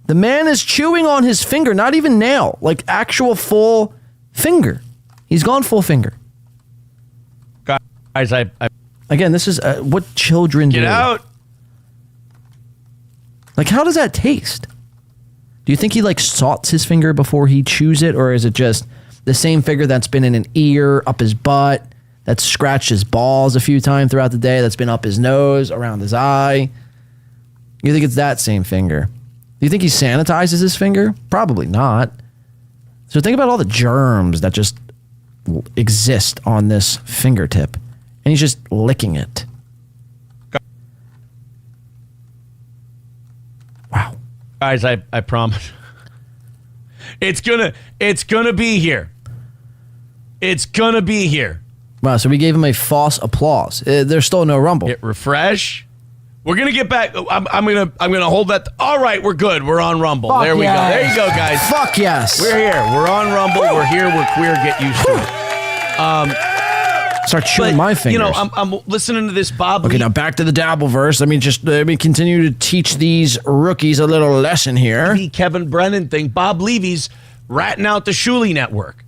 The man is chewing on his finger, not even nail, like actual full finger. He's gone full finger. Guys, Again, this is what children do. Get out. Like, how does that taste? Do you think he like salts his finger before he chews it, or is it just the same finger that's been in an ear, up his butt, that's scratched his balls a few times throughout the day, that's been up his nose, around his eye? You think it's that same finger? Do you think he sanitizes his finger? Probably not. So think about all the germs that just exist on this fingertip. And he's just licking it. Wow. Guys, I promise. It's gonna be here. It's gonna be here. Wow, so we gave him a false applause. There's still no Rumble. Hit refresh. We're gonna get back. I'm gonna hold that. All right, we're good. We're on Rumble. Fuck there we yes. go. There you go, guys. Fuck yes. We're here. We're on Rumble. We're here. We're queer. Get used to it. Start chewing my fingers. You know, I'm listening to this Bob. Okay, now back to the Dabbleverse. Let me continue to teach these rookies a little lesson here. The Kevin Brennan thing. Bob Levy's ratting out the Shuley Network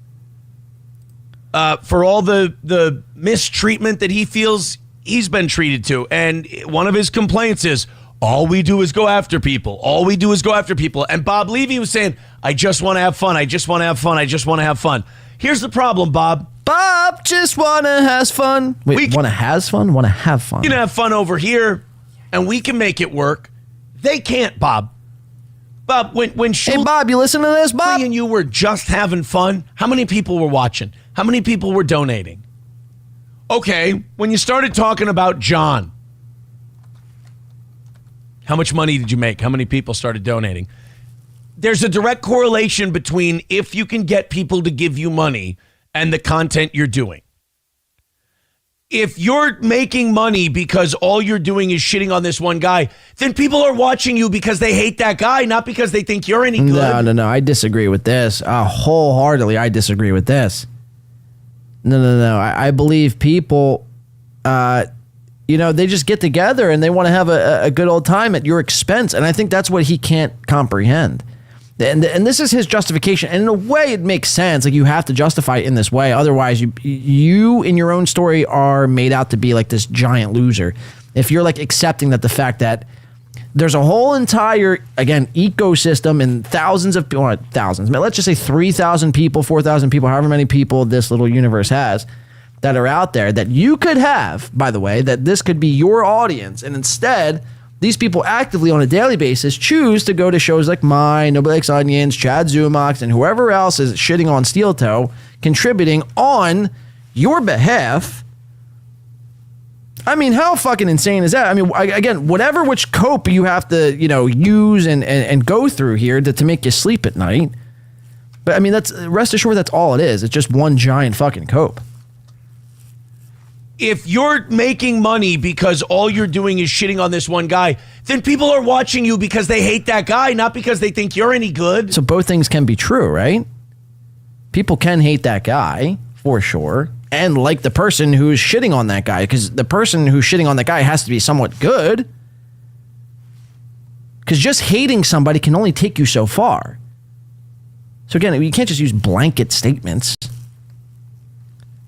for all the mistreatment that he feels he's been treated to. And one of his complaints is, all we do is go after people. All we do is go after people. And Bob Levy was saying, I just want to have fun. I just want to have fun. I just want to have fun. Here's the problem, Bob. Bob just wanna has fun. Wait, wanna has fun? Wanna have fun. You can have fun over here, and we can make it work. They can't, Bob. Bob, when Hey, Bob, you listen to this, Bob? and you were just having fun, how many people were watching? How many people were donating? Okay, when you started talking about John, how much money did you make? How many people started donating? There's a direct correlation between if you can get people to give you money and the content you're doing. If you're making money because all you're doing is shitting on this one guy, then people are watching you because they hate that guy, not because they think you're any good. No. I disagree with this. Wholeheartedly, I disagree with this. No. I believe people, they just get together and they want to have a good old time at your expense. And I think that's what he can't comprehend. And this is his justification. And in a way, it makes sense. Like, you have to justify it in this way. Otherwise, you in your own story are made out to be like this giant loser. If you're like accepting that the fact that there's a whole entire, again, ecosystem and thousands of people, let's just say 3,000 people, 4,000 people, however many people this little universe has that are out there that you could have, by the way, that this could be your audience. And instead, these people actively on a daily basis choose to go to shows like mine, Nobody Likes Onions, Chad Zumox, and whoever else is shitting on Steel Toe, contributing on your behalf. I mean, how fucking insane is that? I mean, again, whatever which cope you have to, use and go through here to make you sleep at night. But I mean, rest assured that's all it is. It's just one giant fucking cope. If you're making money because all you're doing is shitting on this one guy, then people are watching you because they hate that guy, not because they think you're any good. So both things can be true, right? People can hate that guy, for sure, and like the person who's shitting on that guy, because the person who's shitting on that guy has to be somewhat good. Because just hating somebody can only take you so far. So again, you can't just use blanket statements.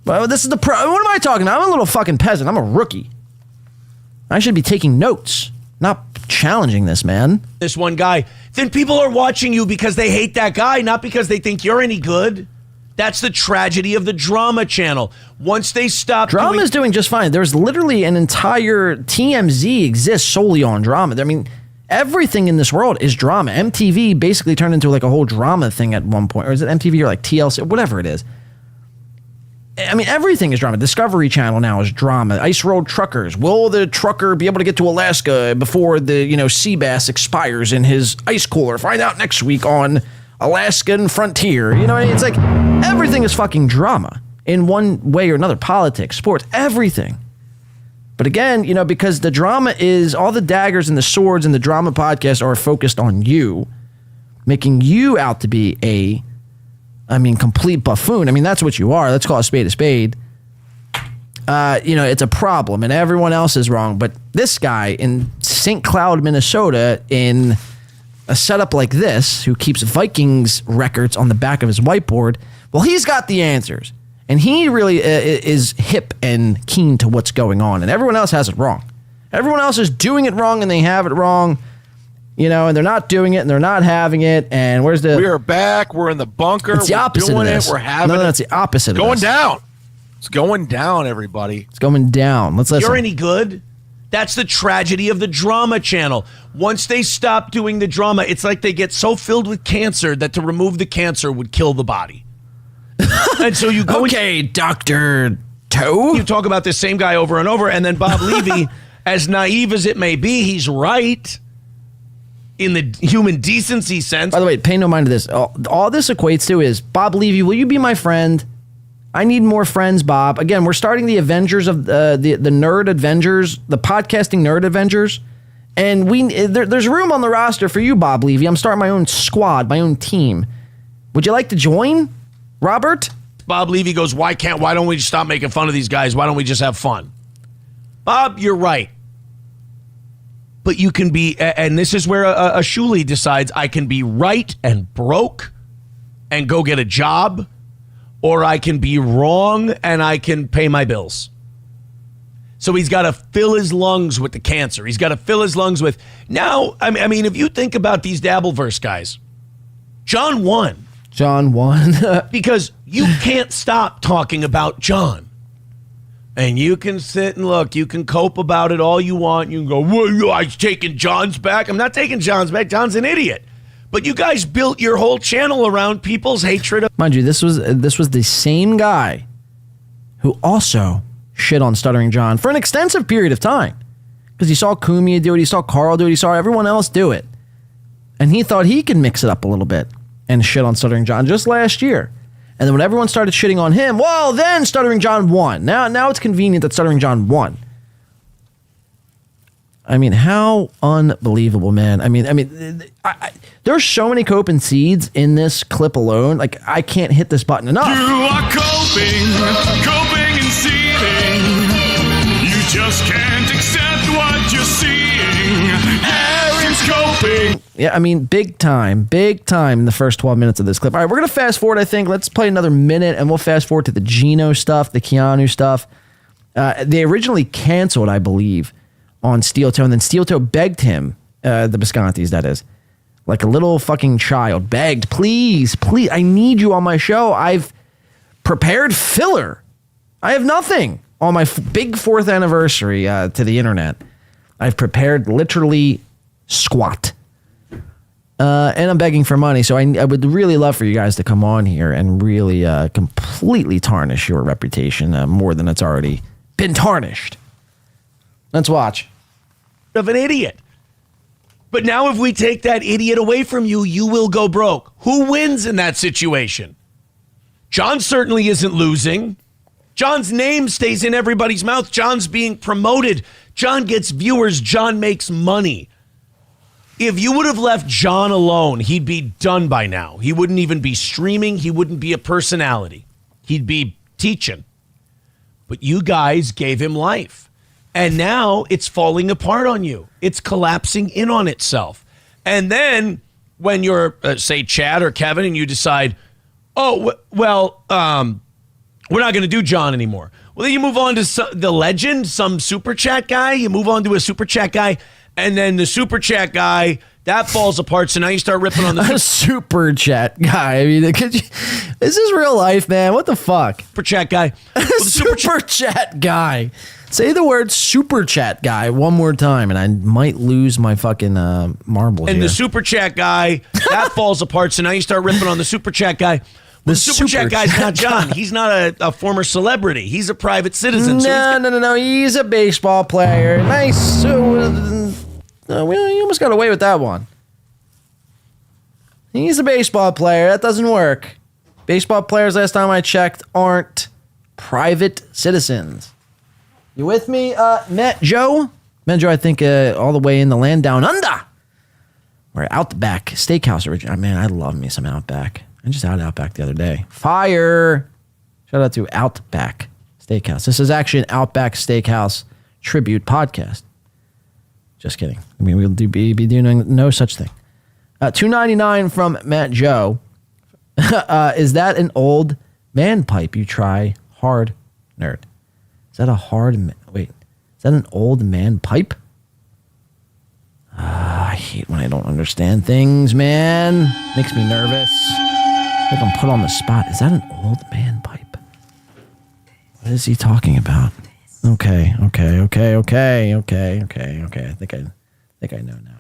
Well, this is what am I talking about? I'm a little fucking peasant. I'm a rookie. I should be taking notes, not challenging this man. This one guy, then people are watching you because they hate that guy, not because they think you're any good. That's the tragedy of the drama channel. Once they stop Drama's doing just fine. There's literally an entire TMZ exists solely on drama. I mean, everything in this world is drama. MTV basically turned into like a whole drama thing at one point. Or is it MTV or like TLC? Whatever it is. I mean, everything is drama. Discovery Channel now is drama. Ice Road Truckers. Will the trucker be able to get to Alaska before the, sea bass expires in his ice cooler? Find out next week on Alaskan Frontier. You know what I mean? It's like everything is fucking drama in one way or another. Politics, sports, everything. But again, because the drama is all the daggers and the swords and the drama podcast are focused on you, making you out to be complete buffoon. I mean, that's what you are. Let's call a spade a spade. It's a problem and everyone else is wrong. But this guy in St. Cloud, Minnesota, in a setup like this, who keeps Vikings records on the back of his whiteboard, well, he's got the answers. And he really is hip and keen to what's going on. And everyone else has it wrong. Everyone else is doing it wrong and they have it wrong. And they're not doing it and they're not having it. And where's the... We are back. We're in the bunker. It's the opposite doing of this. We're having No, it's the opposite of this. Going down. It's going down, everybody. It's going down. Let's listen. You're any good? That's the tragedy of the drama channel. Once they stop doing the drama, it's like they get so filled with cancer that to remove the cancer would kill the body. And so you go... Okay, Dr. Toe. You talk about this same guy over and over, and then Bob Levy, as naive as it may be, he's right. In the human decency sense. By the way, pay no mind to this. All this equates to is, Bob Levy, will you be my friend? I need more friends, Bob. Again, we're starting the Avengers of the Nerd Avengers, the podcasting Nerd Avengers. And there's room on the roster for you, Bob Levy. I'm starting my own squad, my own team. Would you like to join, Robert? Bob Levy goes, why don't we just stop making fun of these guys? Why don't we just have fun? Bob, you're right. But you can be, and this is where a Shuli decides, I can be right and broke and go get a job, or I can be wrong and I can pay my bills. So he's got to fill his lungs with the cancer. He's got to fill his lungs with, now, I mean, if you think about these Dabbleverse guys, John won. Because you can't stop talking about John. And you can sit and look. You can cope about it all you want. You can go, well, I'm taking John's back. I'm not taking John's back. John's an idiot. But you guys built your whole channel around people's hatred of... Mind you, this was the same guy who also shit on Stuttering John for an extensive period of time. Because he saw Kumia do it. He saw Carl do it. He saw everyone else do it. And he thought he could mix it up a little bit and shit on Stuttering John just last year. And then when everyone started shitting on him, well, then Stuttering John won. Now it's convenient that Stuttering John won. I mean, how unbelievable, man. I mean, there's so many coping seeds in this clip alone. Like, I can't hit this button enough. You are coping and seething. You just can't accept what you're seeing. Aaron's coping. Yeah, I mean, big time in the first 12 minutes of this clip. All right, we're going to fast forward, I think. Let's play another minute, and we'll fast forward to the Gino stuff, the Keanu stuff. They originally canceled, I believe, on Steel Toe, and then Steel Toe begged him, the Biscontis, that is, like a little fucking child, begged, please, I need you on my show. I've prepared filler. I have nothing on my big 4th anniversary to the internet. I've prepared literally squat. And I'm begging for money, so I would really love for you guys to come on here and really completely tarnish your reputation more than it's already been tarnished. Let's watch. Of an idiot. But now if we take that idiot away from you, you will go broke. Who wins in that situation? John certainly isn't losing. John's name stays in everybody's mouth. John's being promoted. John gets viewers. John makes money. If you would have left John alone, he'd be done by now. He wouldn't even be streaming. He wouldn't be a personality. He'd be teaching. But you guys gave him life. And now it's falling apart on you. It's collapsing in on itself. And then when you're, say, Chad or Kevin, and you decide, we're not going to do John anymore. Well, then you move on to the legend, some super chat guy. You move on to a super chat guy. And then the super chat guy, that falls apart. So now you start ripping on the super chat guy. I mean, this is real life, man. What the fuck? Super chat guy. Well, super chat guy. Say the word super chat guy one more time, and I might lose my fucking marbles. And here. the super chat guy, that falls apart. So now you start ripping on the super chat guy. The super chat guy's not John. He's not a former celebrity. He's a private citizen. No. He's a baseball player. Nice. You almost got away with that one. He's a baseball player. That doesn't work. Baseball players, last time I checked, aren't private citizens. You with me, Matt Joe? Matt Joe, I think all the way in the land down under. We're Outback Steakhouse original. Man, I love me some Outback. I just had Outback the other day. Fire! Shout out to Outback Steakhouse. This is actually an Outback Steakhouse tribute podcast. Just kidding. I mean, we'll be doing no such thing. $2.99 from Matt Joe. Is that an old man pipe you try hard, nerd? Is that a wait, is that an old man pipe? I hate when I don't understand things, man. Makes me nervous. Like I'm put on the spot. Is that an old man pipe? What is he talking about? Okay. I think I know now.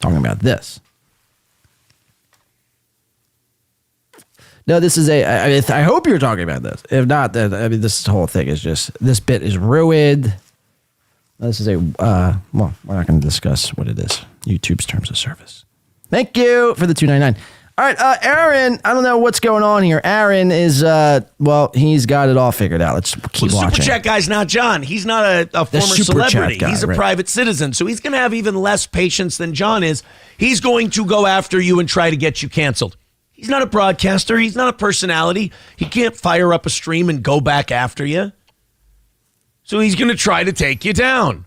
Talking about this. No, this is I hope you're talking about this. If not, then this whole thing is just, this bit is ruined. This is we're not going to discuss what it is. YouTube's terms of service. Thank you for the $2.99. All right, Aaron, I don't know what's going on here. Aaron is, he's got it all figured out. Let's keep watching. Super chat guy's not John. He's not a former celebrity. Guy, he's a private citizen. So he's going to have even less patience than John is. He's going to go after you and try to get you canceled. He's not a broadcaster. He's not a personality. He can't fire up a stream and go back after you. So he's going to try to take you down.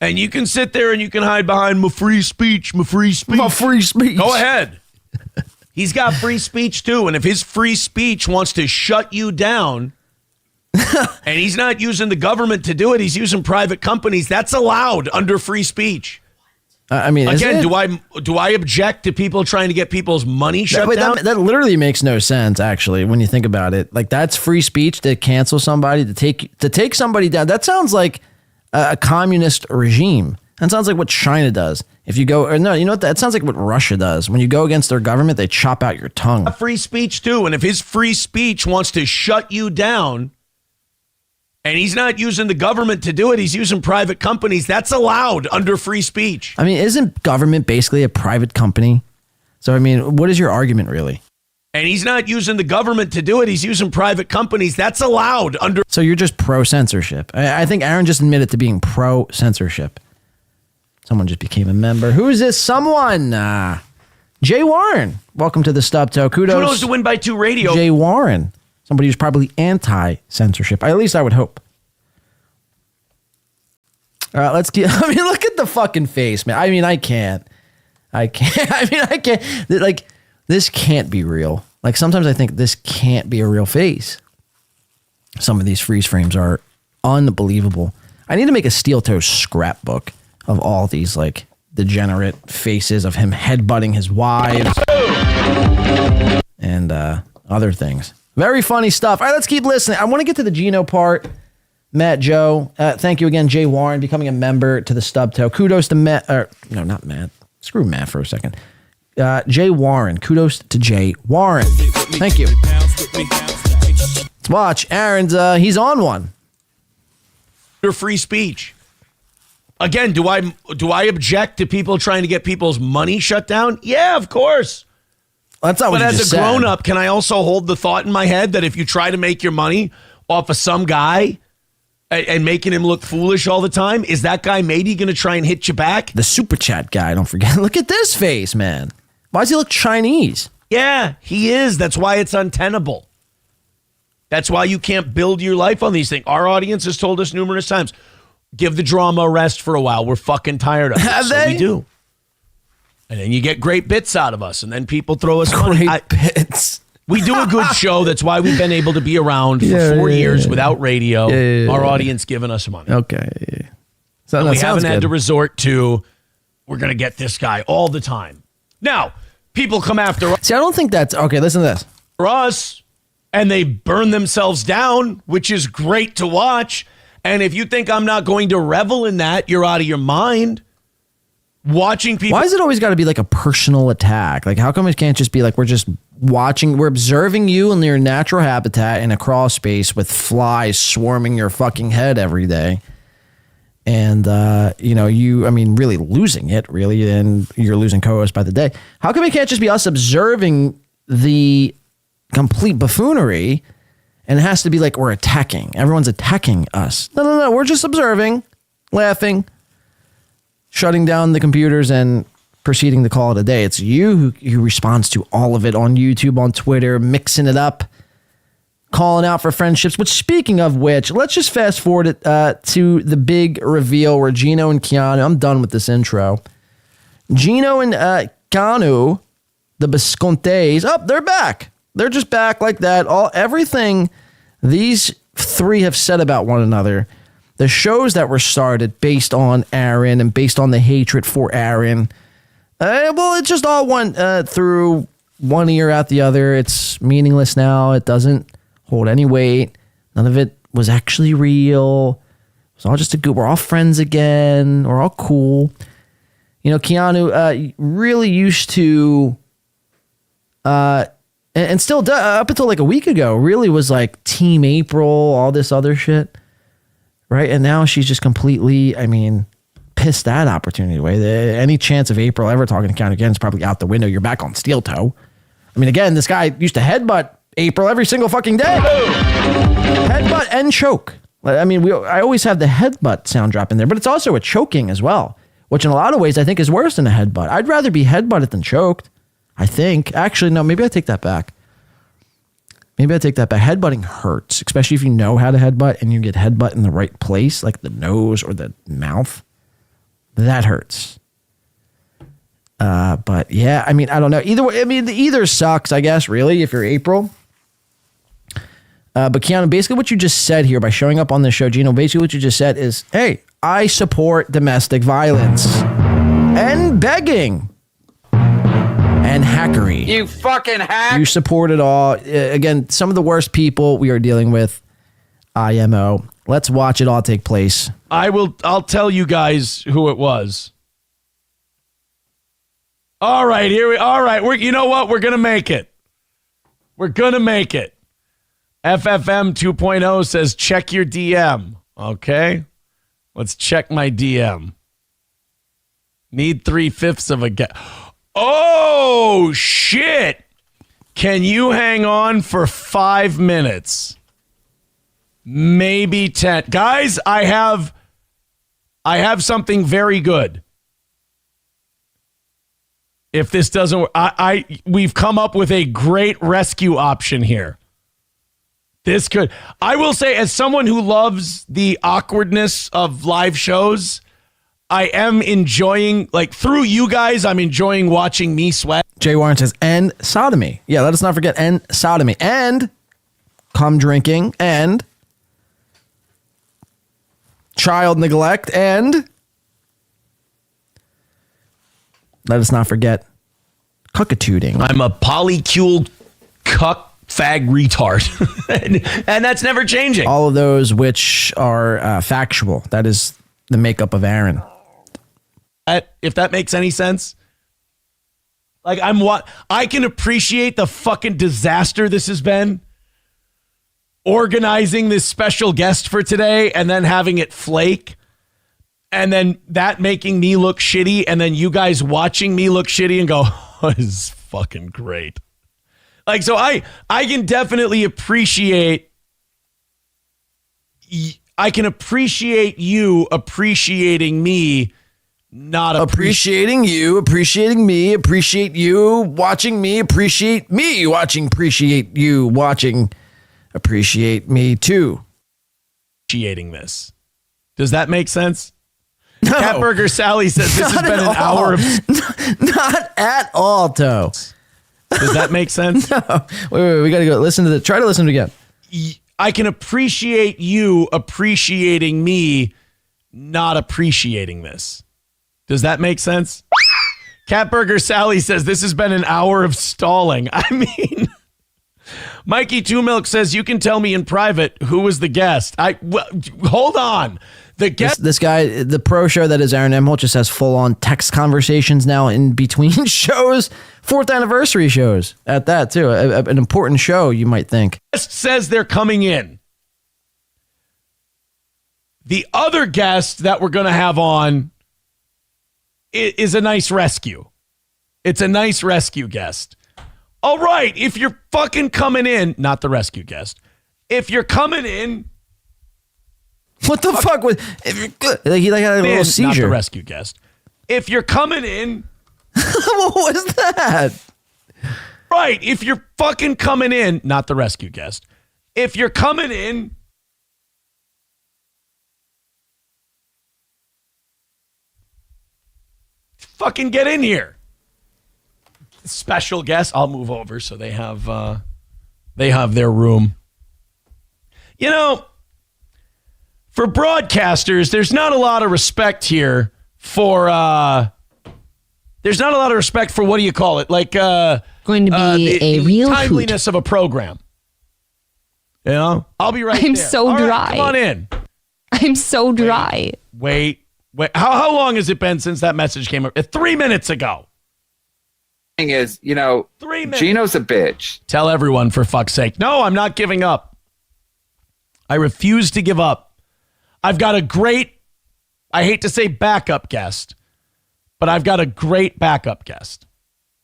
And you can sit there and you can hide behind my free speech. Go ahead. He's got free speech too. And if his free speech wants to shut you down, and he's not using the government to do it, he's using private companies, that's allowed under free speech. I mean, again, do I object to people trying to get people's money shut down? That literally makes no sense, actually, when you think about it. Like, that's free speech to cancel somebody, to take somebody down. That sounds like a communist regime. That sounds like what China does. If you go, or no, you know what? That sounds like what Russia does. When you go against their government, they chop out your tongue. Free speech too, and if his free speech wants to shut you down, and he's not using the government to do it, he's using private companies, that's allowed under free speech. I mean, isn't government basically a private company? So, I mean, what is your argument really? And he's not using the government to do it, he's using private companies, that's allowed under... So you're just pro-censorship. I think Aaron just admitted to being pro-censorship. Someone just became a member. Who is this someone? Jay Warren. Welcome to the Stubto. Kudos to Win by 2 Radio. Jay Warren. Somebody who's probably anti-censorship. At least I would hope. All right, let's get... I mean, look at the fucking face, man. I mean, I can't. I can't. Like, this can't be real. Like, sometimes I think this can't be a real face. Some of these freeze frames are unbelievable. I need to make a steel toe scrapbook of all these, like, degenerate faces of him headbutting his wives and other things. Very funny stuff. All right, let's keep listening. I want to get to the Gino part. Matt Joe, thank you again, Jay Warren, becoming a member to the Stubto. Kudos to Matt, not Matt, Screw Matt for a second. Jay Warren. Kudos to Jay Warren. Thank you. Let's watch. Aaron's, he's on one. Your free speech. Again, do I object to people trying to get people's money shut down? Yeah, of course. That's not what you But as just a said. grown-up, can I also hold the thought in my head that if you try to make your money off of some guy and making him look foolish all the time, is that guy maybe going to try and hit you back? The super chat guy, don't forget. Look at this face, man. Why does he look Chinese? Yeah, he is. That's why it's untenable. That's why you can't build your life on these things. Our audience has told us numerous times, give the drama a rest for a while. We're fucking tired of it. Have So they? we do. And then you get great bits out of us, and then people throw us money. Great bits. We do a good show. That's why we've been able to be around for 4 years without radio. Our audience giving us money. Okay. So And that we sounds haven't had to good. resort to, we're going to get this guy all the time. Now, people come after See, I don't think that's... Okay, listen to this. us, and they burn themselves down, which is great to watch. And if you think I'm not going to revel in that, you're out of your mind. Watching people... Why is it always got to be like a personal attack? Like, how come it can't just be like, we're just watching, we're observing you in your natural habitat in a crawl space with flies swarming your fucking head every day. And, really losing it, really, and you're losing co-host by the day. How come it can't just be us observing the complete buffoonery, and it has to be like we're attacking? Everyone's attacking us. No, we're just observing, laughing, shutting down the computers, and proceeding to call it a day. It's you who responds to all of it on YouTube, on Twitter, mixing it up, calling out for friendships. Which, speaking of which, let's just fast forward it to the big reveal where Gino and Keanu, I'm done with this intro. Gino and Keanu, the Viscontes, they're back. They're just back like that. Everything these three have said about one another, the shows that were started based on Aaron and based on the hatred for Aaron, it just all went through one ear out the other. It's meaningless now. It doesn't hold any weight. None of it was actually real. It was all just we're all friends again. We're all cool. You know, Keanu really used to, and still does, up until like a week ago, really was like Team April, all this other shit. Right? And now she's just completely, pissed that opportunity away. Any chance of April ever talking to Keanu again is probably out the window. You're back on steel toe. Again, this guy used to headbutt April every single fucking day. Headbutt and choke. I always have the headbutt sound drop in there, but it's also a choking as well, which in a lot of ways I think is worse than a headbutt. I'd rather be headbutted than choked, I think. Actually, no, maybe I take that back. Headbutting hurts, especially if you know how to headbutt and you get headbutt in the right place, like the nose or the mouth. That hurts. But yeah, I don't know. Either way, either sucks, I guess, really, if you're April. But Keanu, basically what you just said here by showing up on this show, Gino, basically what you just said is, hey, I support domestic violence and begging and hackery. You fucking hack. You support it all. Again, some of the worst people we are dealing with, IMO. Let's watch it all take place. I'll tell you guys who it was. All right, you know what? We're going to make it. FFM 2.0 says check your DM. Okay. Let's check my DM. Need 3/5 of a guess. Oh, shit. Can you hang on for 5 minutes? Maybe 10. Guys, I have something very good. If this doesn't work, we've come up with a great rescue option here. This could, I will say, as someone who loves the awkwardness of live shows, I am enjoying, through you guys, I'm enjoying watching me sweat. Jay Warren says, and sodomy. Yeah, let us not forget, and sodomy. And cum drinking, and child neglect, and let us not forget cuckatooting. I'm a polycule cuck fag retard. and that's never changing. All of those which are factual. That is the makeup of Aaron. If that makes any sense, Like I can appreciate the fucking disaster this has been. Organizing this special guest for today and then having it flake. And then that making me look shitty. And then you guys watching me look shitty and go, oh, this is fucking great. Like, so I can definitely appreciate. I can appreciate you appreciating me, not appreciating you, appreciating me, appreciate you watching me, appreciate me watching, appreciate you watching, appreciate me too. Appreciating this. Does that make sense? No. Catburger Sally says this has been an hour of. Not at all, Toe. Does that make sense? No. Wait, we got to go listen to try to listen to it again. I can appreciate you appreciating me, not appreciating this. Does that make sense? Catburger Sally says this has been an hour of stalling. I mean, Mikey Two Milk says you can tell me in private who was the guest. Hold on. The guest. This guy, the pro show that is Aaron Emholt, just has full on text conversations now in between shows. 4th anniversary shows at that too. An important show, you might think. Guest says they're coming in. The other guest that we're going to have on is a nice rescue. It's a nice rescue guest. All right, if you're fucking coming in, not the rescue guest. If you're coming in. What the fuck was? He had a little seizure. Not the rescue guest. If you're coming in. What was that? Right. If you're fucking coming in, not the rescue guest. If you're coming in. Fucking get in here. Special guest. I'll move over so they have their room. You know, for broadcasters, there's not a lot of respect here for there's not a lot of respect for what do you call it? Like going to be a real timeliness of a program. You know? I'll be right there. I'm so All dry. right, come on in. I'm so dry. Wait. How long has it been since that message came up? 3 minutes ago. Thing is, you know, 3 minutes. Gino's a bitch. Tell everyone, for fuck's sake. No, I'm not giving up. I refuse to give up. I've got a great, I hate to say backup guest, but I've got a great backup guest.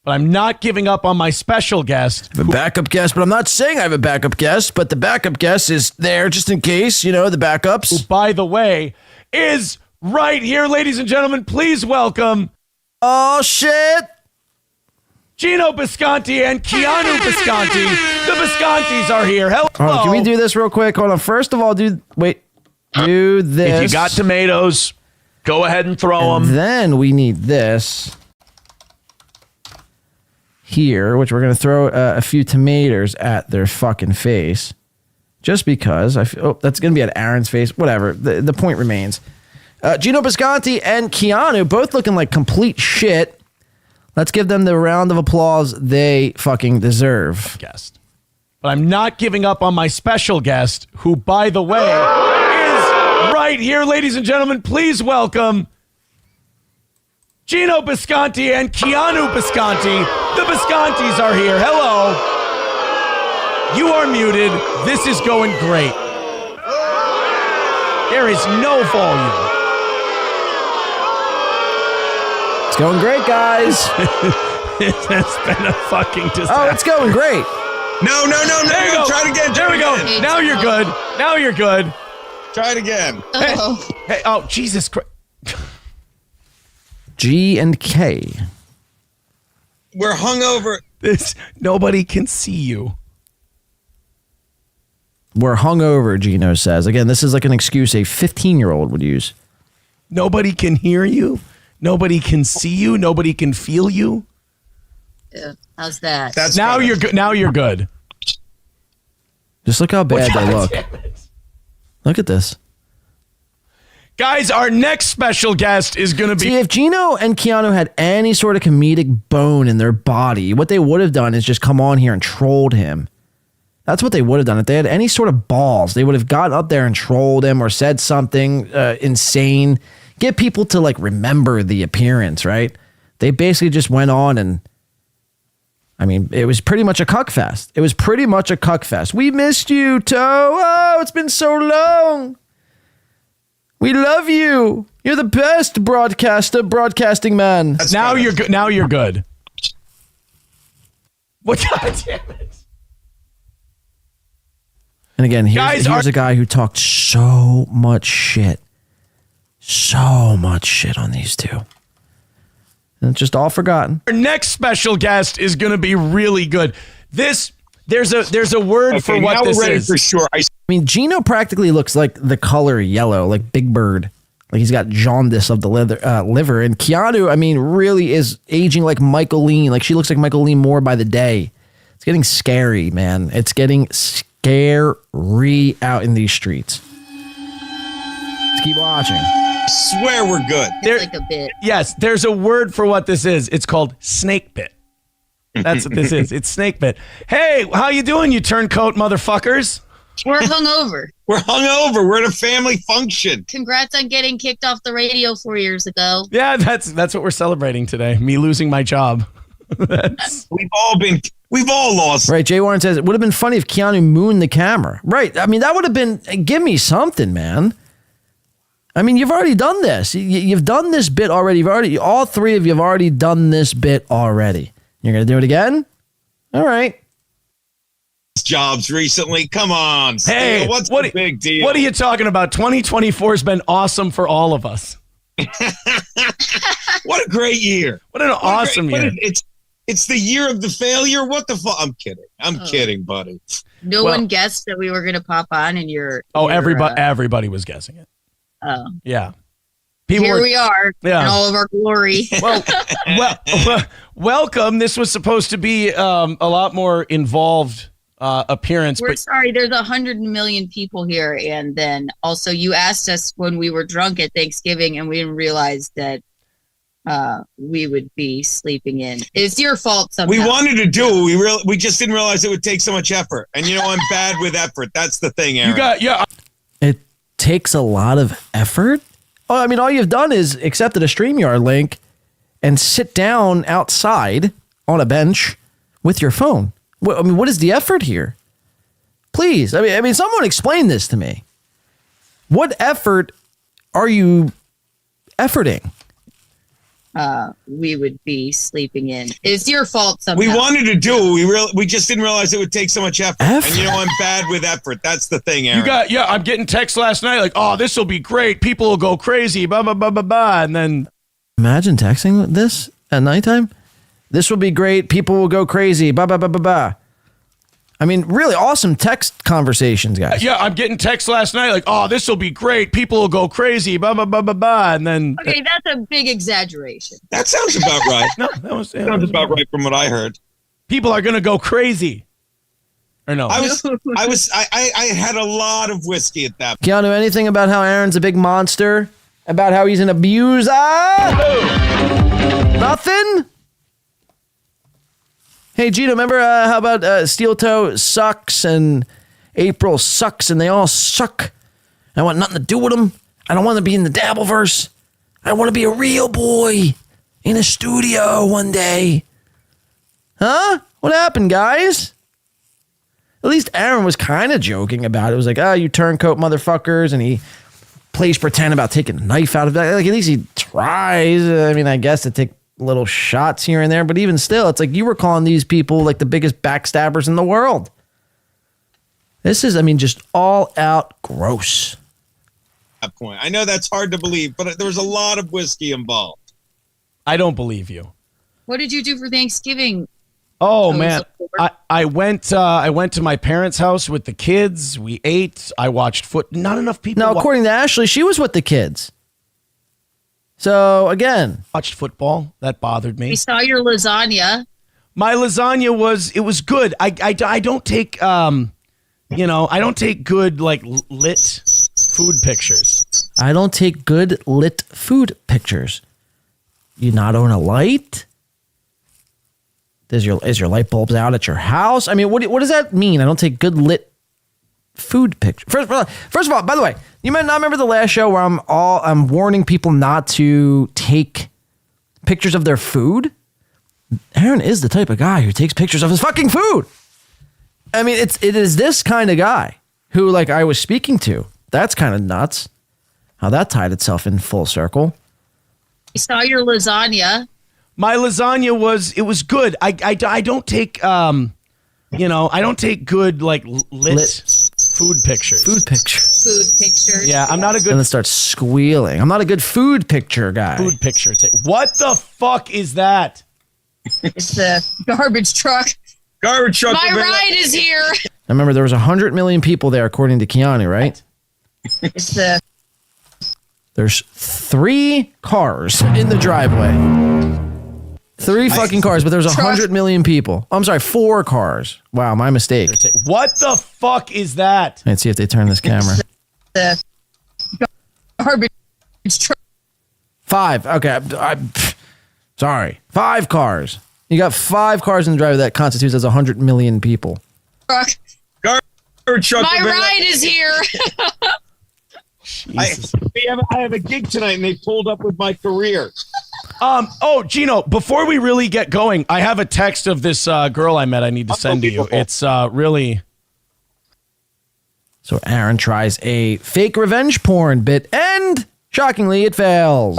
But I'm not giving up on my special guest. I have a backup guest, but I'm not saying I have a backup guest, but the backup guest is there just in case, you know, the backups. Who, by the way, is right here, ladies and gentlemen. Please welcome. Oh, shit. Gino Bisconti and Keanu Bisconti. The Biscontis are here. Hello. Can we do this real quick? Hold on. First of all, do this. If you got tomatoes, go ahead and throw them. Then we need this here, which we're going to throw a few tomatoes at their fucking face. Just because. That's going to be at Aaron's face. Whatever. The point remains. Gino Bisconti and Keanu both looking like complete shit. Let's give them the round of applause they fucking deserve. Guest. But I'm not giving up on my special guest, who, by the way, is right here, ladies and gentlemen. Please welcome Gino Bisconti and Keanu Bisconti. The Biscontis are here. Hello. You are muted. This is going great. There is no volume. It's going great, guys. It's been a fucking disaster. Oh, it's going great. No. There you go. Try it again. There we go. Now you're good. Now you're good. Try it again. Hey, oh, Jesus Christ. G and K. We're hungover. Nobody can see you. We're hungover, Gino says. Again, this is like an excuse a 15-year-old would use. Nobody can hear you. Nobody can see you. Nobody can feel you. Yeah, how's that? That's now better. you're good. Now you're good. Just look how bad they look. Look at this. Guys, our next special guest is going to be... See, if Gino and Keanu had any sort of comedic bone in their body, what they would have done is just come on here and trolled him. That's what they would have done. If they had any sort of balls, they would have gotten up there and trolled him or said something insane. Get people to, like, remember the appearance, right? They basically just went on and I mean, it was pretty much a cuck fest. We missed you, Toe. Oh, it's been so long. We love you. You're the best broadcasting man. Now you're good. Now you're good. What? God damn it. And again, here's a guy who talked so much shit on these two. And it's just all forgotten. Our next special guest is going to be really good. There's a word for what this is. For sure. I mean, Gino practically looks like the color yellow, like Big Bird. Like he's got jaundice of the liver. And Keanu, I mean, really is aging like Michael Lean. Like she looks like Michael Lean more by the day. It's getting scary, man. It's getting scary out in these streets. Let's keep watching. I swear we're good. Like a bit. Yes, there's a word for what this is. It's called snake bit. That's what this is. It's snake bit. Hey, how you doing, you turncoat motherfuckers? We're hungover. We're at a family function. Congrats on getting kicked off the radio 4 years ago. Yeah, that's what we're celebrating today. Me losing my job. We've all lost. Right, Jay Warren says, it would have been funny if Keanu mooned the camera. Right, I mean, that would have been, give me something, man. I mean, you've already done this. You've done this bit already. All three of you have already done this bit already. You're going to do it again? All right. Jobs recently. Come on. Hey, what's the big deal? What are you talking about? 2024 has been awesome for all of us. What a great year. What an awesome year. It's the year of the failure. What the fuck? I'm kidding. I'm kidding, buddy. No one guessed that we were going to pop on and everybody was guessing it. Oh. Yeah. Here we are in all of our glory. Welcome. This was supposed to be a lot more involved appearance. We're sorry. There's 100 million people here. And then also you asked us when we were drunk at Thanksgiving and we didn't realize that we would be sleeping in. It's your fault somehow. We wanted to do it. We just didn't realize it would take so much effort. And I'm bad with effort. That's the thing, Aaron. It takes a lot of effort. Oh, I mean, all you've done is accepted a StreamYard link and sit down outside on a bench with your phone. I mean, what is the effort here? Please, I mean, someone explain this to me. What effort are you efforting? We would be sleeping in. It's your fault somehow. We wanted to do it. We just didn't realize it would take so much effort. And I'm bad with effort. That's the thing, Aaron. I'm getting texts last night like, oh, this will be great. People will go crazy, blah, blah, blah, blah, blah. And then imagine texting this at nighttime. This will be great. People will go crazy, blah, blah, blah, blah, blah. I mean, really awesome text conversations, guys. I'm getting texts last night like, oh, this will be great. People will go crazy, blah, blah, blah, blah, blah. And then okay, that's a big exaggeration. That sounds about right. No, that sounds about right from what I heard. People are going to go crazy. Or no? I had a lot of whiskey at that point. Keanu, anything about how Aaron's a big monster? About how he's an abuser? Nothing? Hey, Gino, remember how about Steel Toe sucks and April sucks and they all suck? I want nothing to do with them. I don't want to be in the Dabbleverse. I want to be a real boy in a studio one day. Huh? What happened, guys? At least Aaron was kind of joking about it. It was like, oh, you turncoat motherfuckers. And he plays pretend about taking a knife out of that. Like, at least he tries. I mean, I guess to take little shots here and there, but even still, it's like you were calling these people like the biggest backstabbers in the world. This is, I mean, just all out gross. That point. I know that's hard to believe, but there was a lot of whiskey involved. I don't believe you. What did you do for Thanksgiving? Oh man, I went to my parents' house with the kids. We ate. I watched Not enough people. Now, according to Ashley, she was with the kids. So again, watched football. That bothered me. We saw your lasagna. My lasagna was good. I don't take I don't take good like lit food pictures. I don't take good lit food pictures. You not own a light? Is your light bulbs out at your house? I mean, what does that mean? I don't take good lit food pictures. First of all, by the way, you might not remember the last show where I'm warning people not to take pictures of their food. Aaron is the type of guy who takes pictures of his fucking food. I mean, it is this kind of guy who, like, I was speaking to. That's kind of nuts. How that tied itself in full circle. I saw your lasagna. My lasagna was good. I don't take I don't take good like lit food pictures. Food pictures. Yeah, I'm not a good. And then starts squealing. I'm not a good food picture guy. Food picture. What the fuck is that? It's the garbage truck. Garbage truck. My ride is here. I remember there was 100 million people there, according to Keanu, right? It's the. There's 3 cars in the driveway. 3 fucking cars, but there's 100 million people. I'm sorry, 4 cars. Wow, my mistake. What the fuck is that? Let's see if they turn this camera. The garbage truck. 5. Okay, sorry. 5 cars. You got 5 cars in the driveway that constitutes as 100 million people. Truck. Garbage truck. My ride is here. I have a gig tonight, and they pulled up with my career. Gino, before we really get going, I have a text of this girl I met I need to send to you. It's really... So Aaron tries a fake revenge porn bit, and shockingly, it fails.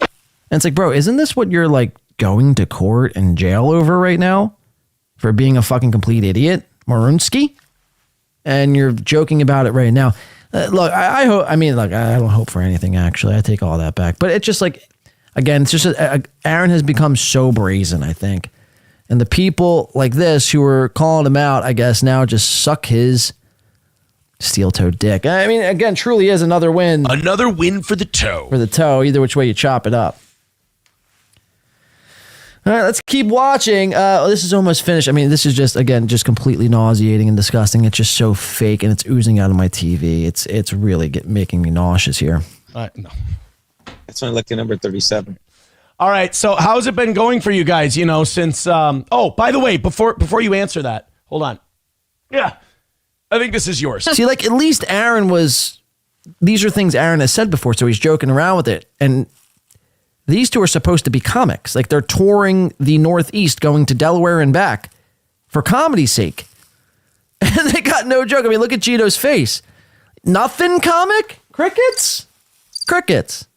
And it's like, bro, isn't this what you're, like, going to court and jail over right now? For being a fucking complete idiot? Marunski? And you're joking about it right now. Look, I hope. I mean, look, I don't hope for anything. Actually, I take all that back. But it's just like, again, it's just Aaron has become so brazen. I think, and the people like this who are calling him out, I guess now just suck his steel-toed dick. I mean, again, truly is another win. Another win for the toe. For the toe, either which way you chop it up. All right, let's keep watching. This is almost finished. I mean, this is just, again, just completely nauseating and disgusting. It's just so fake, and it's oozing out of my TV. It's really making me nauseous here. No. That's my lucky number 37. All right, so how's it been going for you guys, since... by the way, before you answer that, hold on. Yeah, I think this is yours. See, like, at least Aaron was... These are things Aaron has said before, so he's joking around with it. And... These two are supposed to be comics. Like, they're touring the Northeast, going to Delaware and back for comedy's sake. And they got no joke. I mean, look at Gino's face. Nothing comic? Crickets? Crickets.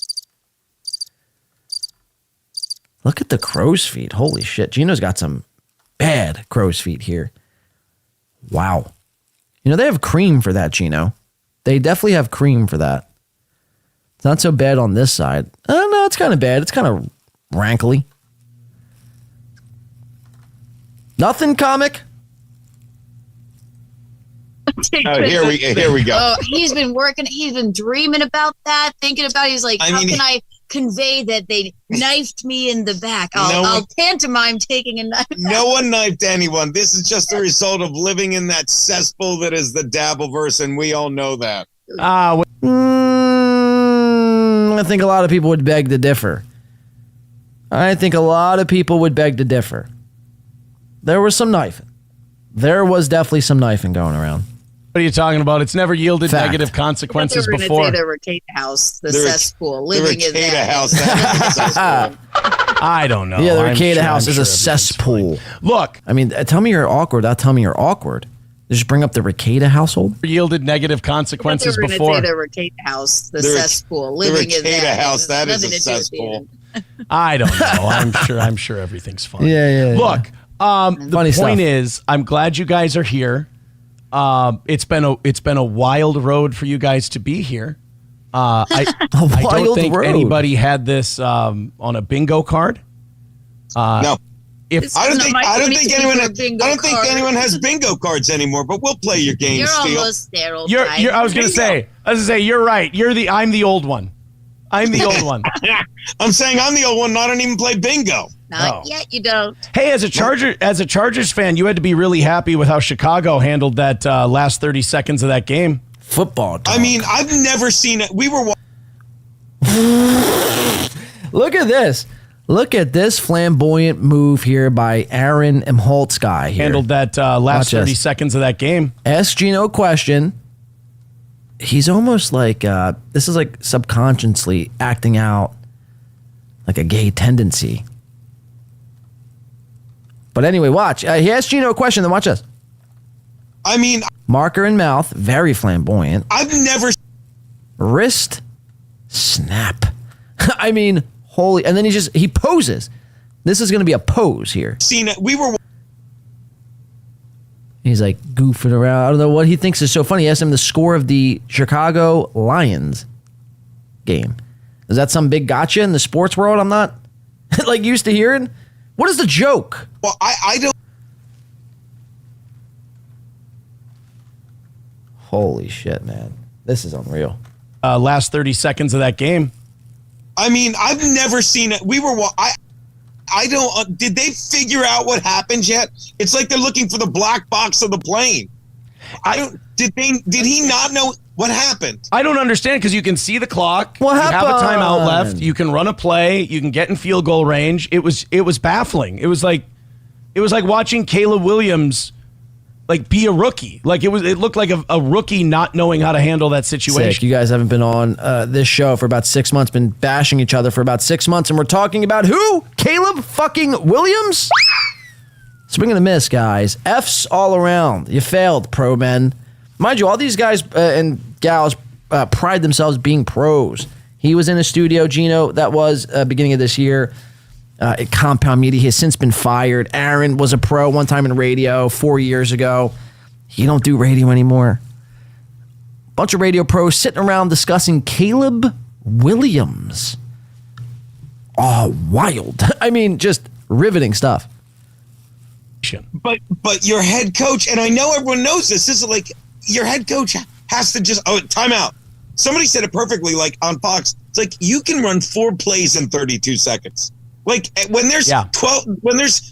Look at the crow's feet. Holy shit. Gino's got some bad crow's feet here. Wow. They have cream for that, Gino. They definitely have cream for that. It's not so bad on this side. Oh, no, it's kind of bad. It's kind of rankly. Nothing comic? Here we go. Oh, he's been working. He's been dreaming about that, thinking about it. He's like, how can I convey that they knifed me in the back? I'll pantomime taking a knife. No one knifed anyone. This is just a result of living in that cesspool that is the Dabbleverse, and we all know that. I think a lot of people would beg to differ. There was some knifing. There was definitely some knifing going around. What are you talking about? It's never yielded negative consequences before. Say the Ricada house, the cesspool, living in that house. I don't know. Yeah, the Ricada house is a cesspool. Look. I mean, tell me you're awkward. I'll tell me you're awkward. Just bring up the Ricada household. Yielded negative consequences before. Say the Ricada house, the cesspool, living in that house. That is a cesspool. I don't know. I'm sure everything's fine. Yeah. Look, the point is, I'm glad you guys are here. It's been a wild road for you guys to be here. I don't think anybody had this on a bingo card. No. I don't think anyone has bingo cards anymore. But we'll play your game. You're Steel. almost there, old I was gonna say, you're right. I'm the old one. I'm saying I'm the old one. I don't even play bingo. Not yet. You don't. Hey, as a Chargers fan, you had to be really happy with how Chicago handled that last 30 seconds of that game. Football talk. I mean, I've never seen it. We were. Look at this. Look at this flamboyant move here by Aaron Imholtzky. Handled that last 30 seconds of that game. Ask Gino a question. He's almost like, this is like subconsciously acting out like a gay tendency. But anyway, watch. He asked Gino a question, then watch this. I mean, marker in mouth, very flamboyant. I've never. Wrist snap. I mean, holy. And then he poses. This is going to be a pose here. Seen it. We were. He's like goofing around. I don't know what he thinks is so funny. He asked him the score of the Chicago Lions game. Is that some big gotcha in the sports world? I'm not like used to hearing. What is the joke? Well, I don't. Holy shit, man. This is unreal. Last 30 seconds of that game. I mean, I've never seen it. We were. I don't. Did they figure out what happened yet? It's like they're looking for the black box of the plane. I don't. Did he not know what happened? I don't understand because you can see the clock. What happened? You have a timeout happened? left. You can run a play. You can get in field goal range. It was baffling. It was like watching Caleb Williams like be a rookie. Like it looked like a rookie not knowing how to handle that situation. Sick. You guys haven't been on this show for about 6 months, been bashing each other for about 6 months, and we're talking about who? Caleb fucking Williams? Swing and a miss, guys. F's all around. You failed, pro men. Mind you, all these guys and gals pride themselves being pros. He was in a studio, Gino, that was beginning of this year at Compound Media. He has since been fired. Aaron was a pro one time in radio 4 years ago. He don't do radio anymore. Bunch of radio pros sitting around discussing Caleb Williams. Oh, wild. I mean, just riveting stuff. But your head coach, and I know everyone knows this is like your head coach has to just timeout. Somebody said it perfectly, like on Fox. It's like you can run 4 plays in 32 seconds. Like when there's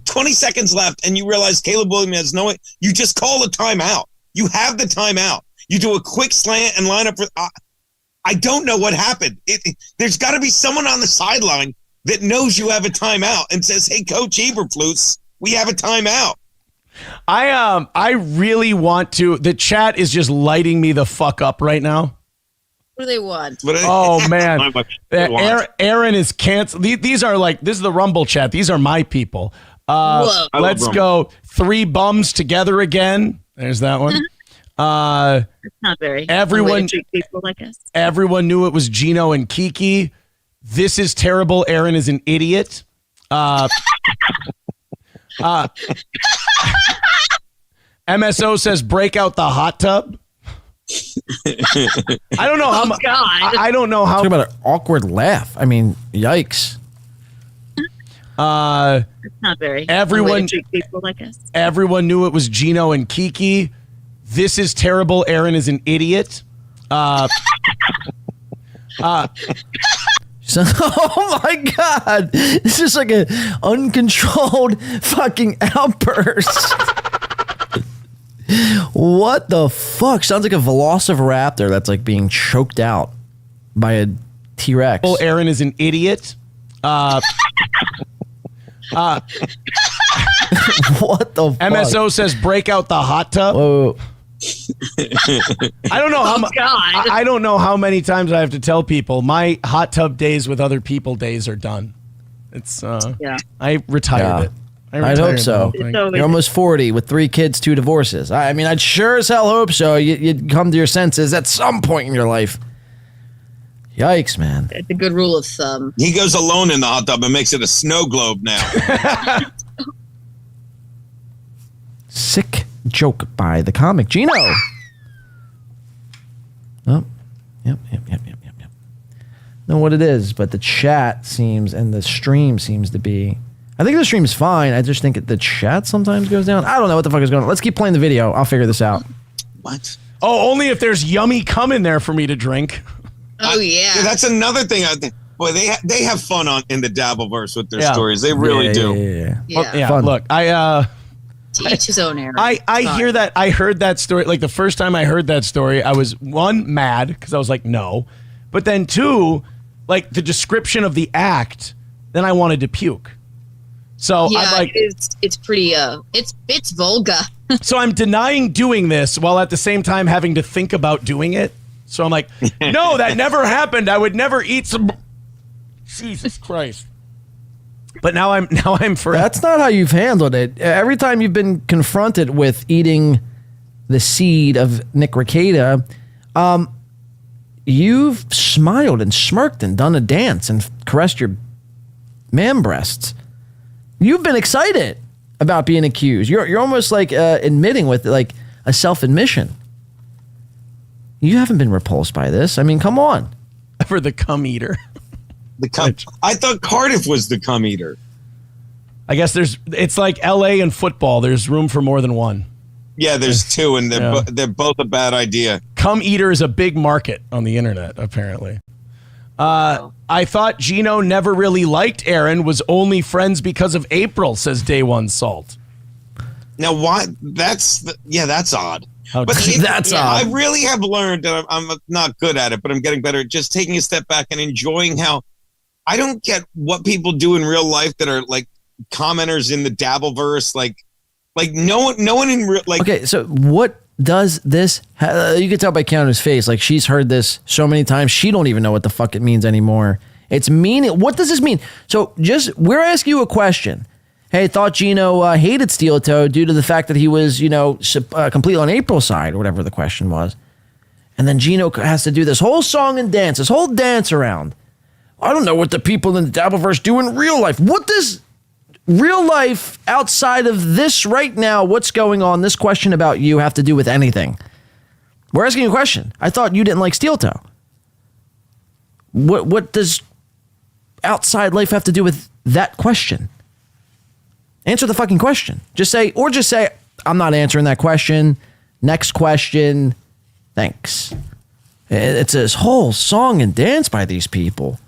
20 seconds left, and you realize Caleb Williams has no way, you just call a timeout. You have the timeout. You do a quick slant and line up for. I don't know what happened. There's got to be someone on the sideline that knows you have a timeout and says, "Hey, Coach Eberflus, we have a timeout." I really want to. The chat is just lighting me the fuck up right now. What do they want? Oh man, Aaron is canceled. These are like, this is the Rumble chat. These are my people. Let's go 3 bums together again. There's that one. It's not very. Everyone people, I guess. Everyone knew it was Gino and Kiki. This is terrible. Aaron is an idiot. MSO says break out the hot tub. I don't know how much. I don't know how. Talk about an awkward laugh. I mean, yikes. It's not very. Everyone people, I guess. Everyone knew it was Gino and Kiki. This is terrible. Aaron is an idiot. Oh my God. This is like an uncontrolled fucking outburst. What the fuck? Sounds like a velociraptor that's like being choked out by a T-Rex. Well, Aaron is an idiot. What the fuck? MSO says break out the hot tub. Whoa. I don't know I don't know how many times I have to tell people my hot tub days with other people days are done. It's I retired it. I'd hope so. You're almost 40 with 3 kids, 2 divorces. I mean, I'd sure as hell hope so. You'd come to your senses at some point in your life. Yikes, man. It's a good rule of thumb. He goes alone in the hot tub and makes it a snow globe now. Sick joke by the comic Gino. Oh, yep. Know what it is, but the chat seems and the stream seems to be. I think the stream's fine. I just think the chat sometimes goes down. I don't know what the fuck is going on. Let's keep playing the video. I'll figure this out. What? Oh, only if there's yummy cum in there for me to drink. Oh yeah. That's another thing. I think. Boy, they have fun in the Dabbleverse with their stories. They really do. Yeah. Fun. Look, to each his own, Aaron. I hear that. I heard that story. Like the first time I heard that story, I was 1, mad because I was like, no, but then 2, like the description of the act, then I wanted to puke. So yeah, I'm like, it's pretty it's vulgar. So I'm denying doing this while at the same time having to think about doing it. So I'm like, no, that never happened. I would never eat some. Jesus Christ. But now I'm for. That's not how you've handled it. Every time you've been confronted with eating the seed of Nick Rekieta, you've smiled and smirked and done a dance and caressed your man breasts. You've been excited about being accused. You're almost like admitting with like a self-admission. You haven't been repulsed by this. I mean, come on. For the cum eater. I thought Cardiff was the cum eater. I guess it's like LA and football. There's room for more than one. Yeah, there's two, and they're both a bad idea. Cum eater is a big market on the internet, apparently. I thought Gino never really liked Aaron, was only friends because of April, says Day One Salt. Now, why? That's odd. That's odd. I really have learned, and I'm not good at it, but I'm getting better at just taking a step back and enjoying how I don't get what people do in real life that are like commenters in the Dabbleverse, like no one in real like. Okay, so what does this? You can tell by Keanu's face, like she's heard this so many times, she don't even know what the fuck it means anymore. It's meaning. What does this mean? So we're asking you a question. Hey, thought Gino hated Steel Toe due to the fact that he was, completely on April's side, or whatever the question was. And then Gino has to do this whole song and dance, this whole dance around. I don't know what the people in the Dabbleverse do in real life. What does real life outside of this right now, what's going on, this question about you have to do with anything? We're asking you a question. I thought you didn't like Steel Toe. What does outside life have to do with that question? Answer the fucking question. Just say, I'm not answering that question. Next question. Thanks. It's this whole song and dance by these people.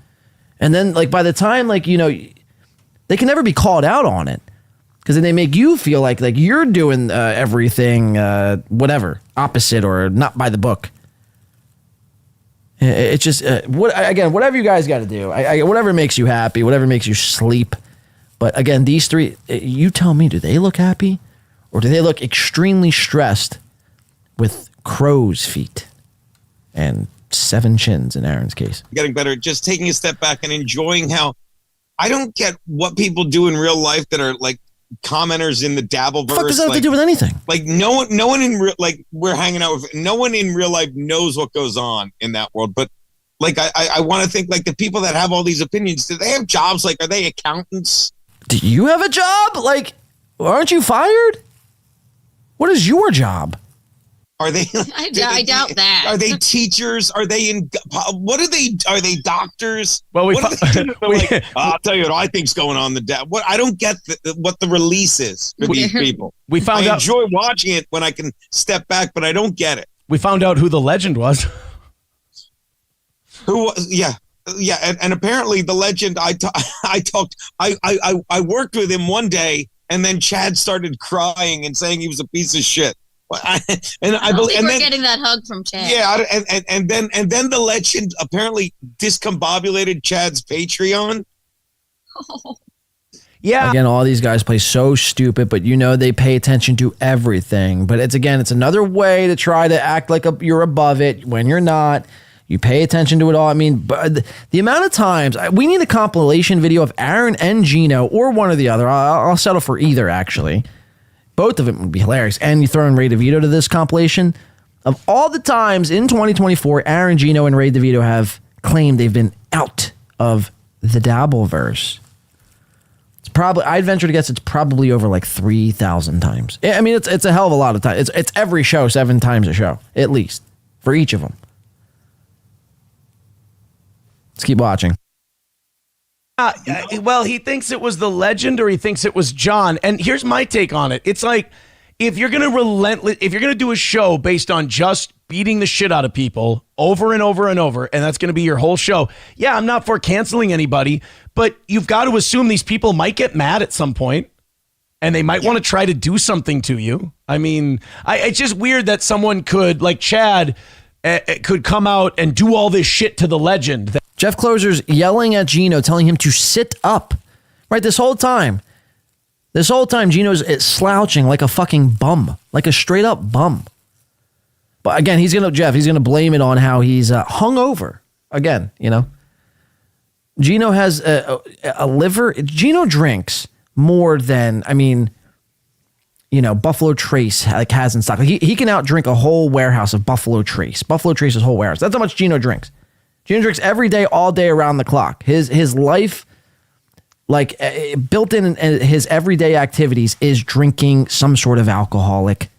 And then, like, by the time, like, they can never be called out on it. Because then they make you feel like you're doing everything, whatever, opposite or not by the book. It's just, whatever you guys got to do. Whatever makes you happy, whatever makes you sleep. But again, these three, you tell me, do they look happy? Or do they look extremely stressed with crow's feet and 7 chins in Aaron's case? Getting better at just taking a step back and enjoying how I don't get what people do in real life that are like commenters in the Dabbleverse. What does that have to do with anything? Like no one in real, like we're hanging out with, no one in real life knows what goes on in that world. But like, I want to think like the people that have all these opinions, do they have jobs? Like, are they accountants? Do you have a job? Like, aren't you fired? What is your job? Are they? I doubt that. Are they teachers? Are they in? What are they? Are they doctors? Well, I'll tell you what I think's going on. What I don't get what the release is for these people. We found I out. Enjoy watching it when I can step back, but I don't get it. We found out who the legend was. Who? Yeah. And apparently the legend. I worked with him one day, and then Chad started crying and saying he was a piece of shit. I believe we're getting that hug from Chad. Yeah, and then the legend apparently discombobulated Chad's Patreon. Oh. Yeah. Again, all these guys play so stupid, but they pay attention to everything. But it's another way to try to act like you're above it when you're not. You pay attention to it all. I mean, but the amount of times we need a compilation video of Aaron and Gino or one or the other. I'll settle for either, actually. Both of them would be hilarious. And you throw in Ray DeVito to this compilation. Of all the times in 2024, Aaron, Gino, and Ray DeVito have claimed they've been out of the Dabbleverse. It's probably, I'd venture to guess it's probably over like 3,000 times. I mean, it's a hell of a lot of times. It's every show 7 times a show, at least, for each of them. Let's keep watching. Well, he thinks it was the legend or he thinks it was John. And here's my take on it. It's like, if you're going to do a show based on just beating the shit out of people over and over and over, and that's going to be your whole show. Yeah, I'm not for canceling anybody, but you've got to assume these people might get mad at some point and they might want to try to do something to you. I mean, it's just weird that someone could, like Chad, could come out and do all this shit to the legend. Jeff Closer's yelling at Gino, telling him to sit up. Right, this whole time, Gino's slouching like a fucking bum, like a straight up bum. But again, he's gonna blame it on how he's hungover. Again, Gino has a liver. Gino drinks more than, Buffalo Trace has in stock. He can outdrink a whole warehouse of Buffalo Trace. Buffalo Trace's whole warehouse. That's how much Gino drinks. Gino drinks every day, all day, around the clock. His life, built in his everyday activities, is drinking some sort of alcoholic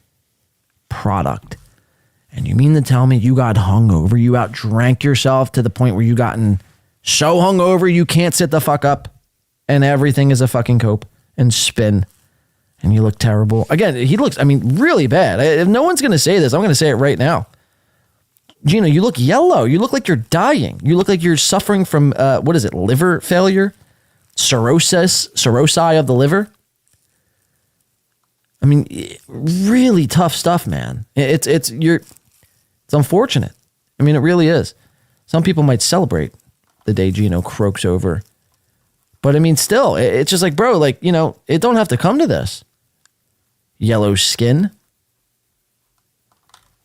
product. And you mean to tell me you got hungover? You outdrank yourself to the point where you gotten so hungover you can't sit the fuck up, and everything is a fucking cope and spin. And you look terrible. Again, he looks, really bad. If no one's going to say this, I'm going to say it right now. Gino, you look yellow. You look like you're dying. You look like you're suffering from, liver failure? Cirrhosis of the liver? Really tough stuff, man. It's unfortunate. It really is. Some people might celebrate the day Gino croaks over. But still, it's just like, bro, it don't have to come to this. Yellow skin.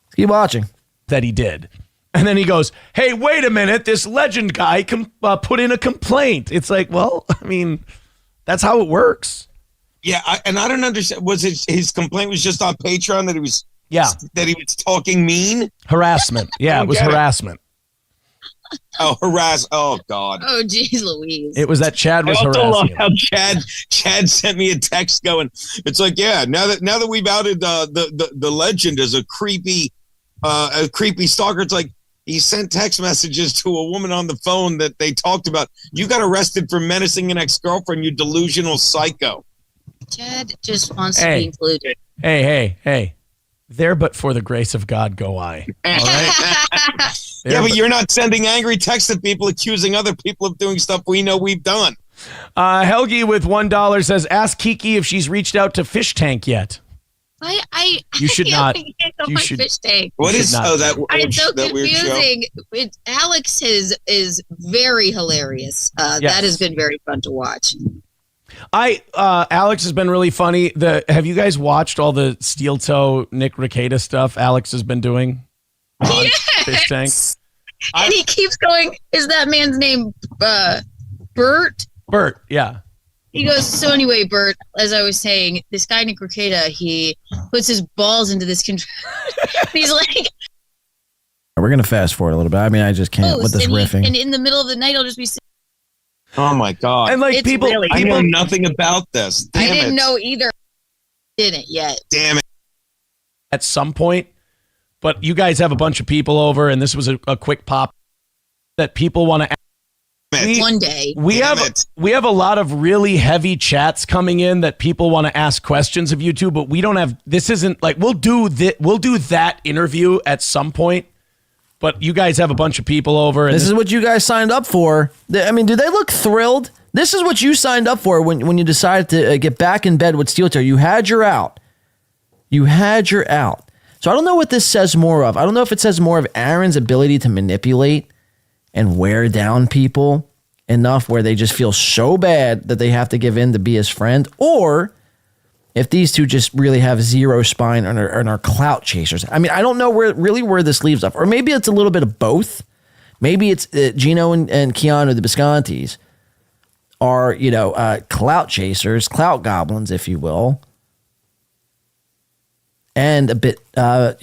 Let's keep watching. That he did. And then he goes, hey, wait a minute. This legend guy put in a complaint. It's like, well, that's how it works. Yeah, I don't understand. Was it his complaint was just on Patreon that he was talking mean? Harassment. Yeah, it was harassment. Oh, God. Oh, geez, Louise. It was that Chad was I also harassing love him. how Chad sent me a text going, it's like, yeah, now that we've outed the legend as a creepy stalker, it's like he sent text messages to a woman on the phone that they talked about. You got arrested for menacing an ex-girlfriend, you delusional psycho. Chad just wants to be included. Hey. There but for the grace of God go I. All right? Yeah, but you're not sending angry texts at people accusing other people of doing stuff we know we've done. Helgi with $1 says, ask Kiki if she's reached out to Fish Tank yet. You should not. You should. Fish tank. What is that? It's so that confusing. Alex is very hilarious. Yes. That has been very fun to watch. Alex has been really funny. Have you guys watched all the steel toe Nick Rekieta stuff Alex has been doing on Fish Tank? And he keeps going, is that man's name Bert? Bert, yeah. He goes, so anyway, Bert, as I was saying, this guy Nick Rekieta, he puts his balls into this he's like, we're going to fast forward a little bit. I just can't with this riffing. And in the middle of the night, I'll just be sitting. Oh my God. And It's people, really I know nothing about this. Damn I didn't it. know either. Didn't yet. Damn it. at some point, but you guys have a bunch of people over, and this was a quick pop that people want to. One day we have a lot of really heavy chats coming in that people want to ask questions of you two, but we don't have. This isn't like we'll do that interview at some point. But you guys have a bunch of people over. And this is what you guys signed up for. I mean, do they look thrilled? This is what you signed up for when you decided to get back in bed with Steel Toe. You had your out. You had your out. So I don't know what this says more of. I don't know if it says more of Aaron's ability to manipulate and wear down people enough where they just feel so bad that they have to give in to be his friend, or if these two just really have zero spine and are clout chasers. I mean, I don't know where this leaves off. Or maybe it's a little bit of both. Maybe it's Gino and Keanu, the Biscontis, are, clout chasers, clout goblins, if you will. And a bit, they're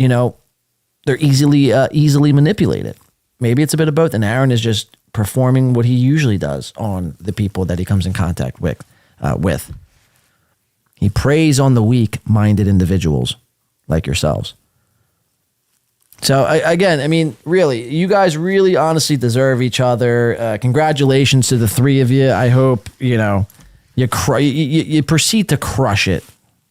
easily manipulated. Maybe it's a bit of both. And Aaron is just performing what he usually does on the people that he comes in contact with. He preys on the weak-minded individuals like yourselves. So, again, I mean, really, you guys really honestly deserve each other. Congratulations to the three of you. I hope, you proceed to crush it.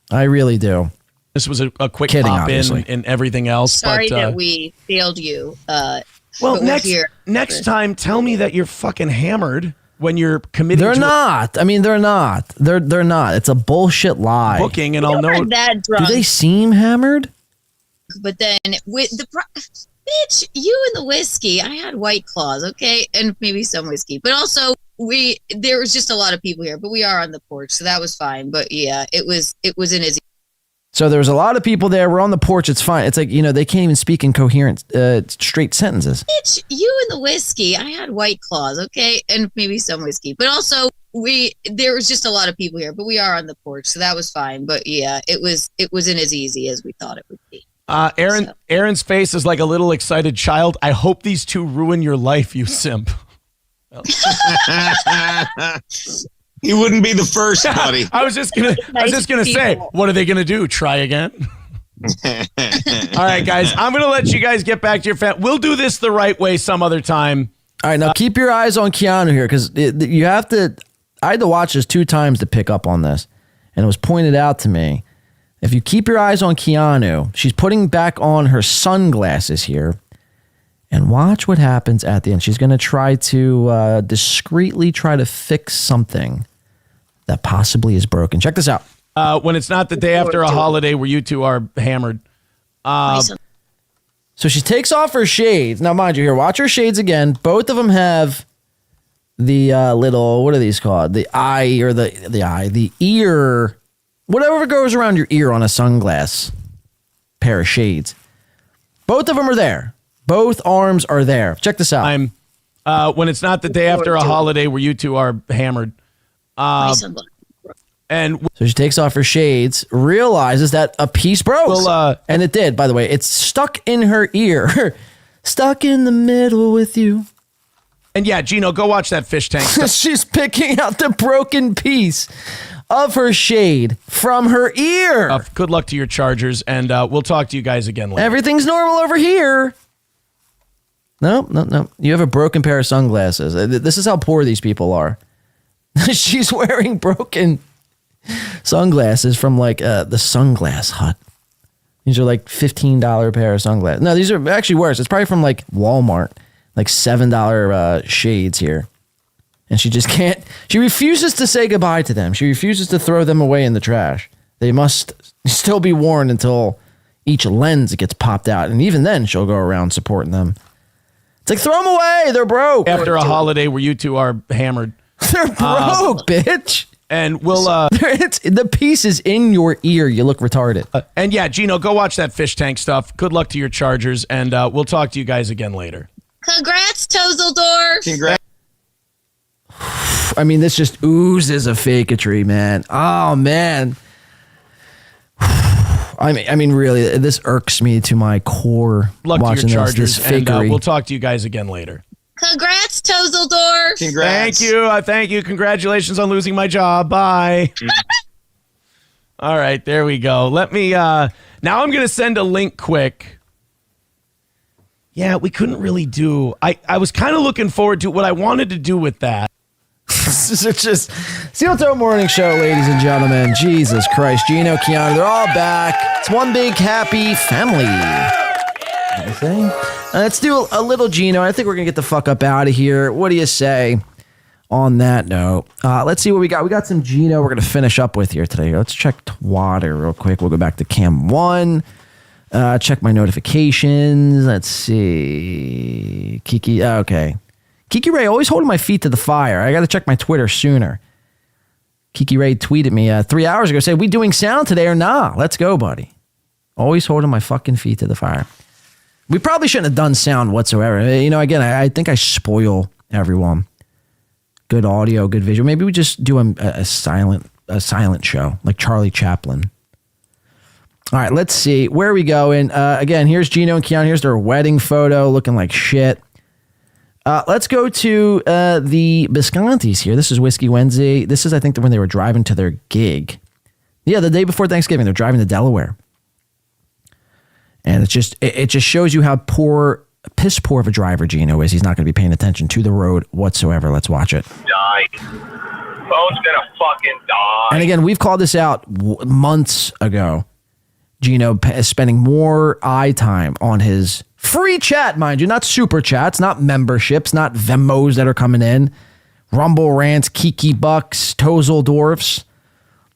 I really do. This was a quick Kidding, pop obviously. in and everything else. Sorry but, that we failed you. Well, but next time, tell me that you're fucking hammered when you're committing. They're not. I mean, they're not. They're not. It's a bullshit lie. Booking, and I'll know. That drunk. Do they seem hammered? But then with the bitch, you and the whiskey. I had White Claws, okay, and maybe some whiskey, but also there was just a lot of people here. But we are on the porch, so that was fine. But yeah, it was in his. So there was a lot of people there. We're on the porch. It's fine. It's like, they can't even speak in coherent, straight sentences. It's you and the whiskey. I had White Claws, okay? And maybe some whiskey. But also, there was just a lot of people here. But we are on the porch, so that was fine. But yeah, it wasn't as easy as we thought it would be. Aaron's face is like a little excited child. I hope these two ruin your life, you simp. He wouldn't be the first, buddy. I was just gonna say, what are they gonna do? Try again? All right, guys. I'm gonna let you guys get back to your family. We'll do this the right way some other time. All right, now keep your eyes on Keanu here, because you have to. I had to watch this 2 times to pick up on this, and it was pointed out to me. If you keep your eyes on Keanu, she's putting back on her sunglasses here, and watch what happens at the end. She's going to try to discreetly try to fix something that possibly is broken. Check this out. When it's not the day after a holiday where you two are hammered. So she takes off her shades. Now, mind you, here, watch her shades again. Both of them have the little, what are these called? The eye or the ear, whatever goes around your ear on a sunglass pair of shades. Both of them are there. Both arms are there. Check this out. When it's not the day after a holiday where you two are hammered. And so she takes off her shades, realizes that a piece broke. And it did, by the way. It's stuck in her ear. Stuck in the middle with you. And yeah, Gino, go watch that fish tank. She's picking out the broken piece of her shade from her ear. Good luck to your Chargers, and we'll talk to you guys again later. Everything's normal over here. No. You have a broken pair of sunglasses. This is how poor these people are. She's wearing broken sunglasses from like the Sunglass Hut. These are like $15 pair of sunglasses. No, these are actually worse. It's probably from like Walmart, like $7 shades here. And she just can't. She refuses to say goodbye to them. She refuses to throw them away in the trash. They must still be worn until each lens gets popped out. And even then, she'll go around supporting them. It's like, throw them away. They're broke. After a holiday where you two are hammered. They're broke, bitch. And we'll... the piece is in your ear. You look retarded. And yeah, Gino, go watch that fish tank stuff. Good luck to your Chargers, and we'll talk to you guys again later. Congrats, Tozeldorf. Congrats. I mean, this just oozes of fakeetry, man. Oh, man. I mean, really, this irks me to my core. Luck watching to your Chargers, this and fakery. we'll talk to you guys again later. Congrats, Tozeldorf. Congrats. Thank you. Congratulations on losing my job. Bye. All right, there we go. Let me, now I'm going to send a link quick. Yeah, we couldn't really do, I was kind of looking forward to what I wanted to do with that. This is just Steel Toe Morning Show, ladies and gentlemen. Jesus Christ. Gino, Keanu, they're all back. It's one big happy family. Let's do a little Gino. I think we're going to get the fuck up out of here. What do you say on that note? Let's see what we got. We got some Gino we're going to finish up with here today. Let's check Twitter real quick. We'll go back to Cam 1. Check my notifications. Let's see. Kiki. Okay. Kiki Ray always holding my feet to the fire. I got to check my Twitter sooner. Kiki Ray tweeted me 3 hours ago. Said, we doing sound today or nah? Let's go, buddy. Always holding my fucking feet to the fire. We probably shouldn't have done sound whatsoever. Again, I think I spoil everyone. Good audio, good visual. Maybe we just do a silent show like Charlie Chaplin. All right, let's see. Where are we going? Again, here's Gino and Keanu. Here's their wedding photo looking like shit. Let's go to the Biscontis here. This is Whiskey Wednesday. This is, I think, when they were driving to their gig. Yeah, the day before Thanksgiving, they're driving to Delaware. And it just shows you how piss poor of a driver Gino is. He's not going to be paying attention to the road whatsoever. Let's watch it. Die. Phone's gonna fucking die. And again, we've called this out months ago. Gino is spending more eye time on his free chat, mind you, not super chats, not memberships, not Vemmos that are coming in, Rumble Rants, Kiki Bucks, Tozeldorfs.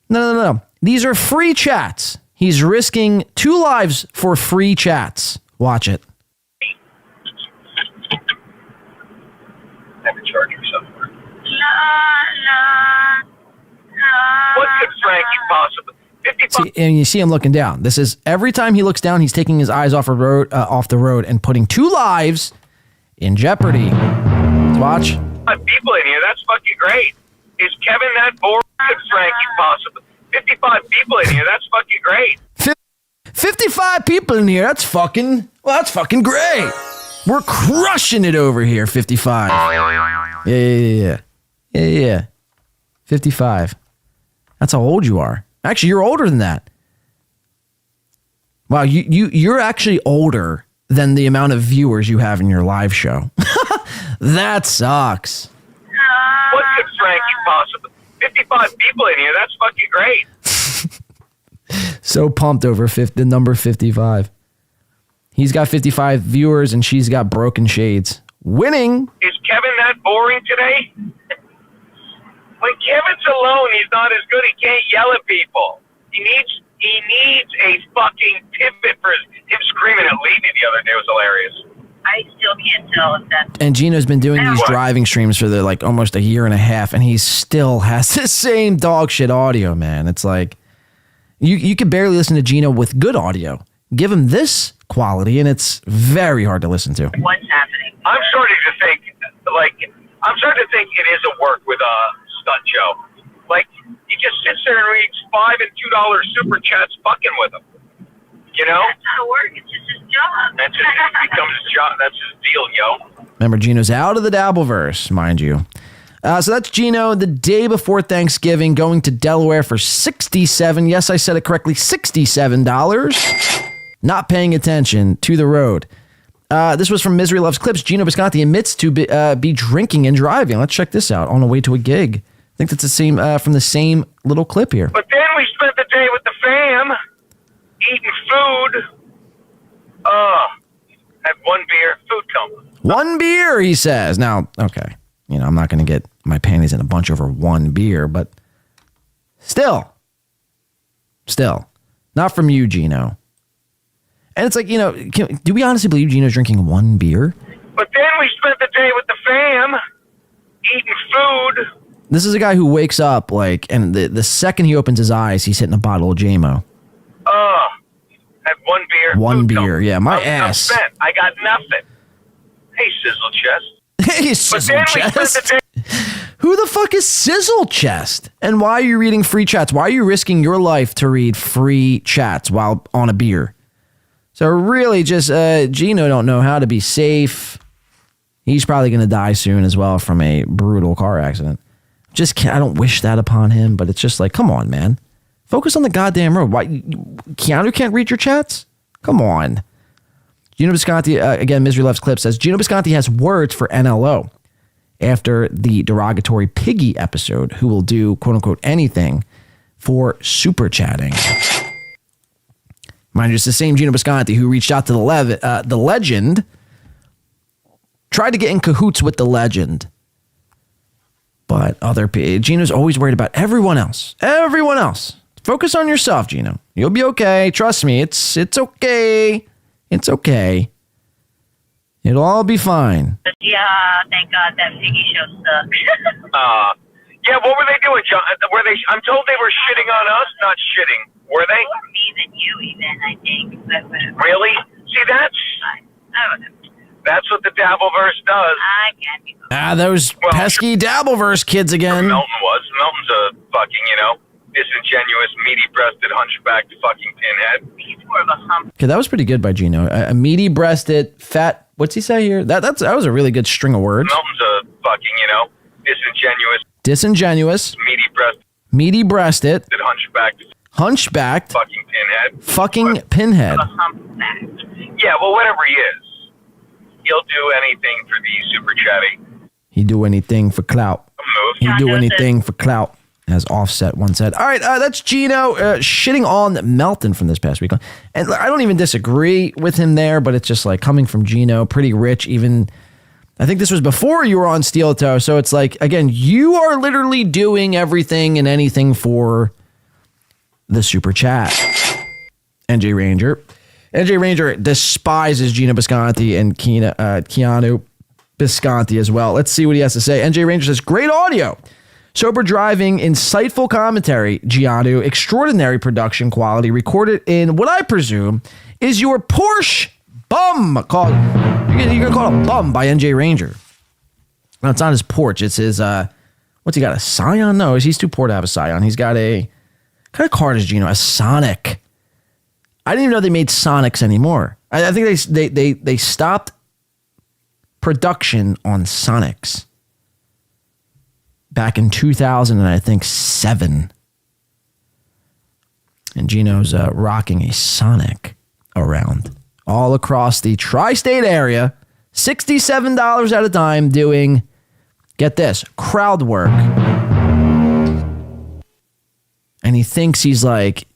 No. These are free chats. He's risking 2 lives for free chats. Watch it. Have a charger somewhere. What could Frankie possibly? See, and you see him looking down. This is every time he looks down, he's taking his eyes off the road and putting 2 lives in jeopardy. Let's watch. 55 people in here. That's fucking great. Is Kevin that boring? Could Frankie possibly? 55 people in here. That's fucking great. 55 people in here. That's fucking great. We're crushing it over here. 55. Yeah. 55. That's how old you are. Actually, you're older than that. Wow, you're actually older than the amount of viewers you have in your live show. That sucks. What could Frankie possibly? 55 people in here. That's fucking great. So pumped over the number 55. He's got 55 viewers and she's got broken shades. Winning. Is Kevin that boring today? When Kevin's alone, he's not as good. He can't yell at people. He needs a fucking pivot for him screaming at Levy the other day was hilarious. I still can't tell if that's... And Gino's been doing these driving streams for almost a year and a half, and he still has the same dog shit audio, man. It's like, you can barely listen to Gino with good audio. Give him this quality, and it's very hard to listen to. What's happening? I'm starting to think it is a work with Stunt Joe. Like, he just sits there and reads $5 and $2 super chats fucking with him. You know? That's how it works. It's just his job. It becomes his job. That's his deal, yo. Remember, Gino's out of the Dabbleverse, mind you. So that's Gino the day before Thanksgiving going to Delaware for $67. Yes, I said it correctly. $67. Not paying attention to the road. This was from Misery Loves Clips. Gino Bisconti admits to be drinking and driving. Let's check this out on the way to a gig. I think that's the same from the same little clip here. But then we spent the day with the fam, eating food. Had one beer, food coma. One beer, he says. Now, okay. I'm not going to get my panties in a bunch over one beer, but still. Not from you, Gino. And it's like, do we honestly believe Gino's drinking one beer? But then we spent the day with the fam, eating food. This is a guy who wakes up, and the second he opens his eyes, he's hitting a bottle of JMO. Had one beer. One beer, yeah. My ass. I'm spent. I got nothing. Hey, Sizzle Chest. Hey, Sizzle Chest. Who the fuck is Sizzle Chest? And why are you reading free chats? Why are you risking your life to read free chats while on a beer? So really just Gino don't know how to be safe. He's probably going to die soon as well from a brutal car accident. I don't wish that upon him, but it's just like, come on, man. Focus on the goddamn road. Why Keanu can't read your chats? Come on. Gino Bisconti, again, Misery Loves Clips, says Gino Bisconti has words for NLO after the derogatory Piggy episode, who will do, quote unquote, anything for super chatting. Mind you, it's the same Gino Bisconti who reached out to the legend, tried to get in cahoots with the legend. But Gino's always worried about everyone else. Everyone else. Focus on yourself, Gino. You'll be okay. Trust me. It's okay. It's okay. It'll all be fine. Yeah, thank God that Piggy show sucks. Yeah, what were they doing, John? I'm told they were shitting on us, not shitting. Were they? More me than you, even, I think. But really? See, that's what the Dabbleverse does. I can't be. Those pesky Dabbleverse kids again. Melton's a fucking, disingenuous, meaty-breasted, hunchbacked fucking pinhead. He's more of a hump. Okay, that was pretty good by Gino. A meaty-breasted, fat. What's he say here? That was a really good string of words. Melton's a fucking, disingenuous, meaty-breasted, hunchbacked, fucking pinhead. Yeah, well, whatever he is, he'll do anything for the super chatty. He'd do anything for clout. He'd do anything for clout, as Offset once said. All right, that's Gino shitting on Melton from this past week. And I don't even disagree with him there, but it's just like coming from Gino, pretty rich. Even, I think this was before you were on Steel Toe. So it's like, again, you are literally doing everything and anything for the super chat. NJ Ranger despises Gino Bisconti and Keanu Bisconti as well. Let's see what he has to say. NJ Ranger says, great audio. Sober driving, insightful commentary, Keanu, extraordinary production quality, recorded in what I presume is your Porsche bum. You're gonna call it a bum by NJ Ranger. No, it's not his porch. It's his, what's he got, a Scion? No, he's too poor to have a Scion. He's got what kind of car does Gino? A Sonic. I didn't even know they made Sonics anymore. I think they stopped production on Sonics back in 2000 and I think 7. And Gino's rocking a Sonic around all across the tri-state area, $67 at a time, doing, get this, crowd work. And he thinks he's like,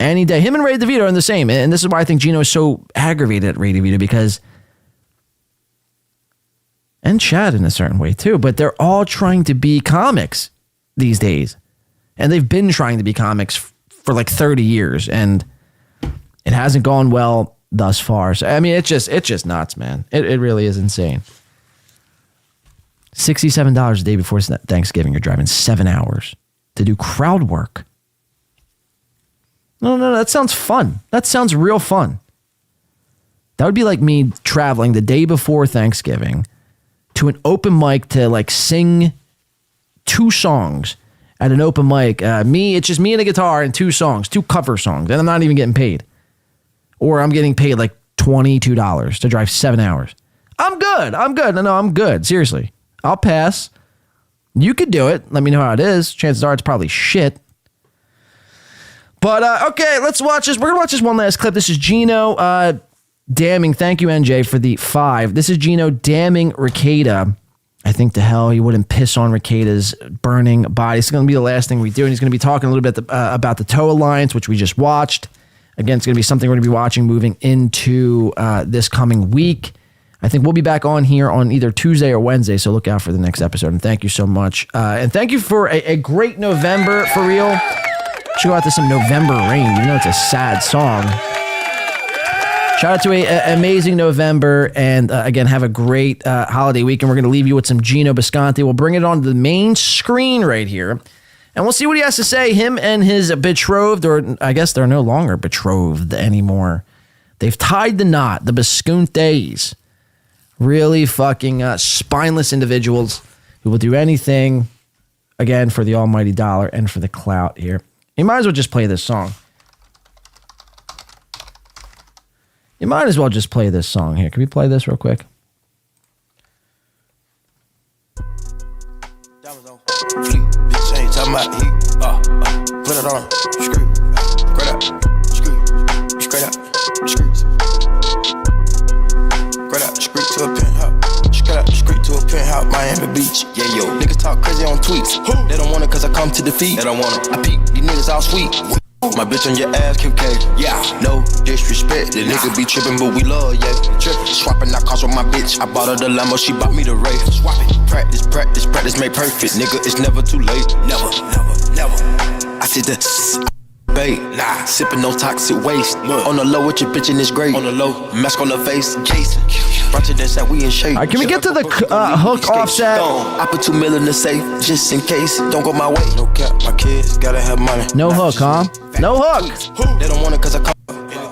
any day, him and Ray DeVito are in the same. And this is why I think Gino is so aggravated at Ray DeVito, because, and Chad in a certain way too, but they're all trying to be comics these days. And they've been trying to be comics for like 30 years, and it hasn't gone well thus far. So, I mean, it's just nuts, man. It really is insane. $67 a day before Thanksgiving. You're driving 7 hours to do crowd work. No, that sounds fun. That sounds real fun. That would be like me traveling the day before Thanksgiving to an open mic to like sing 2 songs at an open mic. It's just me and a guitar and 2 songs, 2 cover songs, and I'm not even getting paid. Or I'm getting paid like $22 to drive 7 hours. I'm good. No, I'm good. Seriously. I'll pass. You could do it. Let me know how it is. Chances are it's probably shit. But, okay, let's watch this. We're going to watch this one last clip. This is Gino damning. Thank you, NJ, for the 5. This is Gino damning Rekieta. I think to hell he wouldn't piss on Rekieta's burning body. It's going to be the last thing we do. And he's going to be talking a little bit about the Toe Alliance, which we just watched. Again, it's going to be something we're going to be watching moving into this coming week. I think we'll be back on here on either Tuesday or Wednesday, so look out for the next episode. And thank you so much. And thank you for a great November, for real. Should go out to some November Rain, even though it's a sad song. Shout out to an amazing November, and again, have a great holiday weekend. We're going to leave you with some Gino Bisconti. We'll bring it on to the main screen right here, and we'll see what he has to say. Him and his betrothed, or I guess they're no longer betrothed anymore. They've tied the knot, the Biscontes. Really fucking spineless individuals who will do anything, again, for the almighty dollar and for the clout here. You might as well just play this song. You might as well just play this song here. Can we play this real quick? Put it on, screw, straight up, screw, straight up, screw, straight up, screw to a penthouse, straight up, screw to a penthouse, Miami Beach. Yeah, yo, niggas talk crazy on tweets. They don't want it cause I come to defeat. They don't want it. I peek, these niggas all sweet. My bitch on your ass, Kim K. Yeah, no disrespect. The nigga be trippin', but we love, yeah. Trippin', swappin' out cars with my bitch. I bought her the Lambo, she bought me the Wraith. Swap it, practice, made perfect. Nigga, it's never too late. Never. I see the bait, nah, sippin' no toxic waste. On the low with your bitch in this grade. On the low, mask on the face, Jason. Bunch of this that we in shape. All right, can we get to the hook offset? I put $2 million in the safe just in case. Don't go my way. No cap, my kids gotta have money. No hook, huh? No hook. They don't want it cause I come.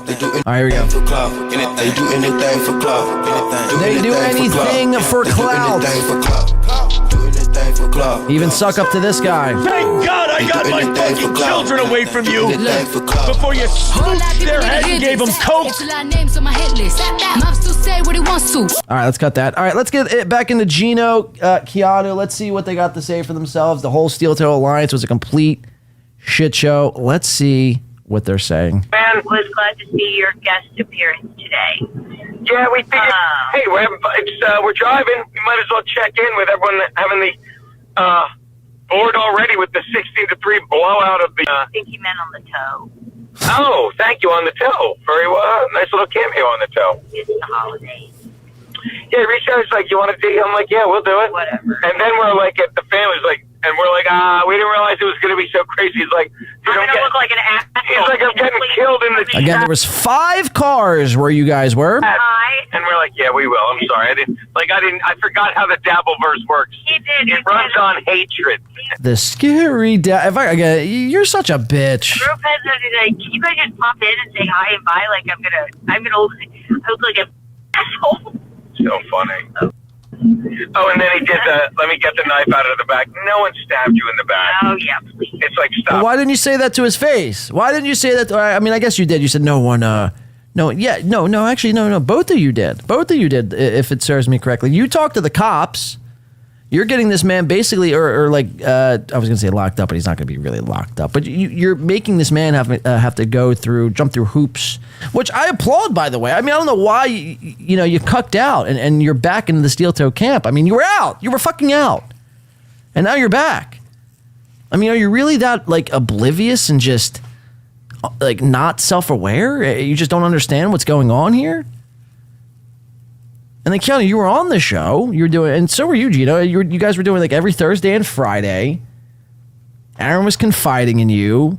They do anything here we go. For clout. They do anything for clout. They do anything for clout. Even suck up to this guy. Thank God I got my fucking children away from you before you swooped their head and gave them coke. All right, let's cut that. All right, let's get it back into Gino, Keanu. Let's see what they got to say for themselves. The whole Steel Toe Alliance was a complete shit show. Let's see what they're saying. Man, was glad to see your guest appearance today. Yeah, we figured, hey, we're driving. We might as well check in with everyone having the board already with the 16-3 blowout of the... I think he meant on the toe. Oh, thank you, on the toe. Very well. Nice little cameo on the toe. It's the holidays. Yeah, reached out, he's like, you want to do? I'm like, yeah, we'll do it. Whatever. And then we're like, at the family's like, and we're like, we didn't realize it was going to be so crazy. He's like, I'm going to look like an asshole. He's like, I'm getting killed in the Again, there was 5 cars where you guys were. And we're like, yeah, we will. I'm sorry. I forgot how the Dabbleverse works. He did. It runs on hatred. The scary you're such a bitch. Group has like, can you guys just pop in and say hi and bye? Like I'm gonna look like an asshole. So funny. Oh, and then he did the, let me get the knife out of the back. No one stabbed you in the back. Oh, yeah, please. It's like, stop. Well, why didn't you say that to his face? Why didn't you say that? I mean, I guess you did. You said no one, actually, no. Both of you did. If it serves me correctly. You talked to the cops. You're getting this man basically, I was going to say locked up, but he's not going to be really locked up. But you're making this man have to jump through hoops, which I applaud, by the way. I mean, I don't know why, you cucked out and you're back into the steel toe camp. I mean, you were out. You were fucking out. And now you're back. I mean, are you really that, oblivious and just, not self-aware? You just don't understand what's going on here? And then, Keanu, you were on the show. You were doing, and so were you, Gino. You guys were doing every Thursday and Friday. Aaron was confiding in you.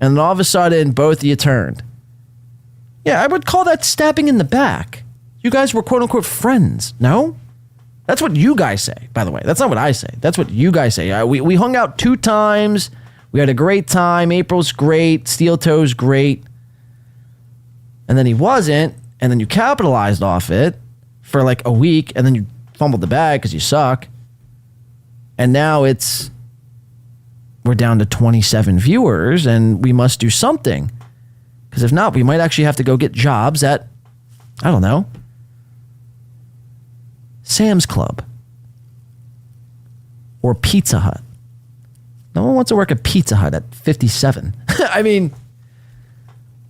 And then all of a sudden, both of you turned. Yeah, I would call that stabbing in the back. You guys were quote unquote friends, no? That's what you guys say, by the way. That's not what I say. That's what you guys say. We hung out 2 times. We had a great time. April's great. Steel Toe's great. And then he wasn't. And then you capitalized off it for a week, and then you fumbled the bag because you suck. And now we're down to 27 viewers, and we must do something. Because if not, we might actually have to go get jobs at, I don't know, Sam's Club or Pizza Hut. No one wants to work at Pizza Hut at 57. I mean,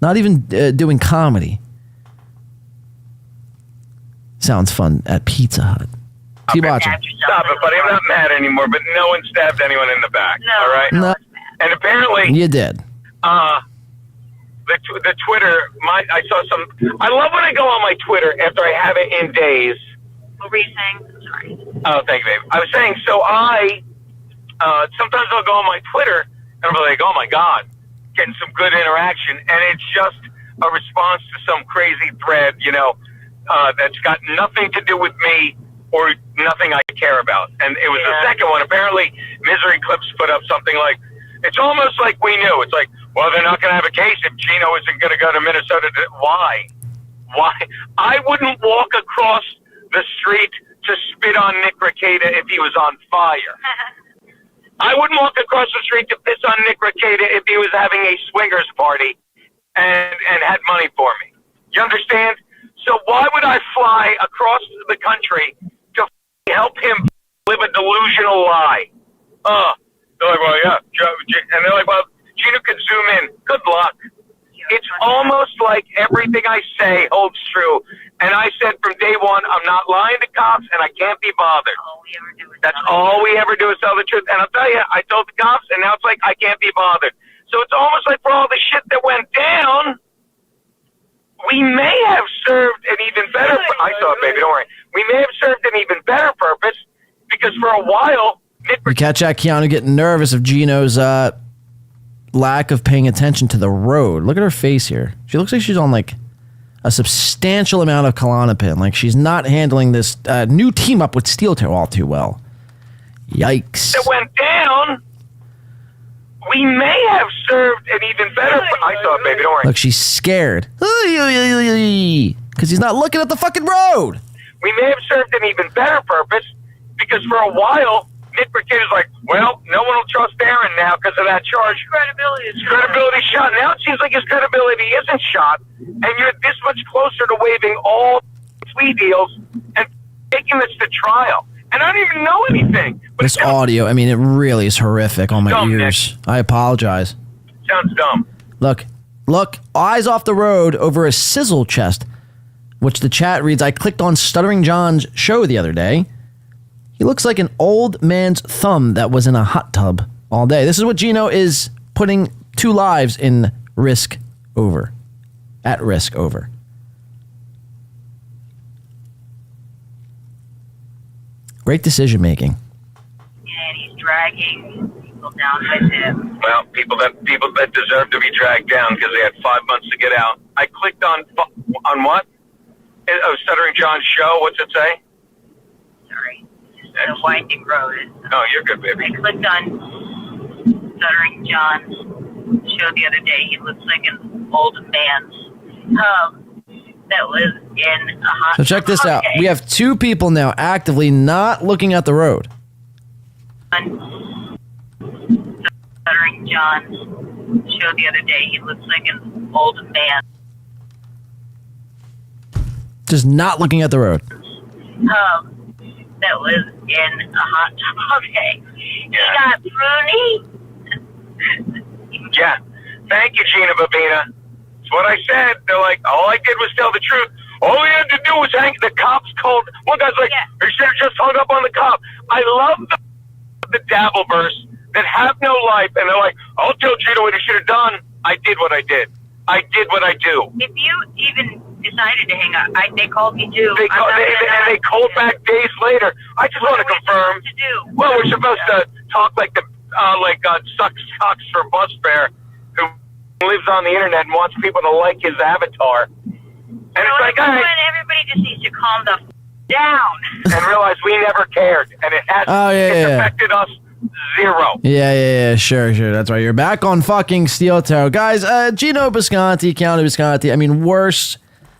not even doing comedy. Sounds fun at Pizza Hut. Keep watching. Stop it, buddy. I'm not mad anymore, but no one stabbed anyone in the back. No, all right? No. And apparently, You did. the Twitter, I saw some. I love when I go on my Twitter after I have it in days. What were you saying? Sorry. Oh, thank you, babe. I was saying, so sometimes I'll go on my Twitter and I'll be like, oh my God, getting some good interaction. And it's just a response to some crazy thread, that's got nothing to do with me or nothing I care about. And it was the second one. Apparently, Misery Clips put up something like, it's almost like we knew. It's like, well, they're not going to have a case if Gino isn't going to go to Minnesota. Why? I wouldn't walk across the street to spit on Nick Rekieta if he was on fire. I wouldn't walk across the street to piss on Nick Rekieta if he was having a swingers party and had money for me. You understand? So why would I fly across the country to help him live a delusional lie? They're like, well, yeah. And they're like, well, Gino could zoom in. Good luck. It's almost like everything I say holds true. And I said from day one, I'm not lying to cops, and I can't be bothered. That's all we ever do is tell the truth. And I'll tell you, I told the cops, and now it's like I can't be bothered. So it's almost like for all the shit that went down, we may have served an even better. I saw it, baby. Don't worry. We may have served an even better purpose because for a while, You catch that Keanu getting nervous of Gino's lack of paying attention to the road. Look at her face here. She looks like she's on a substantial amount of Klonopin. Like she's not handling this new team up with Steel Toe all too well. Yikes. It went down. We may have served an even better. I saw it, baby. Don't worry. Look, she's scared. Because he's not looking at the fucking road. We may have served an even better purpose because for a while, Nick Rekieta's like, well, no one will trust Aaron now because of that charge. Credibility shot. Now it seems like his credibility isn't shot, and you're this much closer to waiving all plea deals and taking this to trial. And I don't even know anything. But This audio, I mean, it really is horrific on my Dumb, ears. I apologize. Sounds dumb. Look, eyes off the road over a sizzle chest, which the chat reads, I clicked on Stuttering John's show the other day. He looks like an old man's thumb that was in a hot tub all day. This is what Gino is putting 2 lives in risk over. At risk over. Great decision making. And he's dragging people down with him. Well, people that deserve to be dragged down because they had 5 months to get out. I clicked on what? Oh, Stuttering John's show. What's it say? Sorry. The winding road. Oh, you're good, baby. I clicked on Stuttering John's show the other day. He looks like an old man's that lives in a hot. So check this out. We have 2 people now actively not looking at the road. On Stuttering John's show the other day. He looks like an old man. Just not looking at the road. That lives in a hot tub. Okay. He got pruny. Yeah. Thank you, Gina Babina. It's what I said. They're like, all I did was tell the truth. All we had to do was hang. The cops called. One guy's like, you should have just hung up on the cop. I love the Dabbleverse that have no life, and they're like, I'll tell Gina what he should have done. I did what I did. I did what I do. If you even decided to hang up, they called me too. They called back days later. I just want to confirm. Well, we're supposed to talk like sucks for bus fare, who lives on the internet and wants people to like his avatar. And it's like, all right. Everybody just needs to calm the down and realize we never cared, and it has affected us zero. Yeah, sure. That's right. You're back on fucking Steel Toe. Guys, Gino Bisconti, Keanu Bisconti, I mean, worse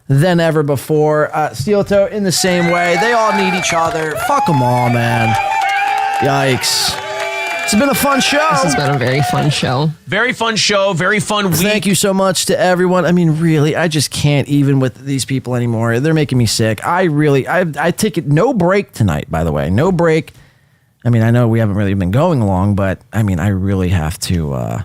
than ever before. Steel Toe in the same way. They all need each other. Fuck them all, man. Yikes. It's been a fun show. This has been a very fun show. Very fun show. Very fun week. Thank you so much to everyone. I mean, really, I just can't even with these people anymore. They're making me sick. I take it no break tonight, by the way. No break. I mean, I know we haven't really been going along, but I mean, I really have to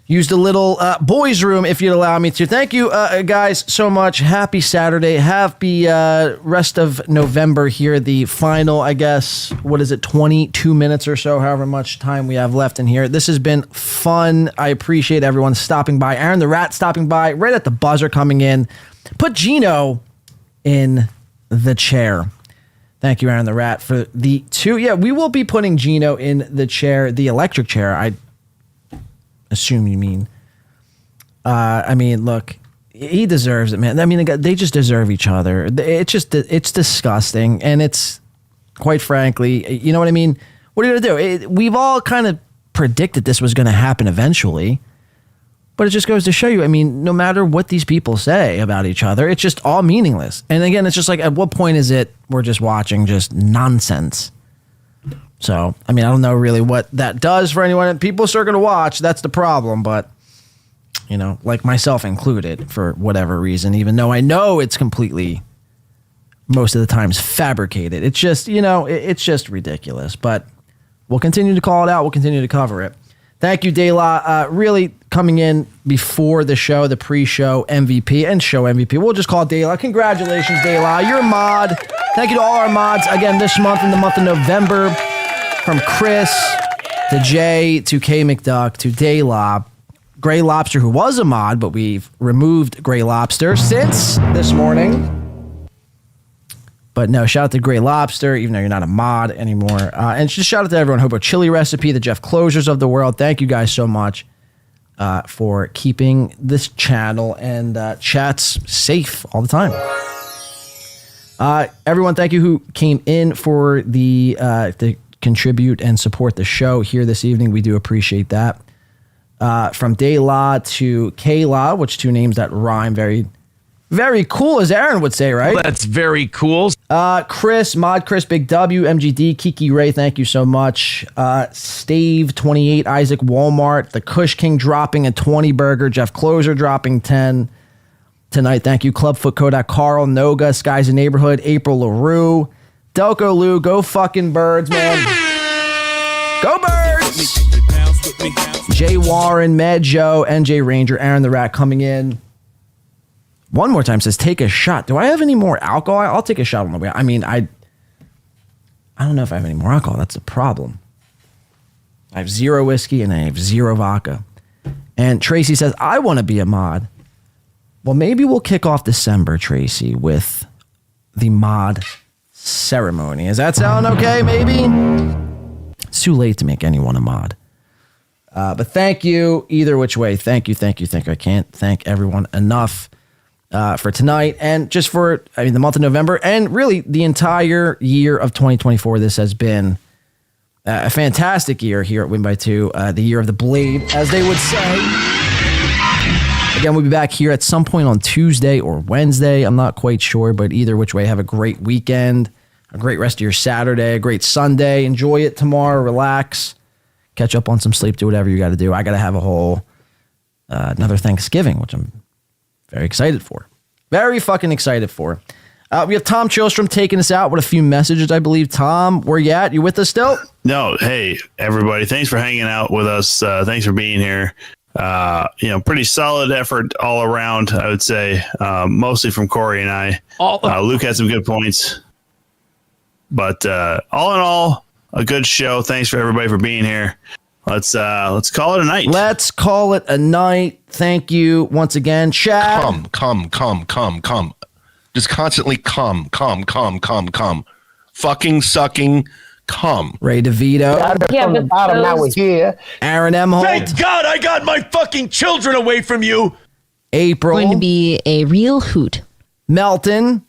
use the little boys' room if you'd allow me to. Thank you, guys, so much. Happy Saturday. Happy rest of November here. The final, I guess, 22 minutes or so, however much time we have left in here. This has been fun. I appreciate everyone stopping by. Aaron the Rat stopping by right at the buzzer coming in. Put Gino in the chair. Thank you, Aaron the Rat, for the 2. Yeah, we will be putting Gino in the chair, the electric chair. I assume you mean. I mean, look, he deserves it, man. I mean, they just deserve each other. It's disgusting, and it's quite frankly, you know what I mean? What are you gonna do? We've all kind of predicted this was going to happen eventually. But it just goes to show you, I mean, no matter what these people say about each other, it's just all meaningless. And again, it's just like, at what point is it we're just watching just nonsense? So, I mean, I don't know really what that does for anyone. People are still going to watch. That's the problem. But, you know, like myself included, for whatever reason, even though I know it's completely, most of the times, fabricated. It's just, you know, it's just ridiculous. But we'll continue to call it out. We'll continue to cover it. Thank you, De La. Really coming in before the show, the pre-show MVP and show MVP. We'll just call it De La. Congratulations, De La. You're a mod. Thank you to all our mods. Again, this month, in the month of November, from Chris to Jay to K McDuck to De La. Gray Lobster, who was a mod, but we've removed Gray Lobster since this morning. But no, shout out to Gray Lobster, even though you're not a mod anymore. And just shout out to everyone. Hobo Chili Recipe, the Jeff Closures of the world. Thank you guys so much for keeping this channel and chats safe all the time. Everyone, thank you who came in for the to contribute and support the show here this evening. We do appreciate that. From De La to Kayla, which 2 names that rhyme very, very cool, as Aaron would say, right? Well, that's very cool. Chris, Mod Chris, Big W, MGD, Kiki Ray, thank you so much. Stave 28, Isaac Walmart, the Kush King dropping a 20 burger, Jeff Closer dropping 10 tonight. Thank you, Clubfoot Kodak, Carl, Noga, Skies in Neighborhood, April LaRue, Delco Lou, go fucking birds, man. Go birds! Jay Warren, Medjo, NJ Ranger, Aaron the Rat coming in. One more time says, take a shot. Do I have any more alcohol? I'll take a shot on the way. I mean, I don't know if I have any more alcohol. That's the problem. I have 0 whiskey and I have 0 vodka. And Tracy says, I want to be a mod. Well, maybe we'll kick off December, Tracy, with the mod ceremony. Does that sound okay, maybe? It's too late to make anyone a mod. But thank you either which way. Thank you. I can't thank everyone enough for tonight and just for the month of November and really the entire year of 2024. This has been a fantastic year here at Win by Two, the year of the Blade, as they would say. Again, we'll be back here at some point on Tuesday or Wednesday. I'm not quite sure, but either which way, have a great weekend, a great rest of your Saturday, a great Sunday. Enjoy it tomorrow. Relax. Catch up on some sleep. Do whatever you got to do. I got to have a whole another Thanksgiving, which I'm very excited for. Very fucking excited for. We have Tom Chilstrom taking us out with a few messages, I believe. Tom, where you at? You with us still? No. Hey, everybody. Thanks for hanging out with us. Thanks for being here. Pretty solid effort all around, I would say. Mostly from Corey and I. Luke had some good points. But all in all, a good show. Thanks for everybody for being here. Let's call it a night. Let's call it a night. Thank you once again, Chad. Come. Just constantly come. Fucking sucking come. Ray DeVito. From the bottom, now we're here. Aaron M. Holt. Thank God I got my fucking children away from you. April. Going to be a real hoot. Melton.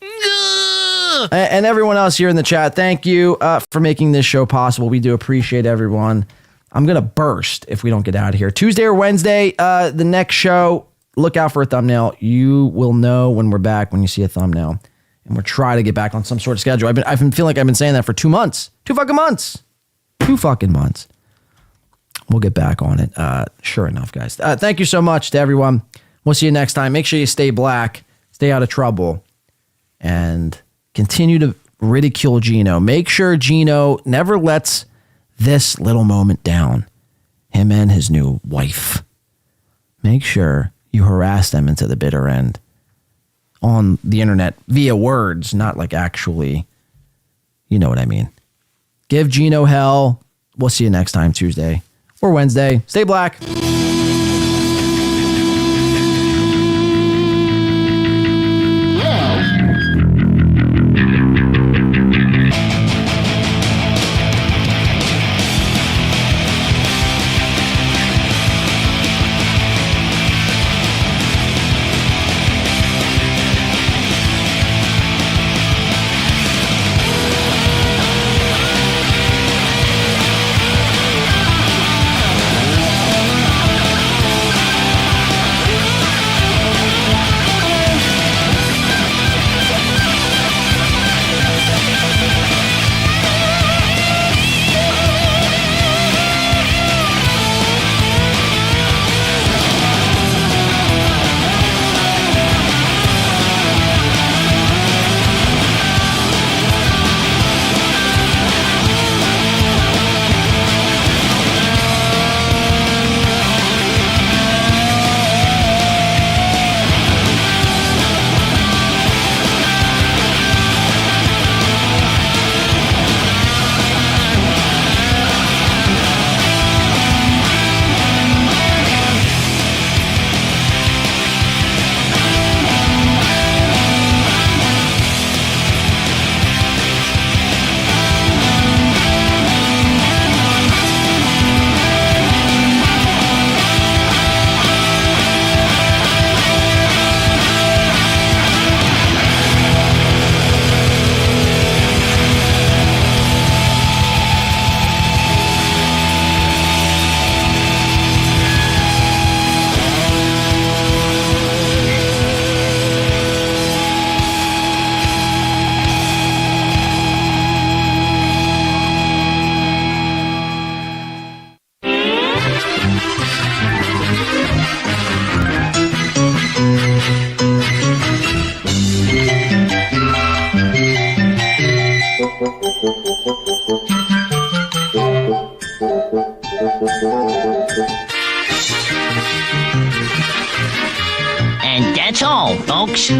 And everyone else here in the chat, thank you for making this show possible. We do appreciate everyone. I'm going to burst if we don't get out of here. Tuesday or Wednesday, the next show, look out for a thumbnail. You will know when we're back when you see a thumbnail. And we're trying to get back on some sort of schedule. I've been feeling like I've been saying that for 2 months. 2 fucking months. 2 fucking months. We'll get back on it. Sure enough, guys. Thank you so much to everyone. We'll see you next time. Make sure you stay black. Stay out of trouble. And continue to ridicule Gino. Make sure Gino never lets this little moment down. Him and his new wife. Make sure you harass them into the bitter end. On the internet via words, not like actually, you know what I mean. Give Gino hell. We'll see you next time, Tuesday or Wednesday. Stay black. And that's all, folks.